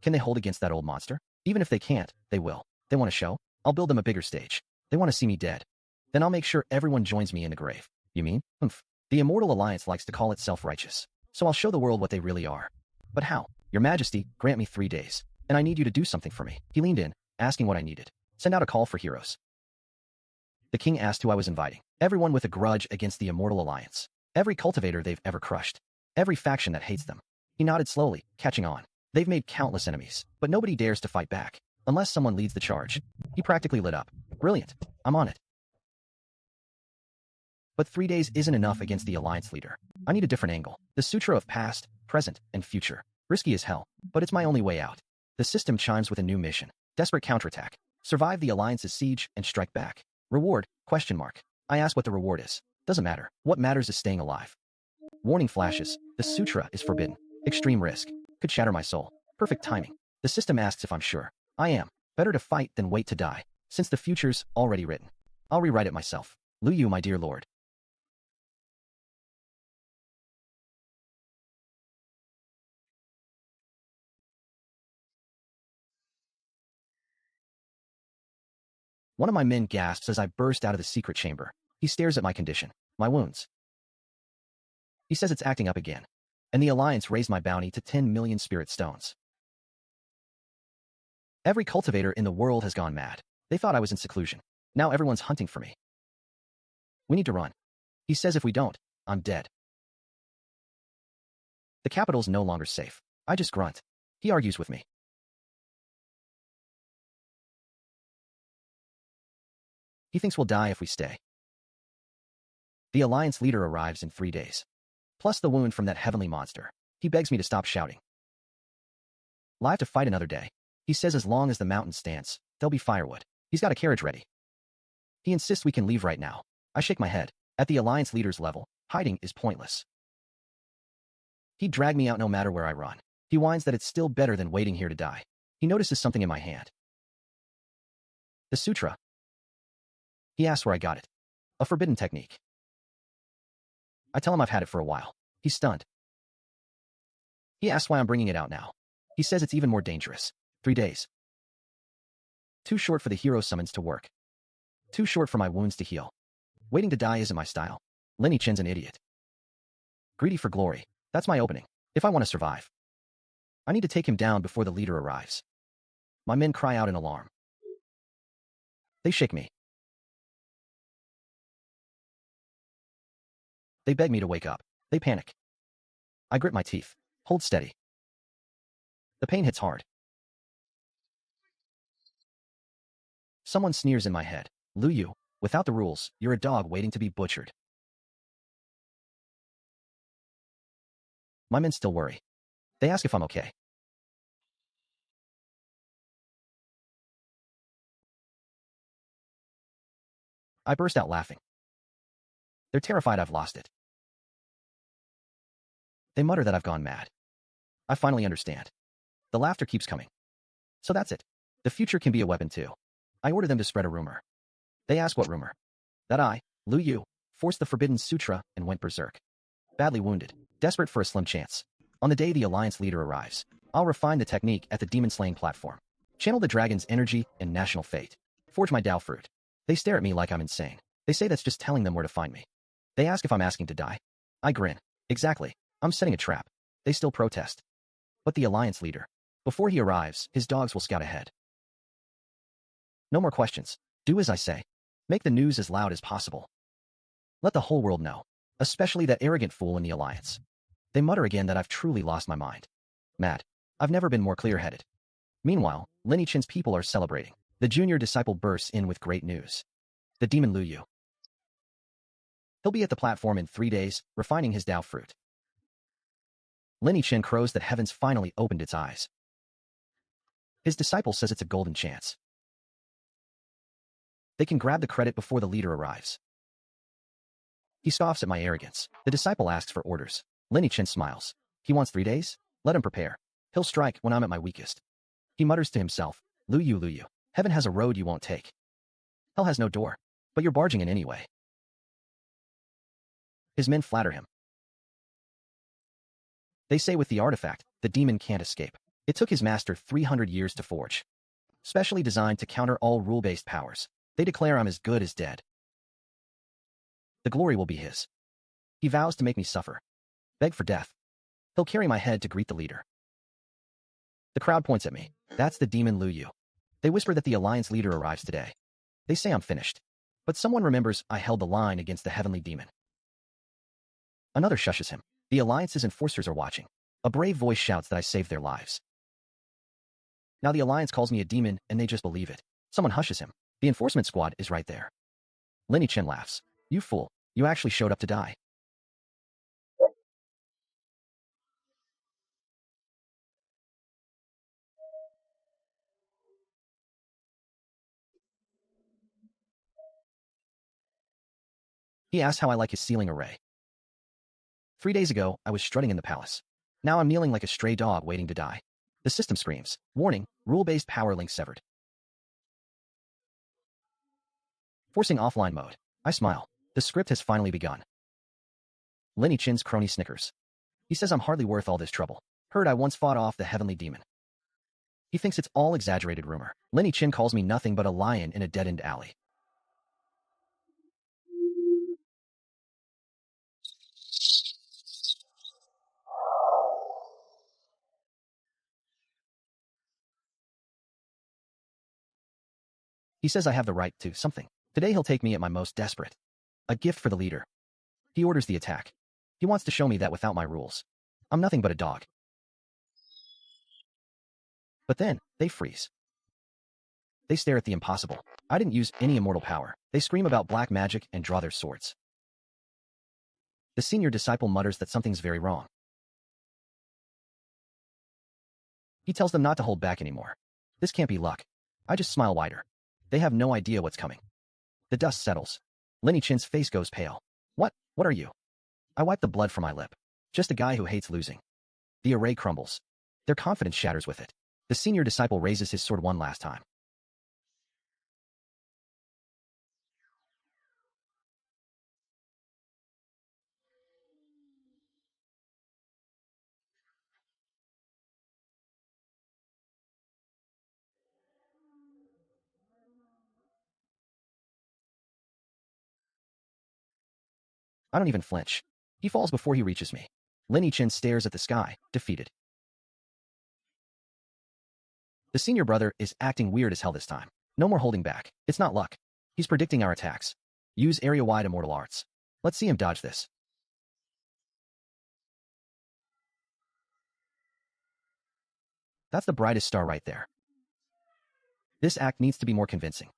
Can they hold against that old monster? Even if they can't, they will. They want a show? I'll build them a bigger stage. They want to see me dead. Then I'll make sure everyone joins me in the grave. You mean? Humph. The Immortal Alliance likes to call itself righteous. So I'll show the world what they really are. But how? Your Majesty, grant me 3 days. And I need you to do something for me. He leaned in, asking what I needed. Send out a call for heroes. The king asked who I was inviting. Everyone with a grudge against the Immortal Alliance. Every cultivator they've ever crushed. Every faction that hates them. He nodded slowly, catching on. They've made countless enemies, but nobody dares to fight back, unless someone leads the charge. He practically lit up. Brilliant. I'm on it. But 3 days isn't enough against the alliance leader. I need a different angle. The sutra of past, present, and future. Risky as hell, but it's my only way out. The system chimes with a new mission. Desperate counterattack. Survive the alliance's siege and strike back. Reward? Question mark. I ask what the reward is. Doesn't matter. What matters is staying alive. Warning flashes. The sutra is forbidden. Extreme risk. Could shatter my soul. Perfect timing. The system asks if I'm sure. I am. Better to fight than wait to die, since the future's already written. I'll rewrite it myself. Lu Yu, my dear lord. One of my men gasps as I burst out of the secret chamber. He stares at my condition, my wounds. He says it's acting up again, and the Alliance raised my bounty to 10 million spirit stones. Every cultivator in the world has gone mad. They thought I was in seclusion. Now everyone's hunting for me. We need to run. He says if we don't, I'm dead. The capital's no longer safe. I just grunt. He argues with me. He thinks we'll die if we stay. The Alliance leader arrives in 3 days. Plus the wound from that heavenly monster. He begs me to stop shouting. I'll have to fight another day. He says as long as the mountain stands, there'll be firewood. He's got a carriage ready. He insists we can leave right now. I shake my head. At the Alliance leader's level, hiding is pointless. He'd drag me out no matter where I run. He whines that it's still better than waiting here to die. He notices something in my hand. The sutra. He asks where I got it. A forbidden technique. I tell him I've had it for a while. He's stunned. He asks why I'm bringing it out now. He says it's even more dangerous. 3 days. Too short for the hero summons to work. Too short for my wounds to heal. Waiting to die isn't my style. Lenny Chen's an idiot. Greedy for glory. That's my opening. If I want to survive. I need to take him down before the leader arrives. My men cry out in alarm. They shake me. They beg me to wake up. They panic. I grit my teeth. Hold steady. The pain hits hard. Someone sneers in my head. Lu Yu, without the rules, you're a dog waiting to be butchered. My men still worry. They ask if I'm okay. I burst out laughing. They're terrified I've lost it. They mutter that I've gone mad. I finally understand. The laughter keeps coming. So that's it. The future can be a weapon too. I order them to spread a rumor. They ask what rumor. That I, Lu Yu, forced the Forbidden Sutra and went berserk. Badly wounded, desperate for a slim chance. On the day the Alliance leader arrives, I'll refine the technique at the demon-slaying platform. Channel the dragon's energy and national fate. Forge my Dao fruit. They stare at me like I'm insane. They say that's just telling them where to find me. They ask if I'm asking to die. I grin. Exactly. I'm setting a trap. They still protest. But the Alliance leader. Before he arrives, his dogs will scout ahead. No more questions. Do as I say. Make the news as loud as possible. Let the whole world know. Especially that arrogant fool in the Alliance. They mutter again that I've truly lost my mind. Mad. I've never been more clear-headed. Meanwhile, Lenny Chen's people are celebrating. The junior disciple bursts in with great news. The demon Lu Yu. He'll be at the platform in 3 days, refining his Dao fruit. Lenny Chen crows that heaven's finally opened its eyes. His disciple says it's a golden chance. They can grab the credit before the leader arrives. He scoffs at my arrogance. The disciple asks for orders. Lenny Chen smiles. He wants 3 days? Let him prepare. He'll strike when I'm at my weakest. He mutters to himself, Lu Yu, heaven has a road you won't take. Hell has no door, but you're barging in anyway. His men flatter him. They say with the artifact, the demon can't escape. It took his master 300 years to forge. Specially designed to counter all rule-based powers. They declare I'm as good as dead. The glory will be his. He vows to make me suffer. Beg for death. He'll carry my head to greet the leader. The crowd points at me. That's the demon Lu Yu. They whisper that the Alliance leader arrives today. They say I'm finished. But someone remembers I held the line against the heavenly demon. Another shushes him. The Alliance's enforcers are watching. A brave voice shouts that I saved their lives. Now the Alliance calls me a demon and they just believe it. Someone hushes him. The enforcement squad is right there. Lenny Chen laughs. You fool. You actually showed up to die. He asks how I like his ceiling array. 3 days ago, I was strutting in the palace. Now I'm kneeling like a stray dog waiting to die. The system screams. Warning, rule-based power link severed. Forcing offline mode. I smile. The script has finally begun. Lenny Chen's crony snickers. He says I'm hardly worth all this trouble. Heard I once fought off the heavenly demon. He thinks it's all exaggerated rumor. Lenny Chin calls me nothing but a lion in a dead-end alley. He says I have the right to something. Today he'll take me at my most desperate. A gift for the leader. He orders the attack. He wants to show me that without my rules, I'm nothing but a dog. But then, they freeze. They stare at the impossible. I didn't use any immortal power. They scream about black magic and draw their swords. The senior disciple mutters that something's very wrong. He tells them not to hold back anymore. This can't be luck. I just smile wider. They have no idea what's coming. The dust settles. Lenny Chin's face goes pale. What? What are you? I wipe the blood from my lip. Just a guy who hates losing. The array crumbles. Their confidence shatters with it. The senior disciple raises his sword one last time. I don't even flinch. He falls before he reaches me. Lenny Chin stares at the sky, defeated. The senior brother is acting weird as hell this time. No more holding back. It's not luck. He's predicting our attacks. Use area-wide immortal arts. Let's see him dodge this. That's the brightest star right there. This act needs to be more convincing.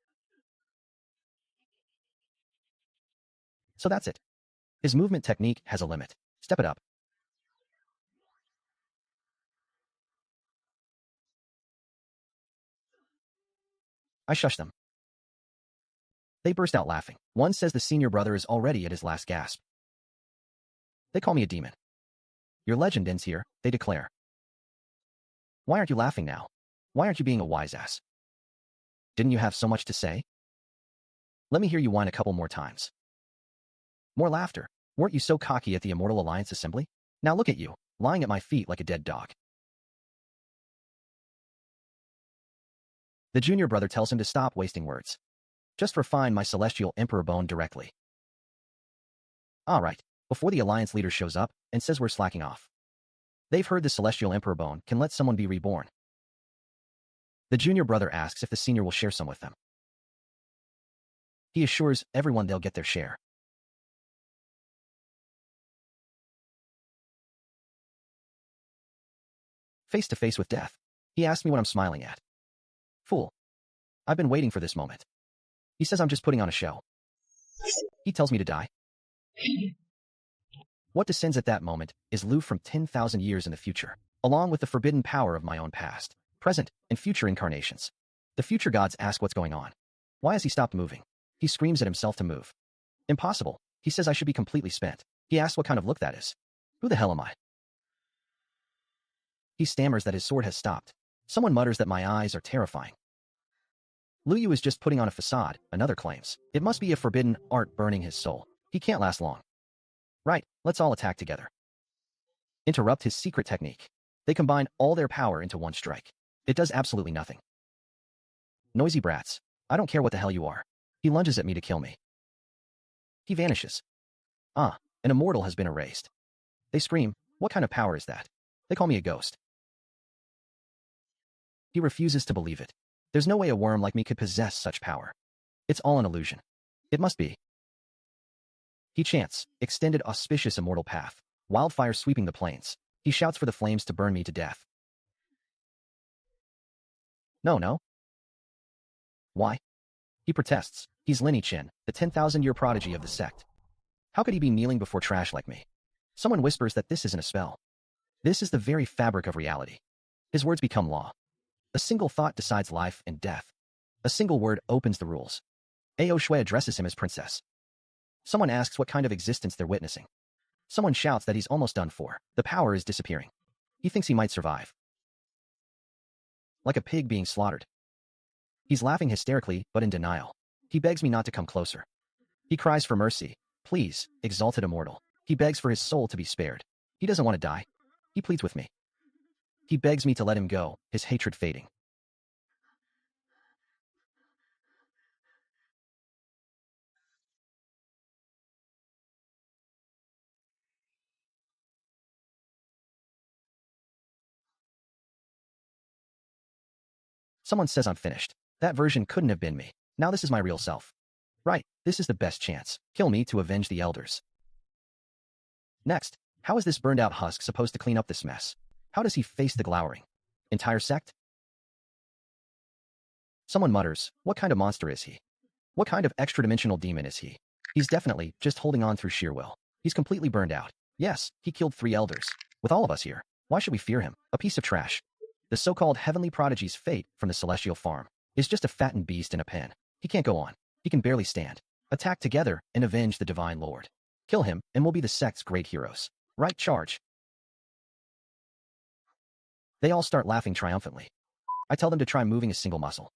So that's it. His movement technique has a limit. Step it up. I shush them. They burst out laughing. One says the senior brother is already at his last gasp. They call me a demon. Your legend ends here, they declare. Why aren't you laughing now? Why aren't you being a wise ass? Didn't you have so much to say? Let me hear you whine a couple more times. More laughter. Weren't you so cocky at the Immortal Alliance Assembly? Now look at you, lying at my feet like a dead dog. The junior brother tells him to stop wasting words. Just refine my celestial emperor bone directly. All right, before the alliance leader shows up and says we're slacking off. They've heard the celestial emperor bone can let someone be reborn. The junior brother asks if the senior will share some with them. He assures everyone they'll get their share. Face to face with death. He asks me what I'm smiling at. Fool. I've been waiting for this moment. He says I'm just putting on a show. He tells me to die. What descends at that moment is Lu from 10,000 years in the future, along with the forbidden power of my own past, present, and future incarnations. The future gods ask what's going on. Why has he stopped moving? He screams at himself to move. Impossible. He says I should be completely spent. He asks what kind of look that is. Who the hell am I? He stammers that his sword has stopped. Someone mutters that my eyes are terrifying. Lu Yu is just putting on a facade, another claims. It must be a forbidden art burning his soul. He can't last long. Right, let's all attack together. Interrupt his secret technique. They combine all their power into one strike. It does absolutely nothing. Noisy brats. I don't care what the hell you are. He lunges at me to kill me. He vanishes. Ah, an immortal has been erased. They scream, what kind of power is that? They call me a ghost. He refuses to believe it. There's no way a worm like me could possess such power. It's all an illusion. It must be. He chants, extended auspicious immortal path, wildfire sweeping the plains. He shouts for the flames to burn me to death. No. Why? He protests. He's Lenny Chin, the 10,000-year prodigy of the sect. How could he be kneeling before trash like me? Someone whispers that this isn't a spell. This is the very fabric of reality. His words become law. A single thought decides life and death. A single word opens the rules. Ao Shui addresses him as princess. Someone asks what kind of existence they're witnessing. Someone shouts that he's almost done for. The power is disappearing. He thinks he might survive. Like a pig being slaughtered. He's laughing hysterically, but in denial. He begs me not to come closer. He cries for mercy. Please, exalted immortal. He begs for his soul to be spared. He doesn't want to die. He pleads with me. He begs me to let him go, his hatred fading. Someone says I'm finished. That version couldn't have been me. Now this is my real self. Right, this is the best chance. Kill me to avenge the elders. Next, how is this burned-out husk supposed to clean up this mess? How does he face the glowering entire sect? Someone mutters, what kind of monster is he? What kind of extra-dimensional demon is he? He's definitely just holding on through sheer will. He's completely burned out. Yes, he killed 3 elders. With all of us here, why should we fear him? A piece of trash. The so-called heavenly prodigy's fate from the celestial farm is just a fattened beast in a pen. He can't go on. He can barely stand. Attack together and avenge the divine lord. Kill him and we'll be the sect's great heroes. Right charge. They all start laughing triumphantly. I tell them to try moving a single muscle.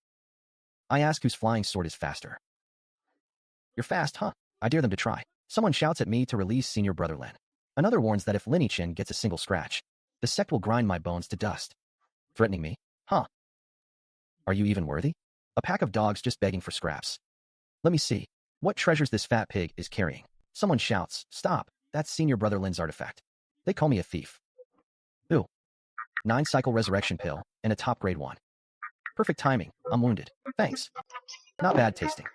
I ask whose flying sword is faster. You're fast, huh? I dare them to try. Someone shouts at me to release senior brother Lin. Another warns that if Lin Chen gets a single scratch, the sect will grind my bones to dust. Threatening me? Huh? Are you even worthy? A pack of dogs just begging for scraps. Let me see. What treasures this fat pig is carrying. Someone shouts, stop, that's senior brother Lin's artifact. They call me a thief. Ooh. 9-cycle resurrection pill, and a top grade one. Perfect timing, I'm wounded. Thanks. Not bad tasting.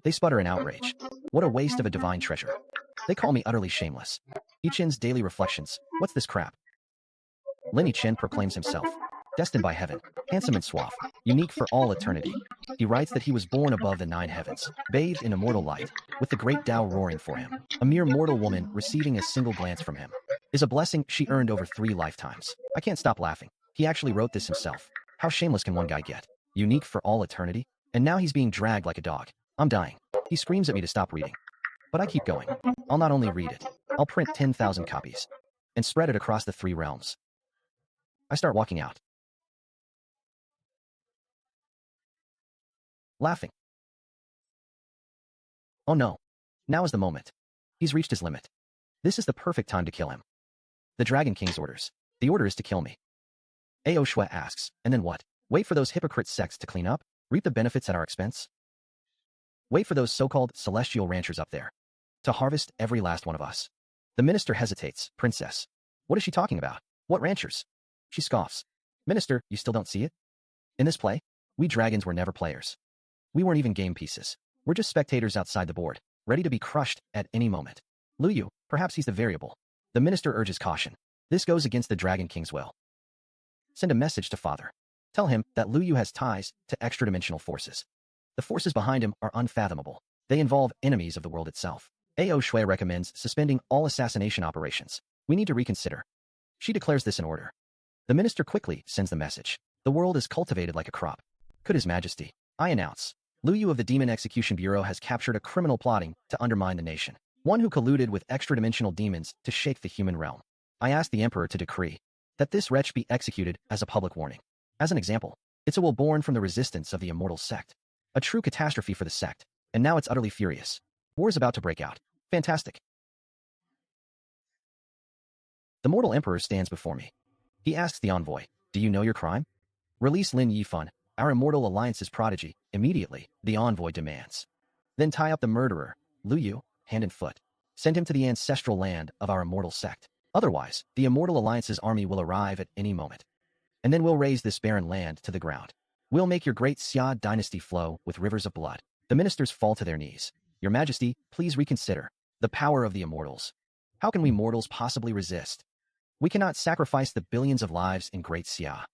They sputter in outrage. What a waste of a divine treasure. They call me utterly shameless. Ichin's daily reflections, what's this crap? Lin Chen proclaims himself. Destined by heaven, handsome and suave, unique for all eternity. He writes that he was born above the 9 heavens, bathed in immortal light, with the great Tao roaring for him. A mere mortal woman receiving a single glance from him is a blessing she earned over 3 lifetimes. I can't stop laughing. He actually wrote this himself. How shameless can one guy get? Unique for all eternity? And now he's being dragged like a dog. I'm dying. He screams at me to stop reading. But I keep going. I'll not only read it, I'll print 10,000 copies and spread it across the 3 realms. I start walking out. Laughing. Oh no. Now is the moment. He's reached his limit. This is the perfect time to kill him. The Dragon King's orders. The order is to kill me. Ao Shui asks, and then what? Wait for those hypocrite sects to clean up? Reap the benefits at our expense? Wait for those so-called celestial ranchers up there to harvest every last one of us. The minister hesitates. Princess. What is she talking about? What ranchers? She scoffs. Minister, you still don't see it? In this play, we dragons were never players. We weren't even game pieces. We're just spectators outside the board, ready to be crushed at any moment. Lu Yu, perhaps he's the variable. The minister urges caution. This goes against the Dragon King's will. Send a message to father. Tell him that Lu Yu has ties to extra-dimensional forces. The forces behind him are unfathomable. They involve enemies of the world itself. Ao Shui recommends suspending all assassination operations. We need to reconsider. She declares this in order. The minister quickly sends the message. The world is cultivated like a crop. Could His Majesty? I announce. Lu Yu of the Demon Execution Bureau has captured a criminal plotting to undermine the nation. One who colluded with extra-dimensional demons to shake the human realm. I ask the Emperor to decree that this wretch be executed as a public warning. As an example, it's a will born from the resistance of the Immortal sect. A true catastrophe for the sect, and now it's utterly furious. War is about to break out. Fantastic. The mortal emperor stands before me. He asks the envoy, do you know your crime? Release Lin Yifan, our Immortal Alliance's prodigy, immediately, the envoy demands. Then tie up the murderer, Lu Yu, hand and foot. Send him to the ancestral land of our immortal sect. Otherwise, the Immortal Alliance's army will arrive at any moment. And then we'll raze this barren land to the ground. We'll make your great Xia dynasty flow with rivers of blood. The ministers fall to their knees. Your Majesty, please reconsider. The power of the immortals. How can we mortals possibly resist? We cannot sacrifice the billions of lives in Great Xia.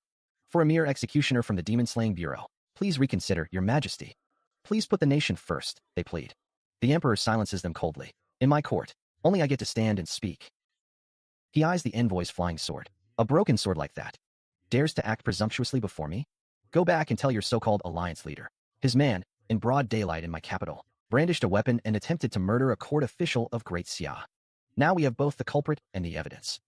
For a mere executioner from the Demon-Slaying Bureau, please reconsider, Your Majesty. Please put the nation first, they plead. The Emperor silences them coldly. In my court, only I get to stand and speak. He eyes the envoy's flying sword. A broken sword like that. Dares to act presumptuously before me? Go back and tell your so-called alliance leader. His man, in broad daylight in my capital, brandished a weapon and attempted to murder a court official of Great Xia. Now we have both the culprit and the evidence.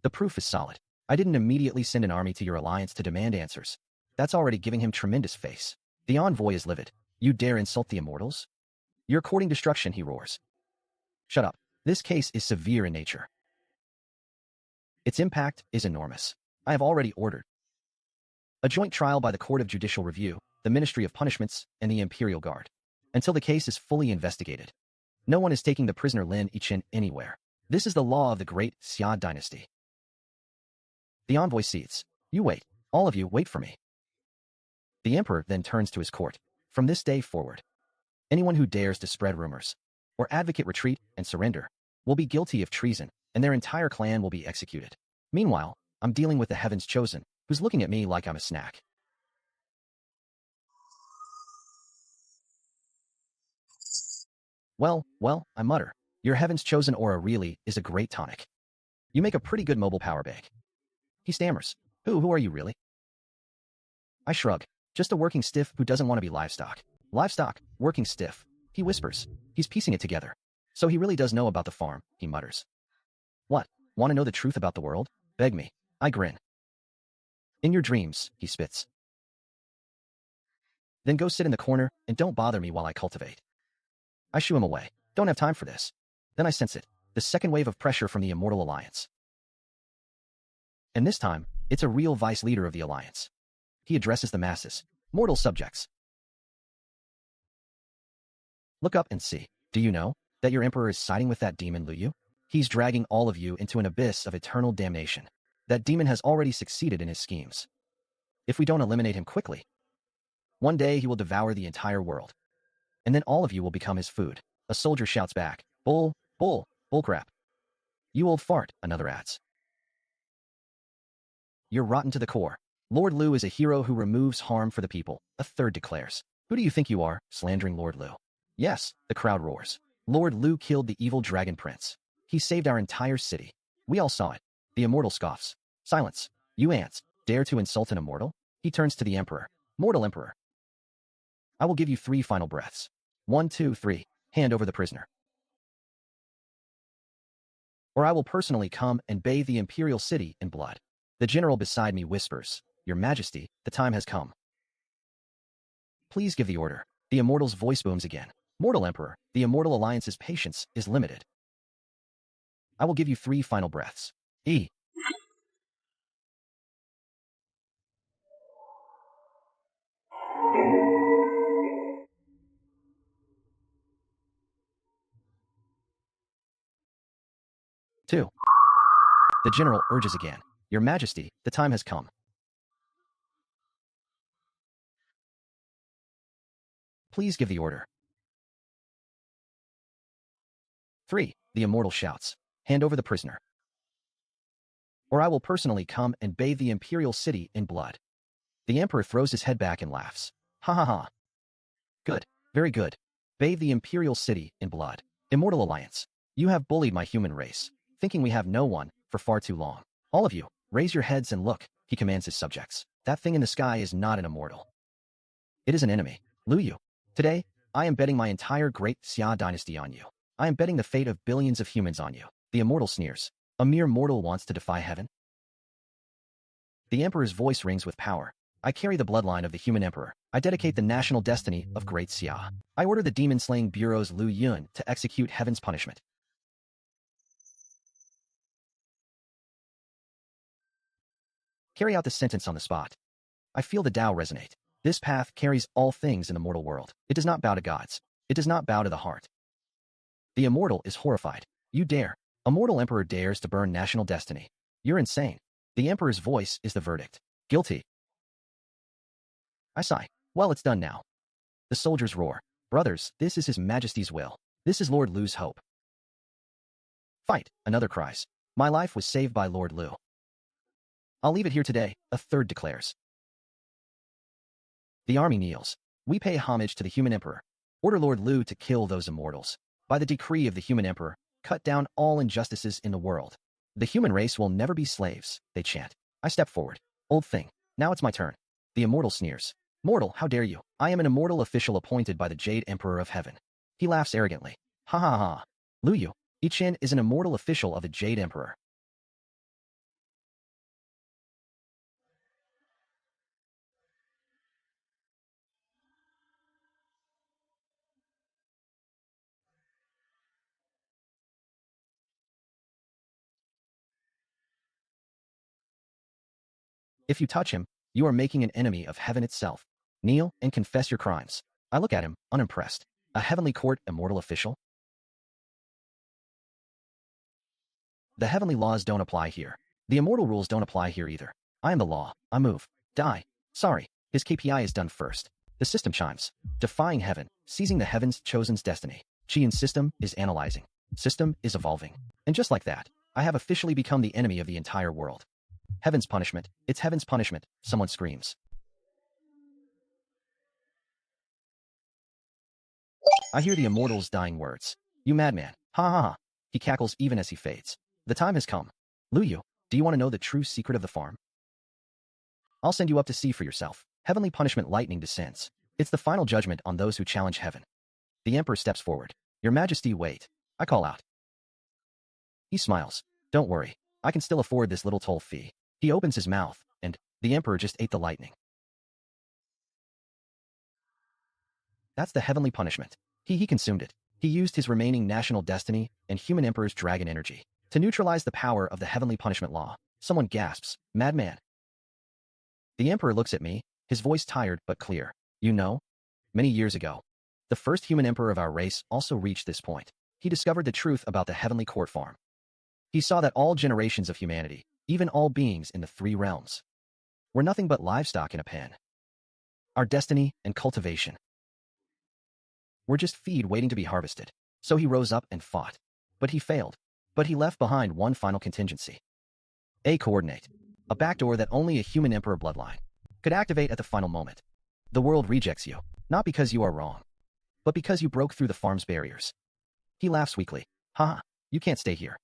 The proof is solid. I didn't immediately send an army to your alliance to demand answers. That's already giving him tremendous face. The envoy is livid. You dare insult the immortals? You're courting destruction, he roars. Shut up. This case is severe in nature. Its impact is enormous. I have already ordered a joint trial by the Court of Judicial Review, the Ministry of Punishments, and the Imperial Guard. Until the case is fully investigated, no one is taking the prisoner Lin Yichin anywhere. This is the law of the Great Xia dynasty. The envoy seethes. You wait. All of you, wait for me. The emperor then turns to his court. From this day forward, anyone who dares to spread rumors or advocate retreat and surrender will be guilty of treason, and their entire clan will be executed. Meanwhile, I'm dealing with the Heaven's Chosen, who's looking at me like I'm a snack. Well, I mutter. Your Heaven's Chosen aura really is a great tonic. You make a pretty good mobile power bank. He stammers. Who are you really? I shrug. Just a working stiff who doesn't want to be livestock. Livestock, working stiff. He whispers. He's piecing it together. So he really does know about the farm, he mutters. What? Want to know the truth about the world? Beg me. I grin. In your dreams, he spits. Then go sit in the corner and don't bother me while I cultivate. I shoo him away. Don't have time for this. Then I sense it. The second wave of pressure from the Immortal Alliance. And this time, it's a real vice leader of the Alliance. He addresses the masses. Mortal subjects. Look up and see. Do you know that your emperor is siding with that demon Lu Yu? He's dragging all of you into an abyss of eternal damnation. That demon has already succeeded in his schemes. If we don't eliminate him quickly, one day he will devour the entire world. And then all of you will become his food. A soldier shouts back. Bullcrap. You old fart, another adds. You're rotten to the core. Lord Lu is a hero who removes harm for the people, a third declares. Who do you think you are, slandering Lord Lu? Yes, the crowd roars. Lord Lu killed the evil dragon prince. He saved our entire city. We all saw it. The Immortal scoffs. Silence. You ants, dare to insult an immortal? He turns to the emperor. Mortal emperor. I will give you 3 final breaths. 1, 2, 3. Hand over the prisoner. Or I will personally come and bathe the imperial city in blood. The general beside me whispers, Your Majesty, the time has come. Please give the order. The Immortal's voice booms again. Mortal Emperor, the Immortal Alliance's patience is limited. I will give you 3 final breaths. 2. The general urges again. Your Majesty, the time has come. Please give the order. 3. The Immortal shouts. Hand over the prisoner. Or I will personally come and bathe the imperial city in blood. The Emperor throws his head back and laughs. Ha ha ha. Good. Very good. Bathe the imperial city in blood. Immortal Alliance. You have bullied my human race, thinking we have no one for far too long. All of you, raise your heads and look, he commands his subjects. That thing in the sky is not an immortal. It is an enemy. Lu Yu. Today, I am betting my entire great Xia dynasty on you. I am betting the fate of billions of humans on you. The Immortal sneers. A mere mortal wants to defy heaven? The Emperor's voice rings with power. I carry the bloodline of the human emperor. I dedicate the national destiny of Great Xia. I order the demon-slaying bureau's Lu Yun to execute heaven's punishment. Carry out the sentence on the spot. I feel the Tao resonate. This path carries all things in the mortal world. It does not bow to gods. It does not bow to the heart. The Immortal is horrified. You dare. A mortal emperor dares to burn national destiny. You're insane. The emperor's voice is the verdict. Guilty. I sigh. Well, it's done now. The soldiers roar. Brothers, this is His Majesty's will. This is Lord Lu's hope. Fight, another cries. My life was saved by Lord Lu. I'll leave it here today, a third declares. The army kneels. We pay homage to the human emperor. Order Lord Lu to kill those immortals. By the decree of the human emperor, cut down all injustices in the world. The human race will never be slaves, they chant. I step forward. Old thing. Now it's my turn. The Immortal sneers. Mortal, how dare you? I am an immortal official appointed by the Jade Emperor of Heaven. He laughs arrogantly. Ha ha ha. Lu Yu. Ichin is an immortal official of the Jade Emperor. If you touch him, you are making an enemy of heaven itself. Kneel and confess your crimes. I look at him, unimpressed. A heavenly court immortal official? The heavenly laws don't apply here. The immortal rules don't apply here either. I am the law. I move. Die. Sorry. His KPI is done first. The system chimes. Defying heaven, seizing the heaven's chosen's destiny. Qian's system is analyzing. System is evolving. And just like that, I have officially become the enemy of the entire world. Heaven's punishment. It's heaven's punishment, someone screams. I hear the Immortal's dying words. You madman. Ha ha ha. He cackles even as he fades. The time has come. Lu Yu, do you want to know the true secret of the farm? I'll send you up to see for yourself. Heavenly punishment lightning descends. It's the final judgment on those who challenge heaven. The emperor steps forward. Your Majesty, wait. I call out. He smiles. Don't worry. I can still afford this little toll fee. He opens his mouth, and the emperor just ate the lightning. That's the heavenly punishment. He consumed it. He used his remaining national destiny and human emperor's dragon energy to neutralize the power of the heavenly punishment law. Someone gasps, madman. The emperor looks at me, his voice tired but clear. You know, many years ago, the first human emperor of our race also reached this point. He discovered the truth about the heavenly court farm. He saw that all generations of humanity, even all beings in the three realms, were nothing but livestock in a pen. Our destiny and cultivation were just feed waiting to be harvested. So he rose up and fought. But he failed. But he left behind one final contingency. A coordinate. A backdoor that only a human emperor bloodline could activate at the final moment. The world rejects you, not because you are wrong, but because you broke through the farm's barriers. He laughs weakly. Haha, you can't stay here.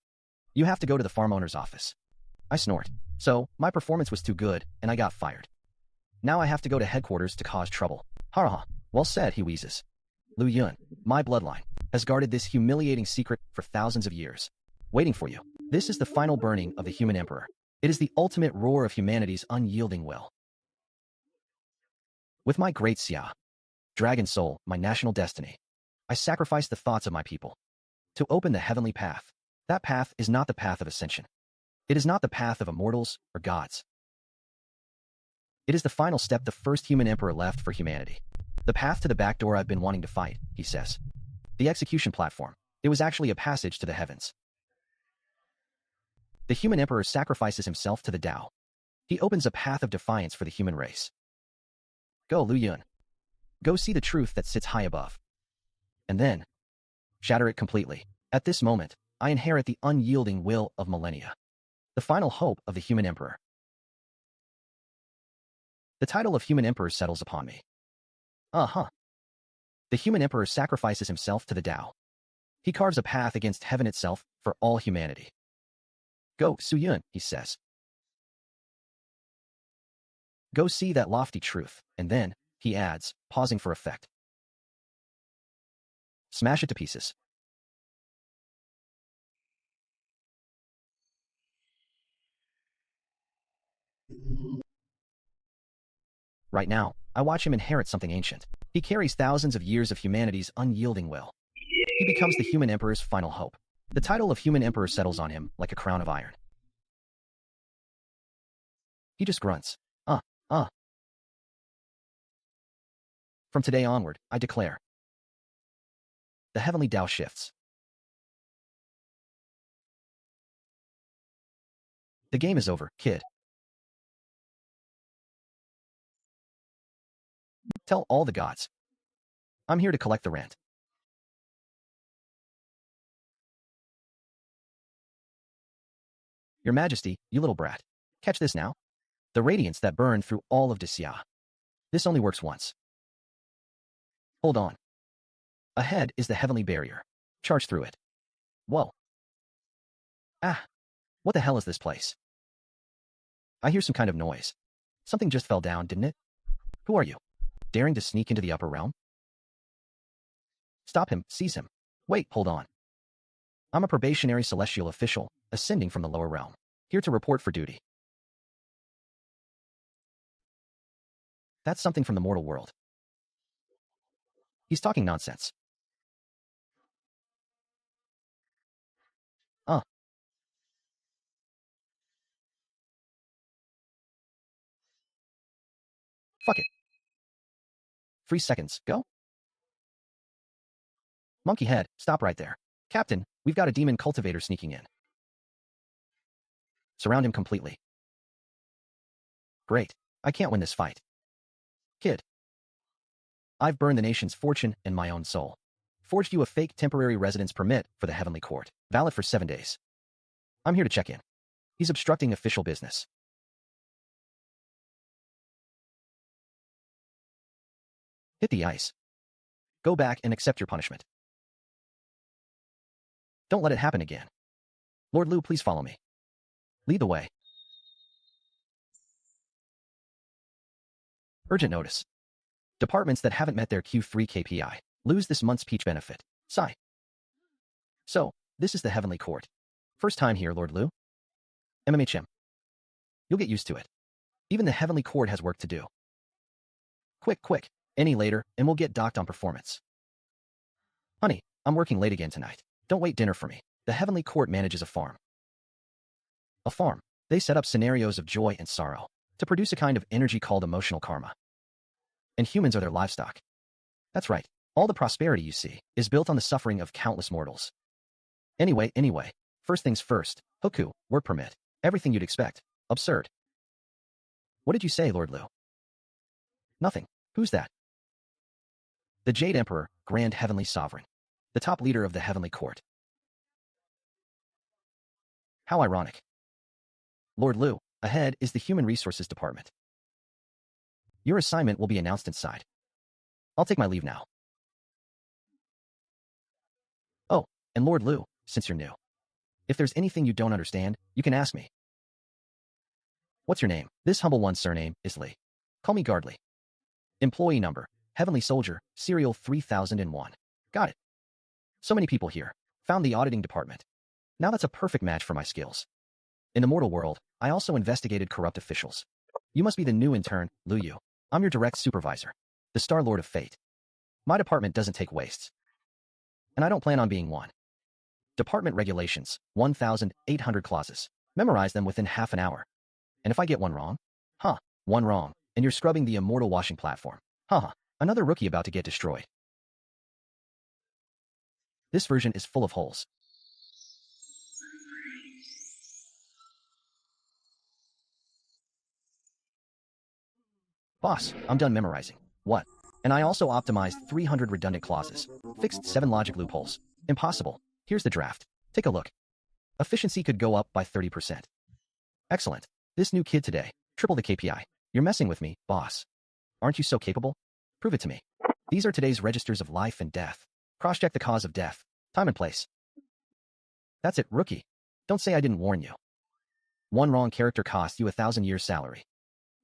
You have to go to the farm owner's office. I snort. So, my performance was too good, and I got fired. Now I have to go to headquarters to cause trouble. Ha. Well said, he wheezes. Lu Yun, my bloodline, has guarded this humiliating secret for thousands of years. Waiting for you. This is the final burning of the human emperor. It is the ultimate roar of humanity's unyielding will. With my great Xia, dragon soul, my national destiny, I sacrifice the thoughts of my people to open the heavenly path. That path is not the path of ascension. It is not the path of immortals or gods. It is the final step the first human emperor left for humanity. The path to the back door I've been wanting to fight, he says. The execution platform. It was actually a passage to the heavens. The human emperor sacrifices himself to the Tao. He opens a path of defiance for the human race. Go, Lu Yun. Go see the truth that sits high above. And then, shatter it completely. At this moment, I inherit the unyielding will of millennia. The final hope of the human emperor. The title of human emperor settles upon me. The human emperor sacrifices himself to the Tao. He carves a path against heaven itself for all humanity. Go, Su Yun, he says. Go see that lofty truth, and then, he adds, pausing for effect. Smash it to pieces. Right now, I watch him inherit something ancient. He carries thousands of years of humanity's unyielding will. He becomes the human emperor's final hope. The title of human emperor settles on him like a crown of iron. He just grunts. From today onward, I declare. The heavenly Tao shifts. The game is over, kid. Tell all the gods. I'm here to collect the rent. Your Majesty, you little brat. Catch this now. The radiance that burned through all of Xia. This only works once. Hold on. Ahead is the heavenly barrier. Charge through it. Whoa. What the hell is this place? I hear some kind of noise. Something just fell down, didn't it? Who are you? Daring to sneak into the upper realm? Stop him, seize him. Wait, hold on. I'm a probationary celestial official, ascending from the lower realm. Here to report for duty. That's something from the mortal world. He's talking nonsense. Fuck it. 3 seconds, go? Monkey head, stop right there. Captain, we've got a demon cultivator sneaking in. Surround him completely. Great. I can't win this fight. Kid, I've burned the nation's fortune and my own soul. Forged you a fake temporary residence permit for the Heavenly Court, valid for 7 days. I'm here to check in. He's obstructing official business. Hit the ice. Go back and accept your punishment. Don't let it happen again. Lord Liu, please follow me. Lead the way. Urgent notice. Departments that haven't met their Q3 KPI lose this month's peach benefit. Sigh. So, this is the Heavenly Court. First time here, Lord Liu? MMHM. You'll get used to it. Even the Heavenly Court has work to do. Quick. Any later, and we'll get docked on performance. Honey, I'm working late again tonight. Don't wait dinner for me. The Heavenly Court manages a farm. A farm. They set up scenarios of joy and sorrow to produce a kind of energy called emotional karma. And humans are their livestock. That's right. All the prosperity you see is built on the suffering of countless mortals. Anyway, first things first. Hoku, work permit. Everything you'd expect. Absurd. What did you say, Lord Liu? Nothing. Who's that? The Jade Emperor, Grand Heavenly Sovereign. The top leader of the Heavenly Court. How ironic. Lord Liu, ahead is the Human Resources Department. Your assignment will be announced inside. I'll take my leave now. Oh, and Lord Liu, since you're new, if there's anything you don't understand, you can ask me. What's your name? This humble one's surname is Li. Call me Guardly. Employee number, Heavenly Soldier, Serial 3001. Got it. So many people here. Found the auditing department. Now that's a perfect match for my skills. In the mortal world, I also investigated corrupt officials. You must be the new intern, Liu Yu. I'm your direct supervisor, the Star Lord of Fate. My department doesn't take wastes. And I don't plan on being one. Department regulations, 1,800 clauses. Memorize them within half an hour. And if I get one wrong? One wrong, and you're scrubbing the Immortal washing platform. Another rookie about to get destroyed. This version is full of holes. Boss, I'm done memorizing. What? And I also optimized 300 redundant clauses. Fixed 7 logic loopholes. Impossible. Here's the draft. Take a look. Efficiency could go up by 30%. Excellent. This new kid today. Triple the KPI. You're messing with me, boss. Aren't you so capable? Prove it to me. These are today's registers of life and death. Cross-check the cause of death. Time and place. That's it, rookie. Don't say I didn't warn you. One wrong character costs you 1,000 years' salary.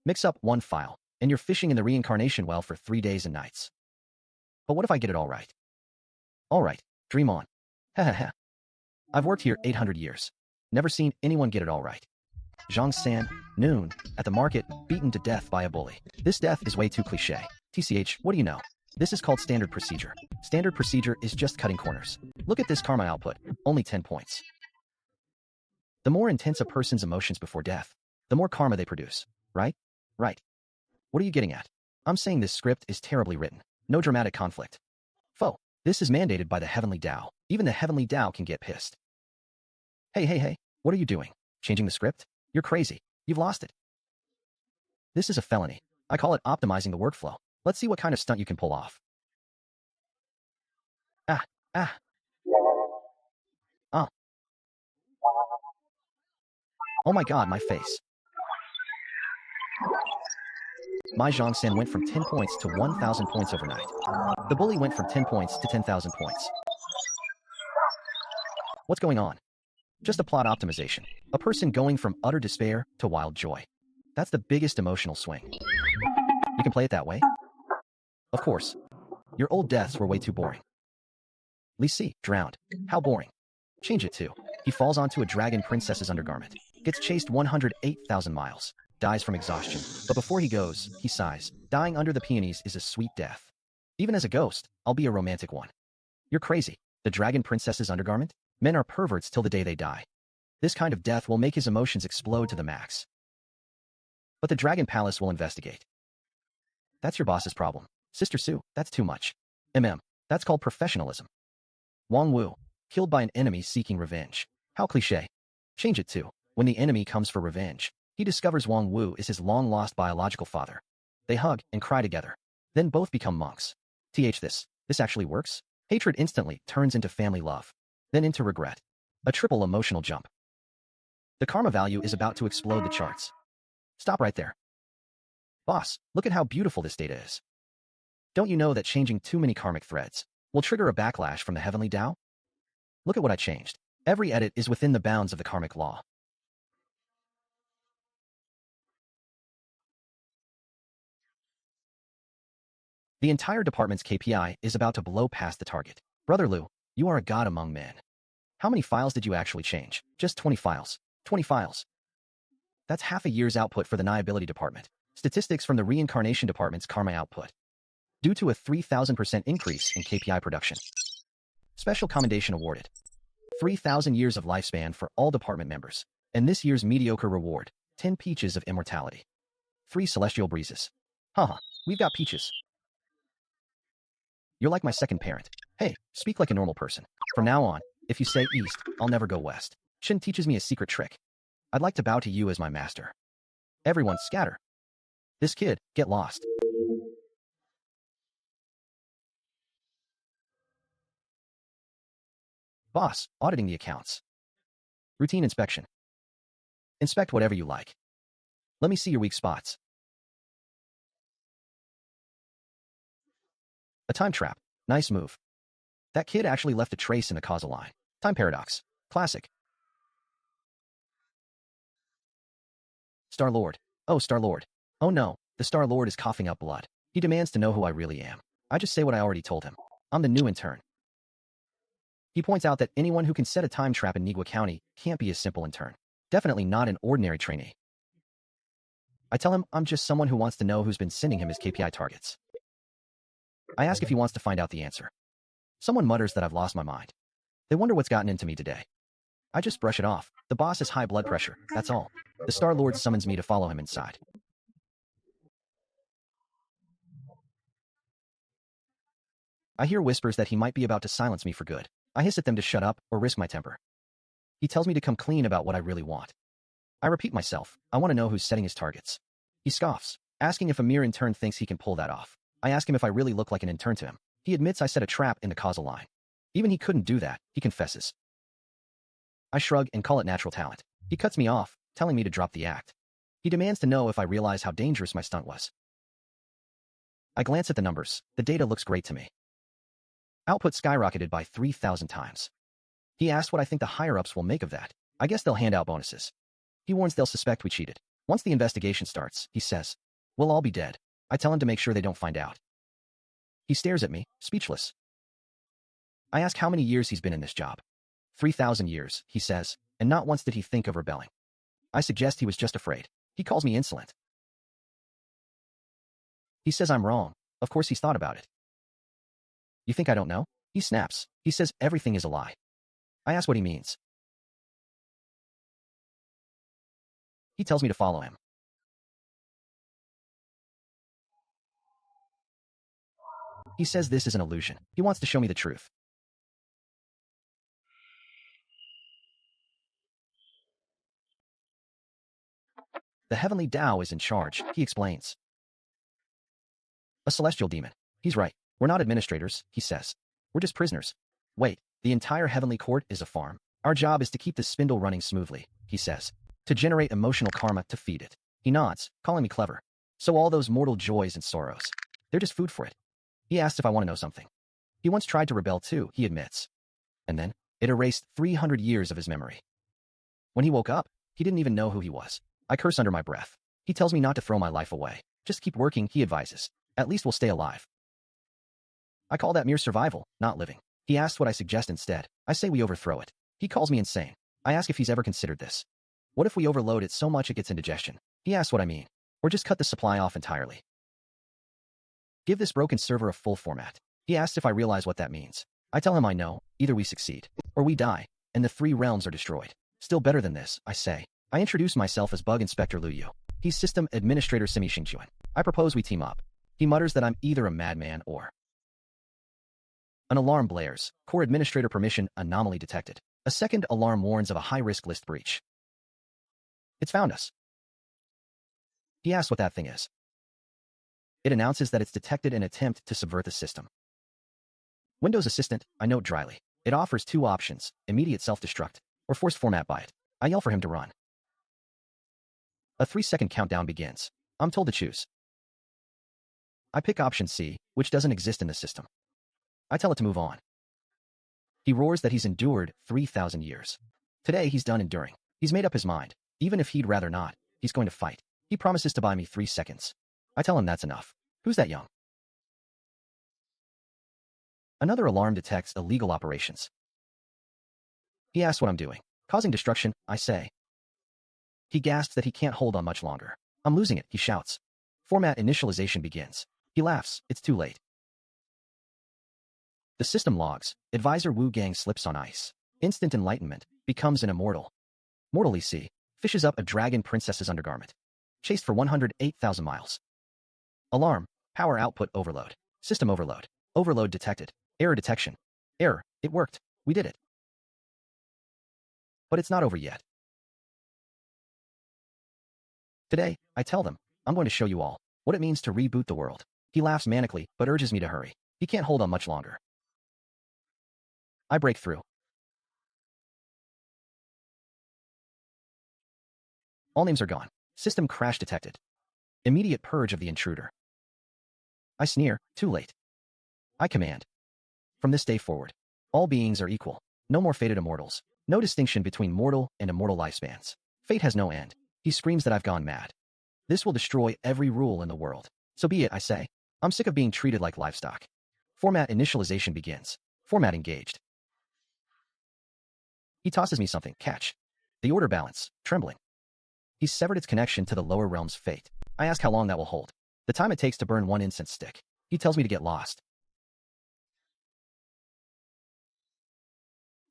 Mix up one file, and you're fishing in the reincarnation well for 3 days and nights. But what if I get it all right? All right, dream on. Ha. I've worked here 800 years. Never seen anyone get it all right. Zhang San, noon, at the market, beaten to death by a bully. This death is way too cliché. TCH, what do you know? This is called standard procedure. Standard procedure is just cutting corners. Look at this karma output, only 10 points. The more intense a person's emotions before death, the more karma they produce, right? Right. What are you getting at? I'm saying this script is terribly written. No dramatic conflict. Foe, this is mandated by the Heavenly Tao. Even the Heavenly Tao can get pissed. Hey, what are you doing? Changing the script? You're crazy. You've lost it. This is a felony. I call it optimizing the workflow. Let's see what kind of stunt you can pull off. Oh my god, my face. My Zhang San went from 10 points to 1,000 points overnight. The bully went from 10 points to 10,000 points. What's going on? Just a plot optimization. A person going from utter despair to wild joy. That's the biggest emotional swing. You can play it that way? Of course. Your old deaths were way too boring. Li Si, drowned. How boring. Change it to. He falls onto a dragon princess's undergarment. Gets chased 108,000 miles. Dies from exhaustion. But before he goes, he sighs. Dying under the peonies is a sweet death. Even as a ghost, I'll be a romantic one. You're crazy. The dragon princess's undergarment? Men are perverts till the day they die. This kind of death will make his emotions explode to the max. But the Dragon Palace will investigate. That's your boss's problem. Sister Sue, that's too much. That's called professionalism. Wang Wu, killed by an enemy seeking revenge. How cliché. Change it to, when the enemy comes for revenge, he discovers Wang Wu is his long-lost biological father. They hug and cry together. Then both become monks. This actually works? Hatred instantly turns into family love. Then into regret. A triple emotional jump. The karma value is about to explode the charts. Stop right there. Boss, look at how beautiful this data is. Don't you know that changing too many karmic threads will trigger a backlash from the heavenly Tao? Look at what I changed. Every edit is within the bounds of the karmic law. The entire department's KPI is about to blow past the target. Brother Liu, you are a god among men. How many files did you actually change? Just 20 files. 20 files. That's half a year's output for the Niability department. Statistics from the Reincarnation department's karma output. Due to a 3,000% increase in KPI production. Special commendation awarded. 3,000 years of lifespan for all department members. And this year's mediocre reward, 10 peaches of immortality. 3 celestial breezes. Haha, we've got peaches. You're like my second parent. Hey, speak like a normal person. From now on, if you say east, I'll never go west. Shin teaches me a secret trick. I'd like to bow to you as my master. Everyone scatter. This kid, get lost. Boss, auditing the accounts. Routine inspection. Inspect whatever you like. Let me see your weak spots. A time trap. Nice move. That kid actually left a trace in the causal line. Time paradox. Classic. Star-Lord. Oh, Star-Lord. Oh no, the Star-Lord is coughing up blood. He demands to know who I really am. I just say what I already told him. I'm the new intern. He points out that anyone who can set a time trap in Nigua County can't be a simple intern. Definitely not an ordinary trainee. I tell him I'm just someone who wants to know who's been sending him his KPI targets. I ask if he wants to find out the answer. Someone mutters that I've lost my mind. They wonder what's gotten into me today. I just brush it off. The boss has high blood pressure, that's all. The Star-Lord summons me to follow him inside. I hear whispers that he might be about to silence me for good. I hiss at them to shut up or risk my temper. He tells me to come clean about what I really want. I repeat myself, I want to know who's setting his targets. He scoffs, asking if a mere intern thinks he can pull that off. I ask him if I really look like an intern to him. He admits I set a trap in the causal line. Even he couldn't do that, he confesses. I shrug and call it natural talent. He cuts me off, telling me to drop the act. He demands to know if I realize how dangerous my stunt was. I glance at the numbers. The data looks great to me. Output skyrocketed by 3,000 times. He asked what I think the higher-ups will make of that. I guess they'll hand out bonuses. He warns they'll suspect we cheated. Once the investigation starts, he says, we'll all be dead. I tell him to make sure they don't find out. He stares at me, speechless. I ask how many years he's been in this job. 3,000 years, he says, and not once did he think of rebelling. I suggest he was just afraid. He calls me insolent. He says I'm wrong. Of course he's thought about it. You think I don't know? He snaps. He says everything is a lie. I ask what he means. He tells me to follow him. He says this is an illusion. He wants to show me the truth. The heavenly Tao is in charge, he explains. A celestial demon. He's right. We're not administrators, he says. We're just prisoners. Wait, the entire heavenly court is a farm. Our job is to keep the spindle running smoothly, he says. To generate emotional karma to feed it. He nods, calling me clever. So all those mortal joys and sorrows, they're just food for it. He asks if I want to know something. He once tried to rebel too, he admits. And then, it erased 300 years of his memory. When he woke up, he didn't even know who he was. I curse under my breath. He tells me not to throw my life away. Just keep working, he advises. At least we'll stay alive. I call that mere survival, not living. He asks what I suggest instead. I say we overthrow it. He calls me insane. I ask if he's ever considered this. What if we overload it so much it gets indigestion? He asks what I mean. Or just cut the supply off entirely. Give this broken server a full format. He asks if I realize what that means. I tell him I know. Either we succeed, or we die, and the 3 realms are destroyed. Still better than this, I say. I introduce myself as Bug Inspector Liu Yu. He's System Administrator Simi Xingjuan. I propose we team up. He mutters that I'm either a madman or... An alarm blares. Core Administrator permission anomaly detected. A second alarm warns of a high-risk list breach. It's found us. He asks what that thing is. It announces that it's detected an attempt to subvert the system. Windows Assistant, I note dryly. It offers two options, immediate self-destruct, or forced format byte. I yell for him to run. A 3-second countdown begins. I'm told to choose. I pick option C, which doesn't exist in the system. I tell it to move on. He roars that he's endured 3,000 years. Today he's done enduring. He's made up his mind. Even if he'd rather not, he's going to fight. He promises to buy me 3 seconds. I tell him that's enough. Who's that young? Another alarm detects illegal operations. He asks what I'm doing. Causing destruction, I say. He gasps that he can't hold on much longer. I'm losing it, he shouts. Format initialization begins. He laughs. It's too late. The system logs. Advisor Wu Gang slips on ice. Instant enlightenment. Becomes an immortal. Mortally C. Fishes up a dragon princess's undergarment. Chased for 108,000 miles. Alarm. Power output overload. System overload. Overload detected. Error detection. Error. It worked. We did it. But it's not over yet. Today, I tell them, I'm going to show you all what it means to reboot the world. He laughs manically, but urges me to hurry. He can't hold on much longer. I break through. All names are gone. System crash detected. Immediate purge of the intruder. I sneer, too late. I command. From this day forward, all beings are equal. No more fated immortals. No distinction between mortal and immortal lifespans. Fate has no end. He screams that I've gone mad. This will destroy every rule in the world. So be it, I say. I'm sick of being treated like livestock. Format initialization begins. Format engaged. He tosses me something. Catch. The order balance. Trembling. He's severed its connection to the lower realm's fate. I ask how long that will hold. The time it takes to burn one incense stick. He tells me to get lost.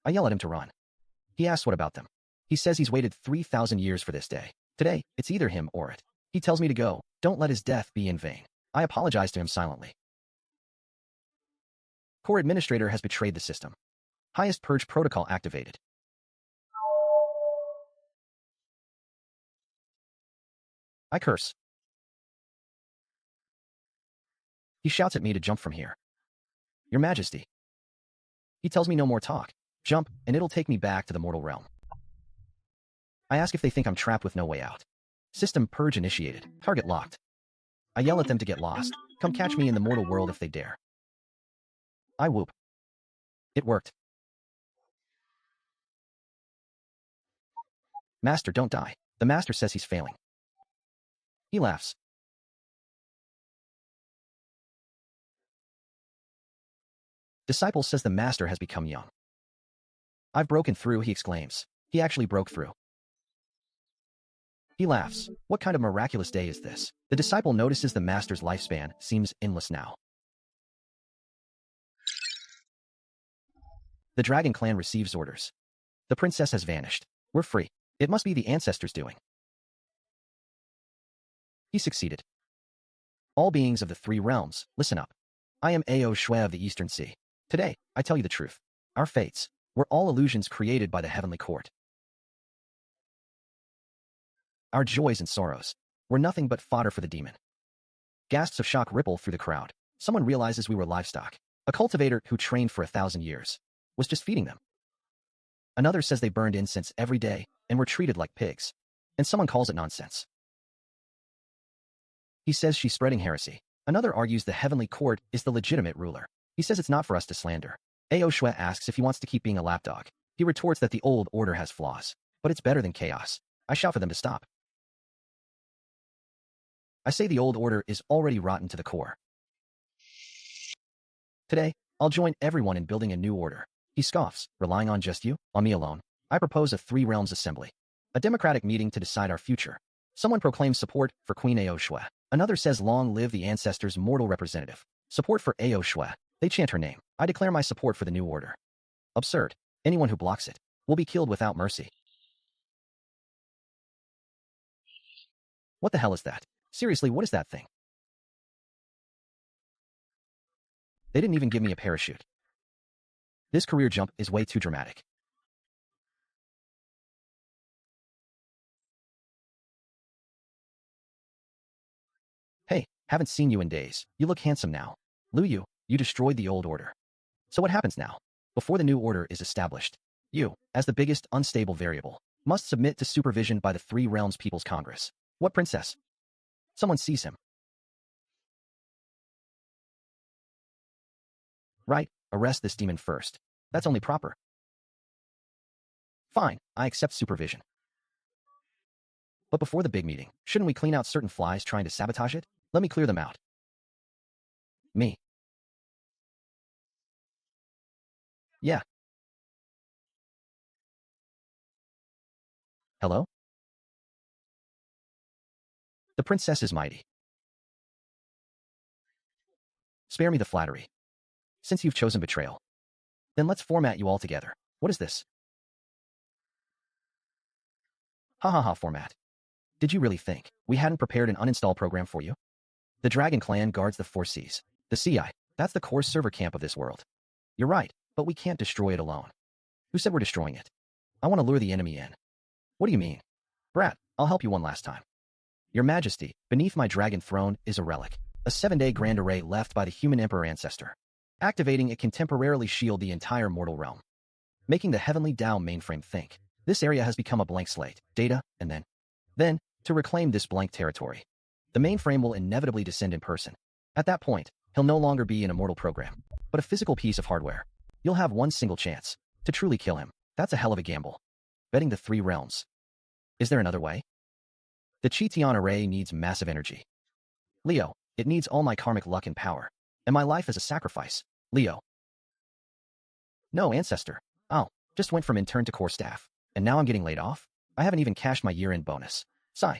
I yell at him to run. He asks what about them. He says he's waited 3,000 years for this day. Today, it's either him or it. He tells me to go. Don't let his death be in vain. I apologize to him silently. Core administrator has betrayed the system. Highest purge protocol activated. I curse. He shouts at me to jump from here. Your Majesty. He tells me no more talk. Jump, and it'll take me back to the mortal realm. I ask if they think I'm trapped with no way out. System purge initiated. Target locked. I yell at them to get lost. Come catch me in the mortal world if they dare. I whoop. It worked. Master, don't die. The master says he's failing. He laughs. Disciple says the master has become young. I've broken through, he exclaims. He actually broke through. He laughs. What kind of miraculous day is this? The disciple notices the master's lifespan seems endless now. The dragon clan receives orders. The princess has vanished. We're free. It must be the ancestors' doing. He succeeded. All beings of the 3 realms, listen up. I am Ao Shui of the Eastern Sea. Today, I tell you the truth. Our fates were all illusions created by the heavenly court. Our joys and sorrows were nothing but fodder for the demon. Gasps of shock ripple through the crowd. Someone realizes we were livestock. A cultivator who trained for 1,000 years was just feeding them. Another says they burned incense every day and were treated like pigs. And someone calls it nonsense. He says she's spreading heresy. Another argues the heavenly court is the legitimate ruler. He says it's not for us to slander. Ao Shui asks if he wants to keep being a lapdog. He retorts that the old order has flaws, but it's better than chaos. I shout for them to stop. I say the old order is already rotten to the core. Today, I'll join everyone in building a new order. He scoffs, relying on just you, on me alone. I propose a 3 realms assembly. A democratic meeting to decide our future. Someone proclaims support for Queen Ao Shui. Another says long live the ancestors' mortal representative. Support for Ao Shui. They chant her name. I declare my support for the new order. Absurd. Anyone who blocks it will be killed without mercy. What the hell is that? Seriously, what is that thing? They didn't even give me a parachute. This career jump is way too dramatic. Hey, Haven't seen you in days. You look handsome now. Lu Yu, you destroyed the old order. So what happens now? Before the new order is established, you, as the biggest unstable variable, must submit to supervision by the Three Realms People's Congress. What princess? Someone sees him. Right, arrest this demon first. That's only proper. Fine, I accept supervision. But before the big meeting, shouldn't we clean out certain flies trying to sabotage it? Let me clear them out. Me. Yeah. Hello? The princess is mighty. Spare me the flattery. Since you've chosen betrayal, then let's format you all together. What is this? Ha ha ha format. Did you really think we hadn't prepared an uninstall program for you? The Dragon Clan guards the four seas. The CI, that's the core server camp of this world. You're right, but we can't destroy it alone. Who said we're destroying it? I want to lure the enemy in. What do you mean? Brat, I'll help you one last time. Your Majesty, beneath my dragon throne is a relic, a 7-day grand array left by the human emperor ancestor. Activating it can temporarily shield the entire mortal realm, making the heavenly Tao mainframe think. This area has become a blank slate, data, and then, to reclaim this blank territory, the mainframe will inevitably descend in person. At that point, he'll no longer be an immortal program, but a physical piece of hardware. You'll have one single chance to truly kill him. That's a hell of a gamble. Betting the Three Realms. Is there another way? The Chitian array needs massive energy. Leo, it needs all my karmic luck and power. And my life as a sacrifice. Leo. No, ancestor. Oh, just went from intern to core staff. And now I'm getting laid off? I haven't even cashed my year-end bonus. Sigh.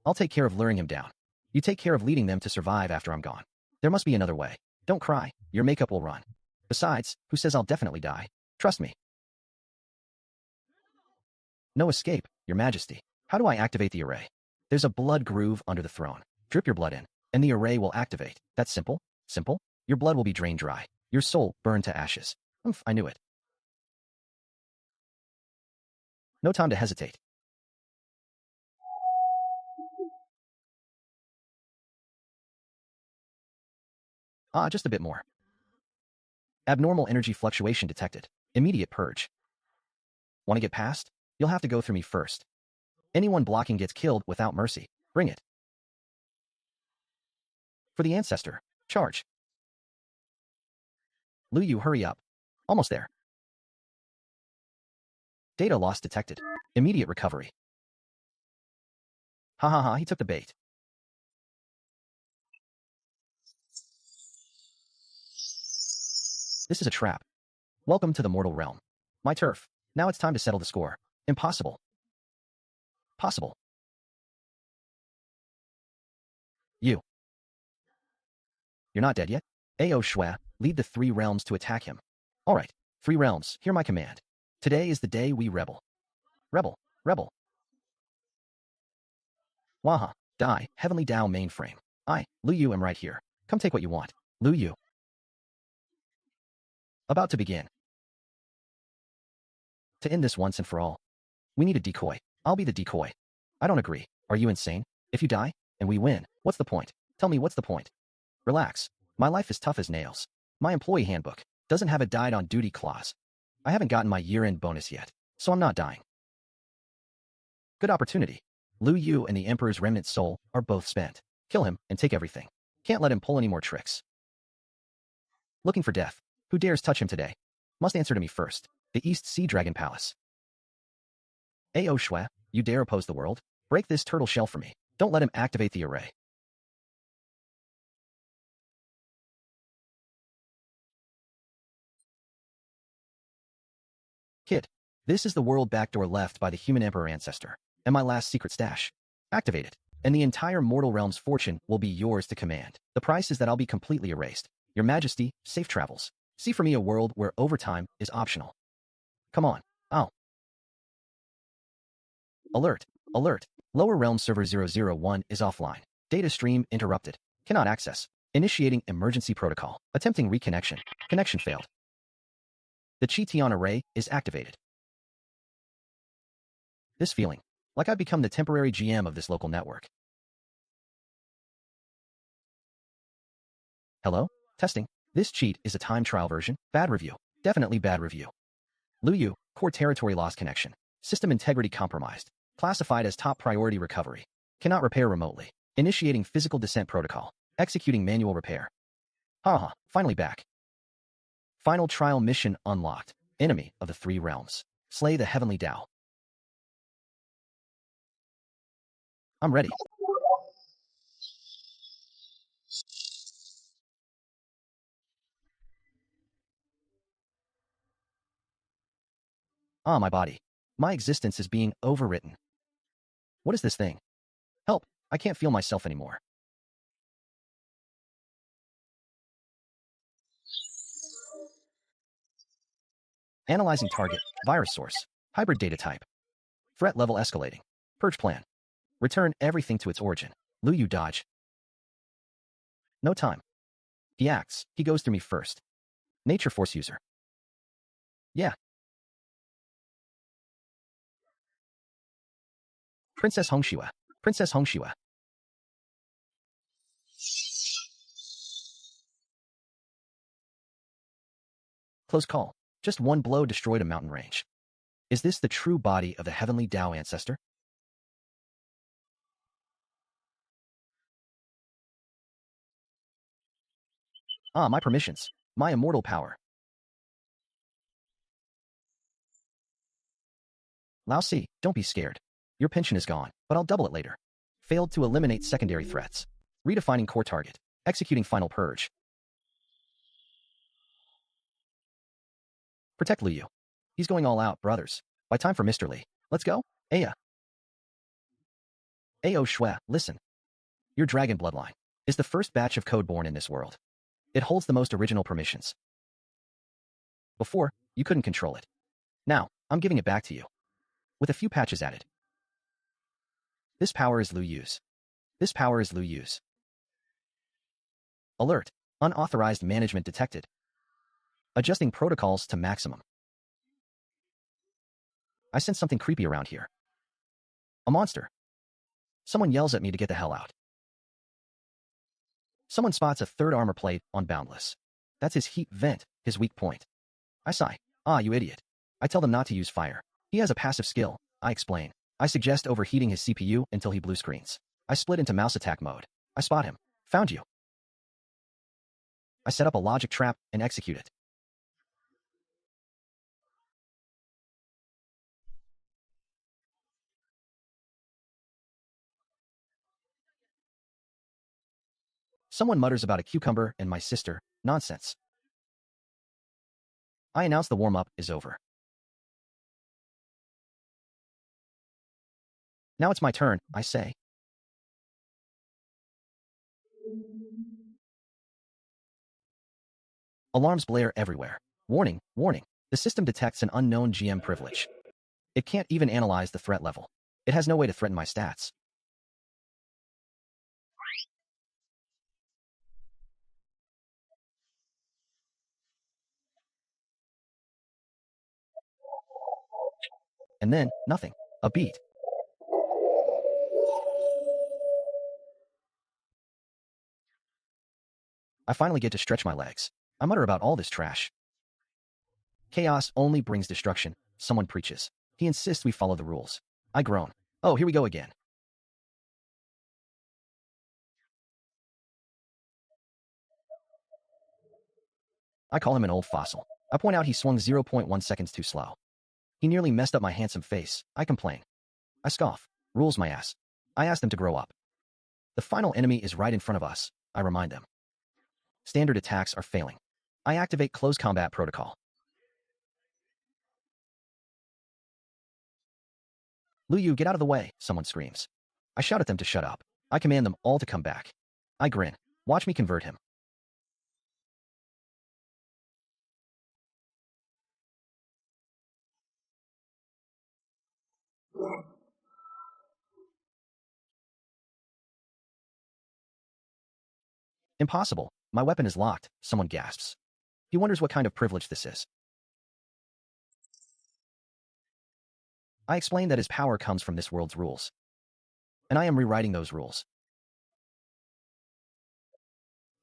I'll take care of luring him down. You take care of leading them to survive after I'm gone. There must be another way. Don't cry. Your makeup will run. Besides, who says I'll definitely die? Trust me. No escape, Your Majesty. How do I activate the array? There's a blood groove under the throne. Drip your blood in, and the array will activate. That's simple? Simple? Your blood will be drained dry. Your soul burned to ashes. I knew it. No time to hesitate. Just a bit more. Abnormal energy fluctuation detected. Immediate purge. Want to get past? You'll have to go through me first. Anyone blocking gets killed without mercy. Bring it. For the ancestor. Charge. Lu Yu, hurry up. Almost there. Data loss detected. Immediate recovery. Ha ha ha, he took the bait. This is a trap. Welcome to the mortal realm. My turf. Now it's time to settle the score. Impossible. Possible. You. You're not dead yet? Ao Shua, lead the Three Realms to attack him. All right, Three Realms, hear my command. Today is the day we rebel. Rebel. Rebel. Waha. Die. Heavenly Tao mainframe. I, Lu Yu, am right here. Come take what you want. Lu Yu. About to begin. To end this once and for all, we need a decoy. I'll be the decoy. I don't agree. Are you insane? If you die, and we win, what's the point? Tell me what's the point? Relax. My life is tough as nails. My employee handbook doesn't have a died on duty clause. I haven't gotten my year-end bonus yet, so I'm not dying. Good opportunity. Lu Yu and the Emperor's remnant soul are both spent. Kill him and take everything. Can't let him pull any more tricks. Looking for death. Who dares touch him today? Must answer to me first. The East Sea Dragon Palace. Ao Shua, you dare oppose the world? Break this turtle shell for me. Don't let him activate the array. Kid, this is the world backdoor left by the human emperor ancestor, and my last secret stash. Activate it, and the entire mortal realm's fortune will be yours to command. The price is that I'll be completely erased. Your Majesty, safe travels. See for me a world where overtime is optional. Come on. Oh. Alert. Alert. Lower realm server 001 is offline. Data stream interrupted. Cannot access. Initiating emergency protocol. Attempting reconnection. Connection failed. The Chitian array is activated. This feeling, like I've become the temporary GM of this local network. Hello? Testing. This cheat is a time trial version. Bad review. Definitely bad review. Luyu, core territory loss connection. System integrity compromised. Classified as top priority recovery. Cannot repair remotely. Initiating physical descent protocol. Executing manual repair. Haha, finally back. Final trial mission unlocked. Enemy of the Three Realms. Slay the Heavenly Tao. I'm ready. Ah, my body. My existence is being overwritten. What is this thing? Help, I can't feel myself anymore. Analyzing target, virus source, hybrid data type. Threat level escalating. Purge plan. Return everything to its origin. Luyu dodge. No time. He acts. He goes through me first. Nature force user. Yeah. Princess Hongxue. Princess Hongxue. Close call. Just one blow destroyed a mountain range. Is this the true body of the heavenly Tao ancestor? Ah, my permissions. My immortal power. Lao Si, don't be scared. Your pension is gone, but I'll double it later. Failed to eliminate secondary threats. Redefining core target. Executing final purge. Protect Luyu. He's going all out, brothers. By time for Mr. Li. Let's go? Aya. Ao Shui, listen. Your dragon bloodline is the first batch of code born in this world. It holds the most original permissions. Before, you couldn't control it. Now, I'm giving it back to you. With a few patches added. This power is Luyu's. This power is Luyu's. Alert. Unauthorized management detected. Adjusting protocols to maximum. I sense something creepy around here. A monster. Someone yells at me to get the hell out. Someone spots a third armor plate on Boundless. That's his heat vent, his weak point. I sigh. Ah, you idiot. I tell them not to use fire. He has a passive skill, I explain. I suggest overheating his CPU until he blue screens. I split into mouse attack mode. I spot him. Found you. I set up a logic trap and execute it. Someone mutters about a cucumber and my sister. Nonsense. I announce the warm-up is over. Now it's my turn, I say. Alarms blare everywhere. Warning, warning. The system detects an unknown GM privilege. It can't even analyze the threat level. It has no way to threaten my stats. And then, nothing. A beat. I finally get to stretch my legs. I mutter about all this trash. Chaos only brings destruction, someone preaches. He insists we follow the rules. I groan. Oh, here we go again. I call him an old fossil. I point out he swung zero point 0.1 seconds too slow. He nearly messed up my handsome face. I complain. I scoff. Rules my ass. I ask them to grow up. The final enemy is right in front of us. I remind them. Standard attacks are failing. I activate close combat protocol. Luyu, get out of the way, someone screams. I shout at them to shut up. I command them all to come back. I grin. Watch me convert him. Impossible. My weapon is locked, someone gasps. He wonders what kind of privilege this is. I explain that his power comes from this world's rules. And I am rewriting those rules.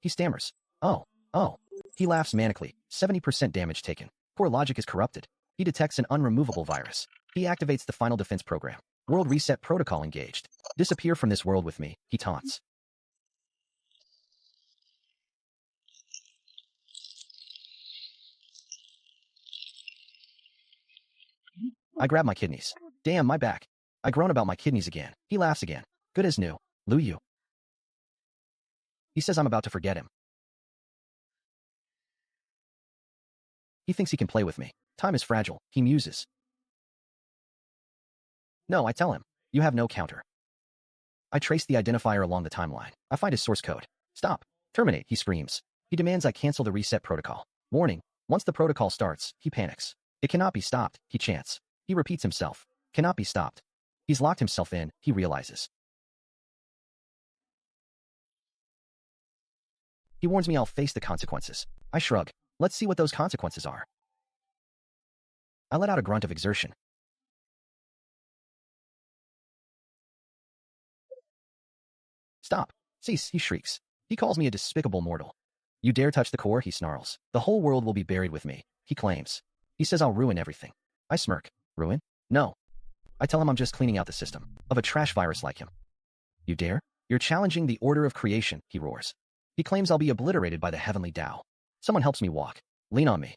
He stammers. Oh, oh. He laughs manically. 70% damage taken. Poor logic is corrupted. He detects an unremovable virus. He activates the final defense program. World reset protocol engaged. Disappear from this world with me, he taunts. I grab my kidneys. Damn, my back. I groan about my kidneys again. He laughs again. Good as new. Lu Yu. He says I'm about to forget him. He thinks he can play with me. Time is fragile, he muses. No, I tell him. You have no counter. I trace the identifier along the timeline. I find his source code. Stop. Terminate, he screams. He demands I cancel the reset protocol. Warning. Once the protocol starts, he panics. It cannot be stopped, he chants. He repeats himself. Cannot be stopped. He's locked himself in, he realizes. He warns me I'll face the consequences. I shrug. Let's see what those consequences are. I let out a grunt of exertion. Stop. Cease, he shrieks. He calls me a despicable mortal. You dare touch the core, he snarls. The whole world will be buried with me, he claims. He says I'll ruin everything. I smirk. Ruin? No. I tell him I'm just cleaning out the system of a trash virus like him. You dare? You're challenging the order of creation, he roars. He claims I'll be obliterated by the heavenly Tao. Someone helps me walk. Lean on me.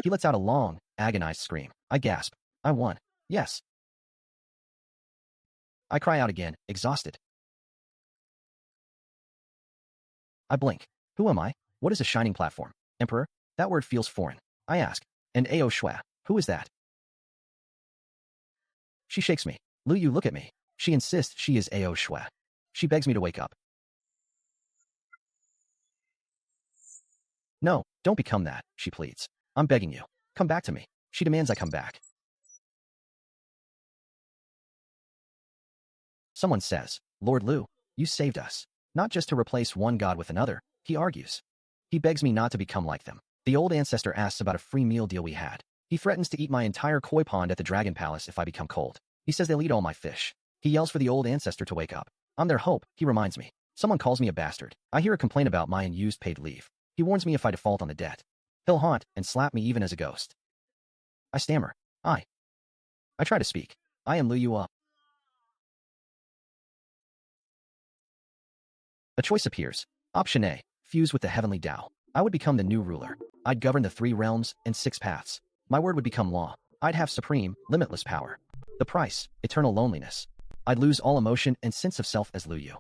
He lets out a long, agonized scream. I gasp. I won. Yes. I cry out again, exhausted. I blink. Who am I? What is a shining platform? Emperor? That word feels foreign. I ask. And Ao Shua, who is that? She shakes me. Lu Yu, look at me. She insists she is Ao Shua. She begs me to wake up. No, don't become that, she pleads. I'm begging you. Come back to me. She demands I come back. Someone says, Lord Lu, you saved us. Not just to replace one god with another, he argues. He begs me not to become like them. The old ancestor asks about a free meal deal we had. He threatens to eat my entire koi pond at the Dragon Palace if I become cold. He says they'll eat all my fish. He yells for the old ancestor to wake up. I'm their hope, he reminds me. Someone calls me a bastard. I hear a complaint about my unused paid leave. He warns me if I default on the debt, he'll haunt and slap me even as a ghost. I stammer. I try to speak. I am Lu Yu. A choice appears. Option A, fuse with the heavenly Tao. I would become the new ruler. I'd govern the 3 realms and 6 paths. My word would become law. I'd have supreme, limitless power. The price, eternal loneliness. I'd lose all emotion and sense of self as Lu Yu.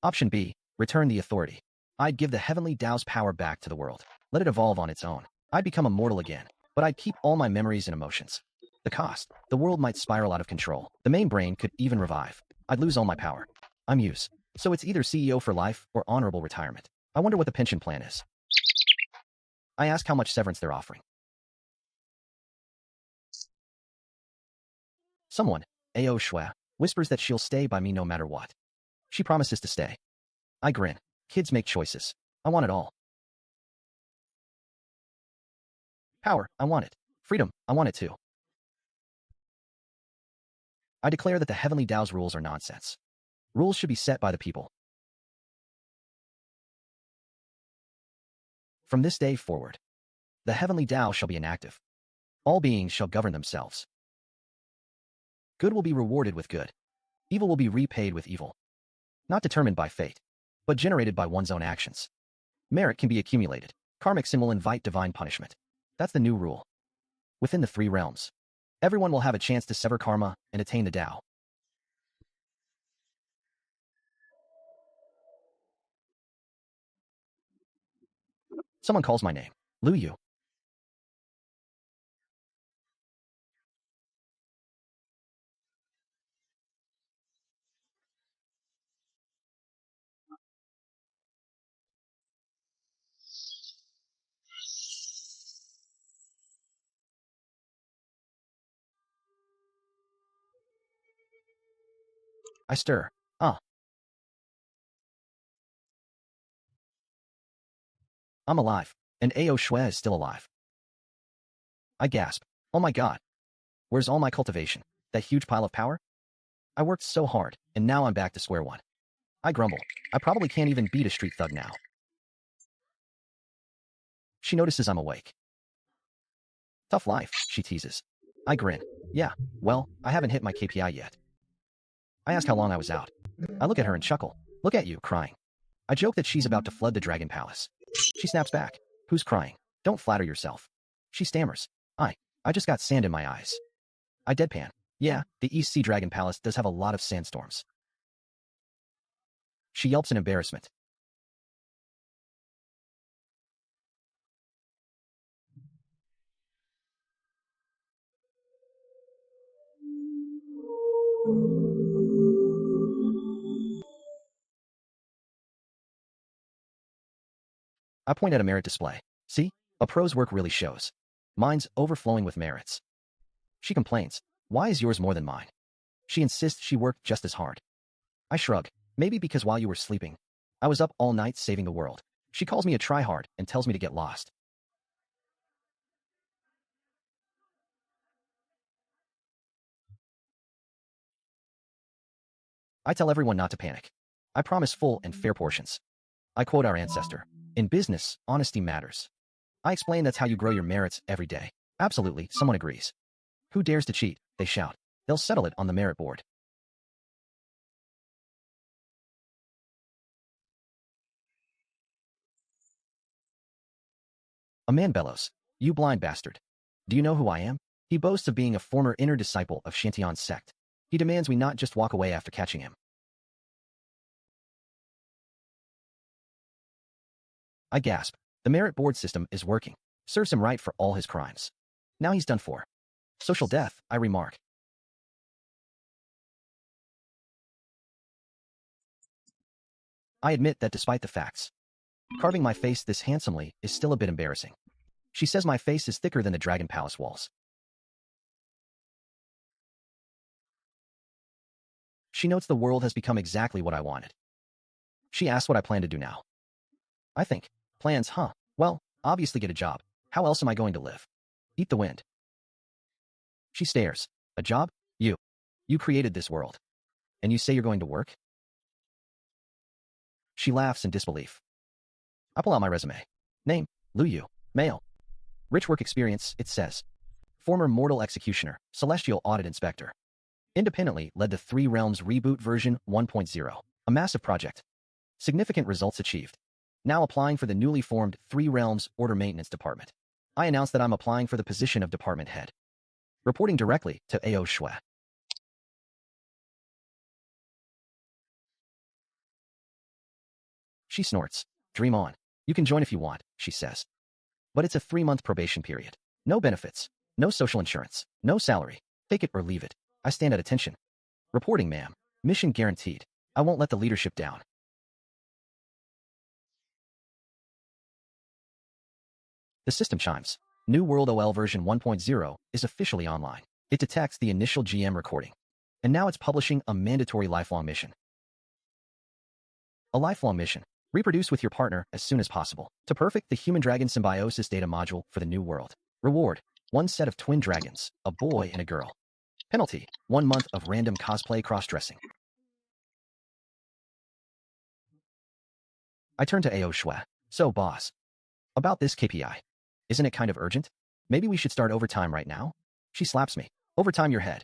Option B, return the authority. I'd give the heavenly Tao's power back to the world. Let it evolve on its own. I'd become immortal again, but I'd keep all my memories and emotions. The cost, the world might spiral out of control. The main brain could even revive. I'd lose all my power. I muse. So it's either CEO for life or honorable retirement. I wonder what the pension plan is. I ask how much severance they're offering. Someone, Ao Shua, whispers that she'll stay by me no matter what. She promises to stay. I grin. Kids make choices. I want it all. Power, I want it. Freedom, I want it too. I declare that the heavenly Tao's rules are nonsense. Rules should be set by the people. From this day forward, the heavenly Tao shall be inactive. All beings shall govern themselves. Good will be rewarded with good. Evil will be repaid with evil. Not determined by fate, but generated by one's own actions. Merit can be accumulated. Karmic sin will invite divine punishment. That's the new rule. Within the 3 realms, everyone will have a chance to sever karma and attain the Tao. Someone calls my name. Lu Yu. I stir. I'm alive. And Ao Shue is still alive. I gasp. Oh my god. Where's all my cultivation? That huge pile of power? I worked so hard, and now I'm back to square one. I grumble. I probably can't even beat a street thug now. She notices I'm awake. Tough life, she teases. I grin. Yeah, well, I haven't hit my KPI yet. I ask how long I was out. I look at her and chuckle. Look at you, crying. I joke that she's about to flood the Dragon Palace. She snaps back. Who's crying? Don't flatter yourself. She stammers. I just got sand in my eyes. I deadpan. Yeah, the East Sea Dragon Palace does have a lot of sandstorms. She yelps in embarrassment. I point at a merit display. See? A pro's work really shows. Mine's overflowing with merits. She complains. Why is yours more than mine? She insists she worked just as hard. I shrug. Maybe because while you were sleeping, I was up all night saving the world. She calls me a tryhard and tells me to get lost. I tell everyone not to panic. I promise full and fair portions. I quote our ancestor. In business, honesty matters. I explain that's how you grow your merits every day. Absolutely, someone agrees. Who dares to cheat? They shout. They'll settle it on the merit board. A man bellows. You blind bastard. Do you know who I am? He boasts of being a former inner disciple of Shantian's sect. He demands we not just walk away after catching him. I gasp. The merit board system is working. Serves him right for all his crimes. Now he's done for. Social death, I remark. I admit that despite the facts, carving my face this handsomely is still a bit embarrassing. She says my face is thicker than the Dragon Palace walls. She notes the world has become exactly what I wanted. She asks what I plan to do now. I think. Plans, huh? Well, obviously get a job. How else am I going to live? Eat the wind. She stares. A job? You. You created this world. And you say you're going to work? She laughs in disbelief. I pull out my resume. Name, Lu Yu. Male. Rich work experience, it says. Former mortal executioner, celestial audit inspector. Independently led the Three Realms Reboot version 1.0, a massive project. Significant results achieved. Now applying for the newly formed Three Realms Order Maintenance Department. I announce that I'm applying for the position of department head. Reporting directly to A.O. Shui. She snorts. Dream on. You can join if you want, she says. But it's a 3-month probation period. No benefits. No social insurance. No salary. Take it or leave it. I stand at attention. Reporting, ma'am. Mission guaranteed. I won't let the leadership down. The system chimes. New World OL version 1.0 is officially online. It detects the initial GM recording. And now it's publishing a mandatory lifelong mission. A lifelong mission. Reproduce with your partner as soon as possible to perfect the human-dragon symbiosis data module for the new world. Reward. 1 set of twin dragons, a boy and a girl. Penalty. 1 month of random cosplay cross-dressing. I turn to A.O. Shui. So, boss. About this KPI. Isn't it kind of urgent? Maybe we should start overtime right now? She slaps me. Overtime your head.